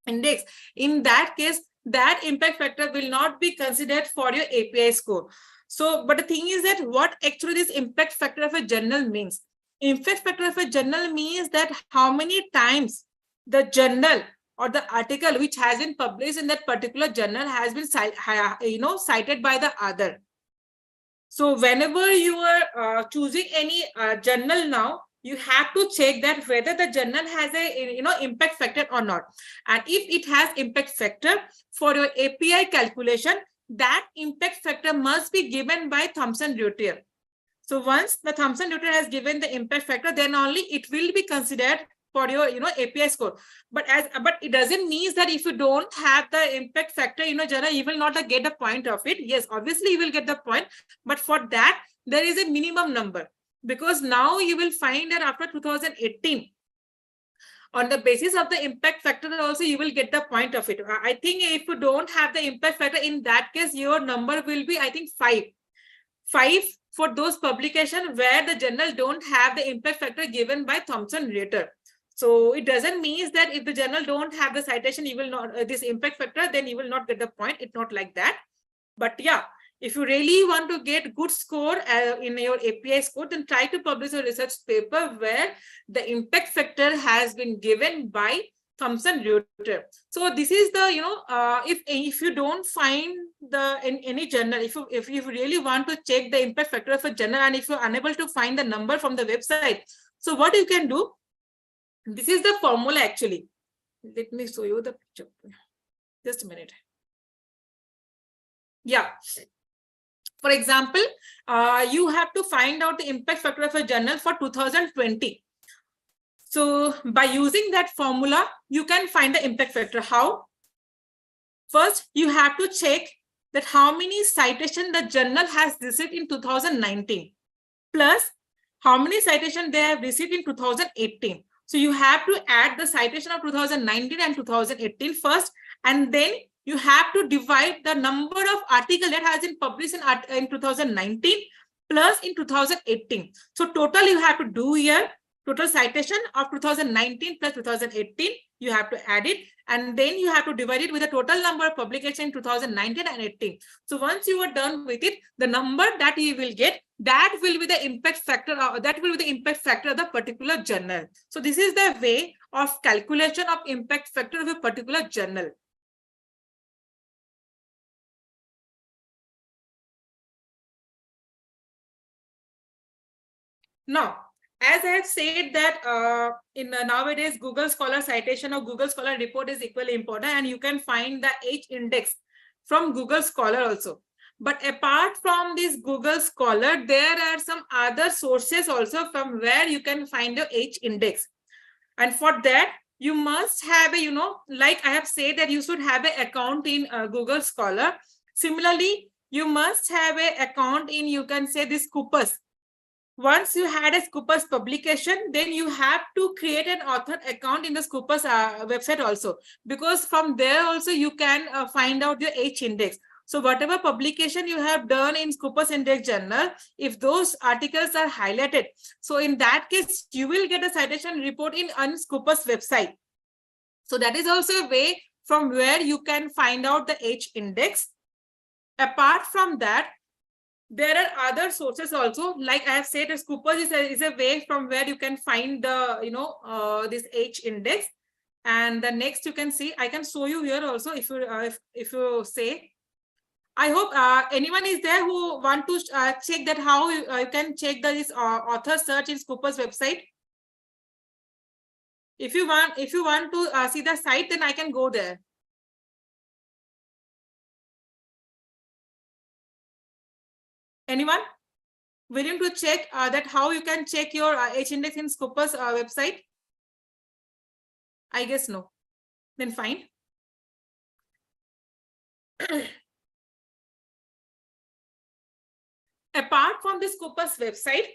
index, in that case, that impact factor will not be considered for your API score. So, but the thing is that what actually this impact factor of a journal means. Impact factor of a journal means that how many times the journal or the article which has been published in that particular journal has been cited by the other. So whenever you are choosing any journal now, you have to check that whether the journal has a impact factor or not. And if it has impact factor, for your API calculation, that impact factor must be given by Thomson Reuters. So once the Thomson Reuters has given the impact factor, then only it will be considered for your API score. But it doesn't mean that if you don't have the impact factor journal, you will not get the point of it. Yes, obviously you will get the point, but for that there is a minimum number, because now you will find that after 2018, on the basis of the impact factor also you will get the point of it. I think if you don't have the impact factor, in that case your number will be, I think, 5 for those publications where the journal don't have the impact factor given by Thomson Reuters. So it doesn't mean that if the journal don't have the citation, you will not this impact factor, then you will not get the point. It's not like that. But yeah, if you really want to get good score in your API score, then try to publish a research paper where the impact factor has been given by Thomson Reuters. So this is the, if you don't find the in any journal, if you really want to check the impact factor of a journal, and if you're unable to find the number from the website, so what you can do, this is the formula actually. Let me show you the picture. Just a minute. Yeah. For example, you have to find out the impact factor of a journal for 2020. So by using that formula, you can find the impact factor. How? First, you have to check that how many citations the journal has received in 2019, plus how many citations they have received in 2018. So you have to add the citation of 2019 and 2018 first, and then you have to divide the number of articles that has been published in 2019 plus in 2018. So total you have to do here, total citation of 2019 plus 2018, you have to add it, and then you have to divide it with the total number of publications in 2019 and 18. So once you are done with it, the number that you will get, that will be the impact factor, that will be the impact factor of the particular journal. So this is the way of calculation of impact factor of a particular journal. Now, as I have said that in nowadays Google Scholar citation or Google Scholar report is equally important, and you can find the H index from Google Scholar also. But apart from this Google Scholar, there are some other sources also from where you can find the H index. And for that, you must have a, like I have said that you should have an account in Google Scholar. Similarly, you must have an account in, you can say, this Scopus. Once you had a Scopus publication, then you have to create an author account in the Scopus website also, because from there also you can find out your H index. So whatever publication you have done in Scopus Index Journal, if those articles are highlighted, so in that case, you will get a citation report on Scopus website. So that is also a way from where you can find out the H index. Apart from that, there are other sources also, like I have said, Scopus is a way from where you can find the this H index. And the next you can see, I can show you here also if you say. I hope anyone is there who want to check that how you can check this author search in Scopus website. If you want to see the site, then I can go there. Anyone willing to check that how you can check your H index in Scopus website? I guess no. Then fine. Apart from the Scopus website,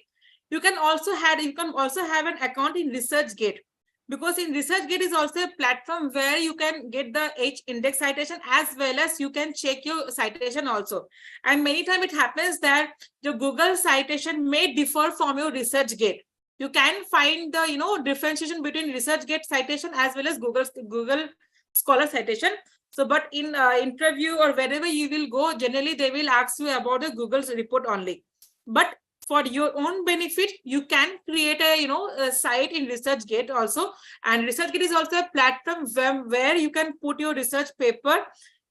you can also have an account in ResearchGate, because in ResearchGate is also a platform where you can get the H index citation as well as you can check your citation also. And many times it happens that the Google citation may differ from your ResearchGate. You can find the differentiation between ResearchGate citation as well as Google Scholar citation. So, but in interview or wherever you will go, generally they will ask you about the Google's report only. But for your own benefit, you can create a site in ResearchGate also. And ResearchGate is also a platform where you can put your research paper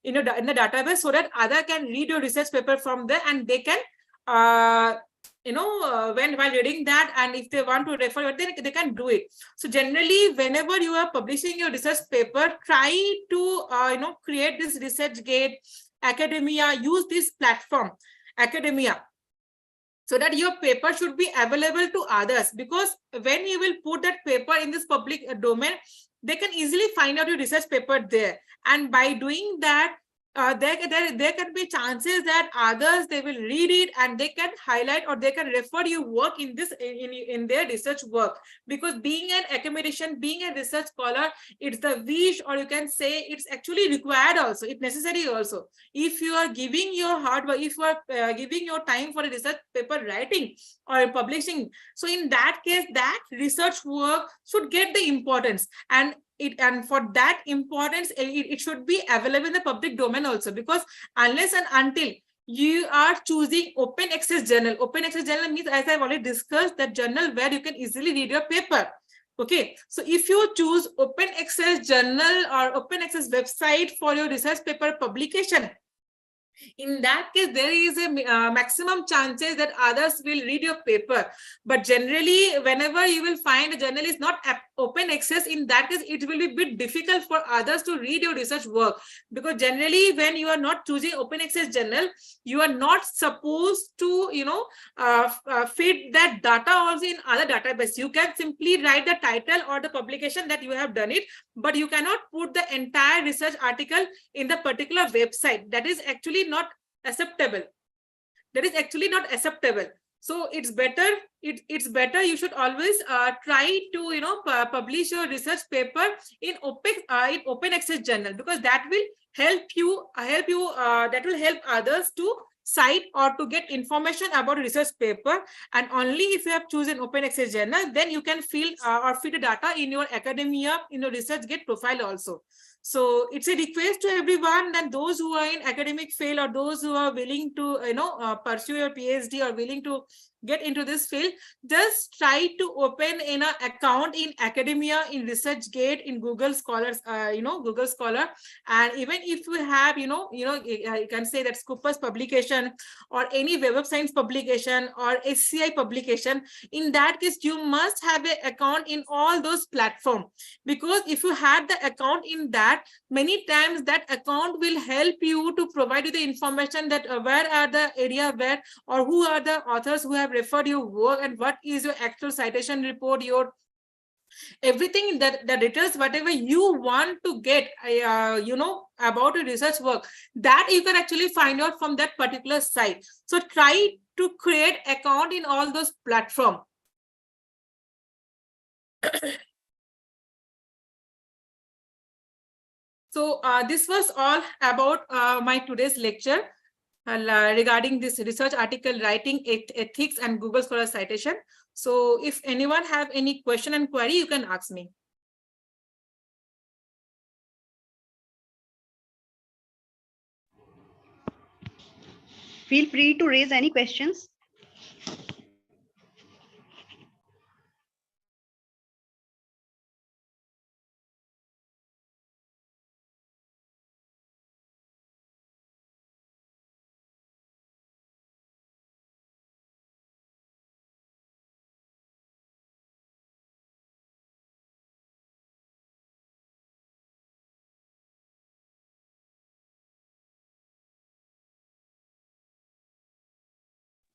in the database so that other can read your research paper from there, and they can while reading that, and if they want to refer it, then they can do it. So generally, whenever you are publishing your research paper, try to create this ResearchGate, Academia, use this platform, Academia, so that your paper should be available to others. Because when you will put that paper in this public domain, they can easily find out your research paper there. And by doing that, there can be chances that others, they will read it and they can highlight or they can refer your work in this in their research work. Because being an academician, being a research scholar, it's the wish, or you can say it's actually required also, it's necessary also. If you are giving your hard work, if you are giving your time for a research paper writing or publishing, so in that case, that research work should get the importance. And for that importance, it should be available in the public domain also. Because unless and until you are choosing open access journal means, as I've already discussed, that journal where you can easily read your paper. Okay, so if you choose open access journal or open access website for your research paper publication, in that case, there is a maximum chances that others will read your paper. But generally, whenever you will find a journal is not open access, in that case, it will be a bit difficult for others to read your research work. Because generally, when you are not choosing open access journal, you are not supposed to, feed that data also in other database. You can simply write the title or the publication that you have done it, but you cannot put the entire research article in the particular website. That is actually not acceptable. So it's better you should always try to publish your research paper in open access journal, because that will help others to cite or to get information about research paper. And only if you have chosen open access journal, then you can fill or feed the data in your academia, in your ResearchGate profile also. So it's a request to everyone, that those who are in academic field or those who are willing to pursue your PhD or willing to get into this field, just try to open an account in academia, in ResearchGate, in Google Scholars, Google Scholar. And even if you have, you can say that Scopus publication or any Web of Science publication or SCI publication, in that case, you must have an account in all those platforms. Because if you had the account in that, many times that account will help you to provide you the information that where are the area where, or who are the authors who have referred your work, and what is your actual citation report, your everything, that the details, whatever you want to get about your research work, that you can actually find out from that particular site. So try to create account in all those platforms. So this was all about my today's lecture regarding this research article writing, ethics, and Google Scholar citation. So if anyone have any question and query, you can ask me. Feel free to raise any questions.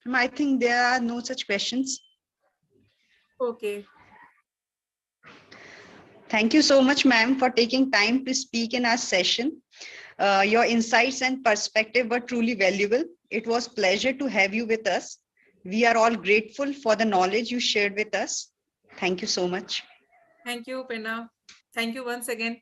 I think there are no such questions. Okay. Thank you so much, ma'am, for taking time to speak in our session. Your insights and perspective were truly valuable. It was a pleasure to have you with us. We are all grateful for the knowledge you shared with us. Thank you so much. Thank you, Penna. Thank you once again.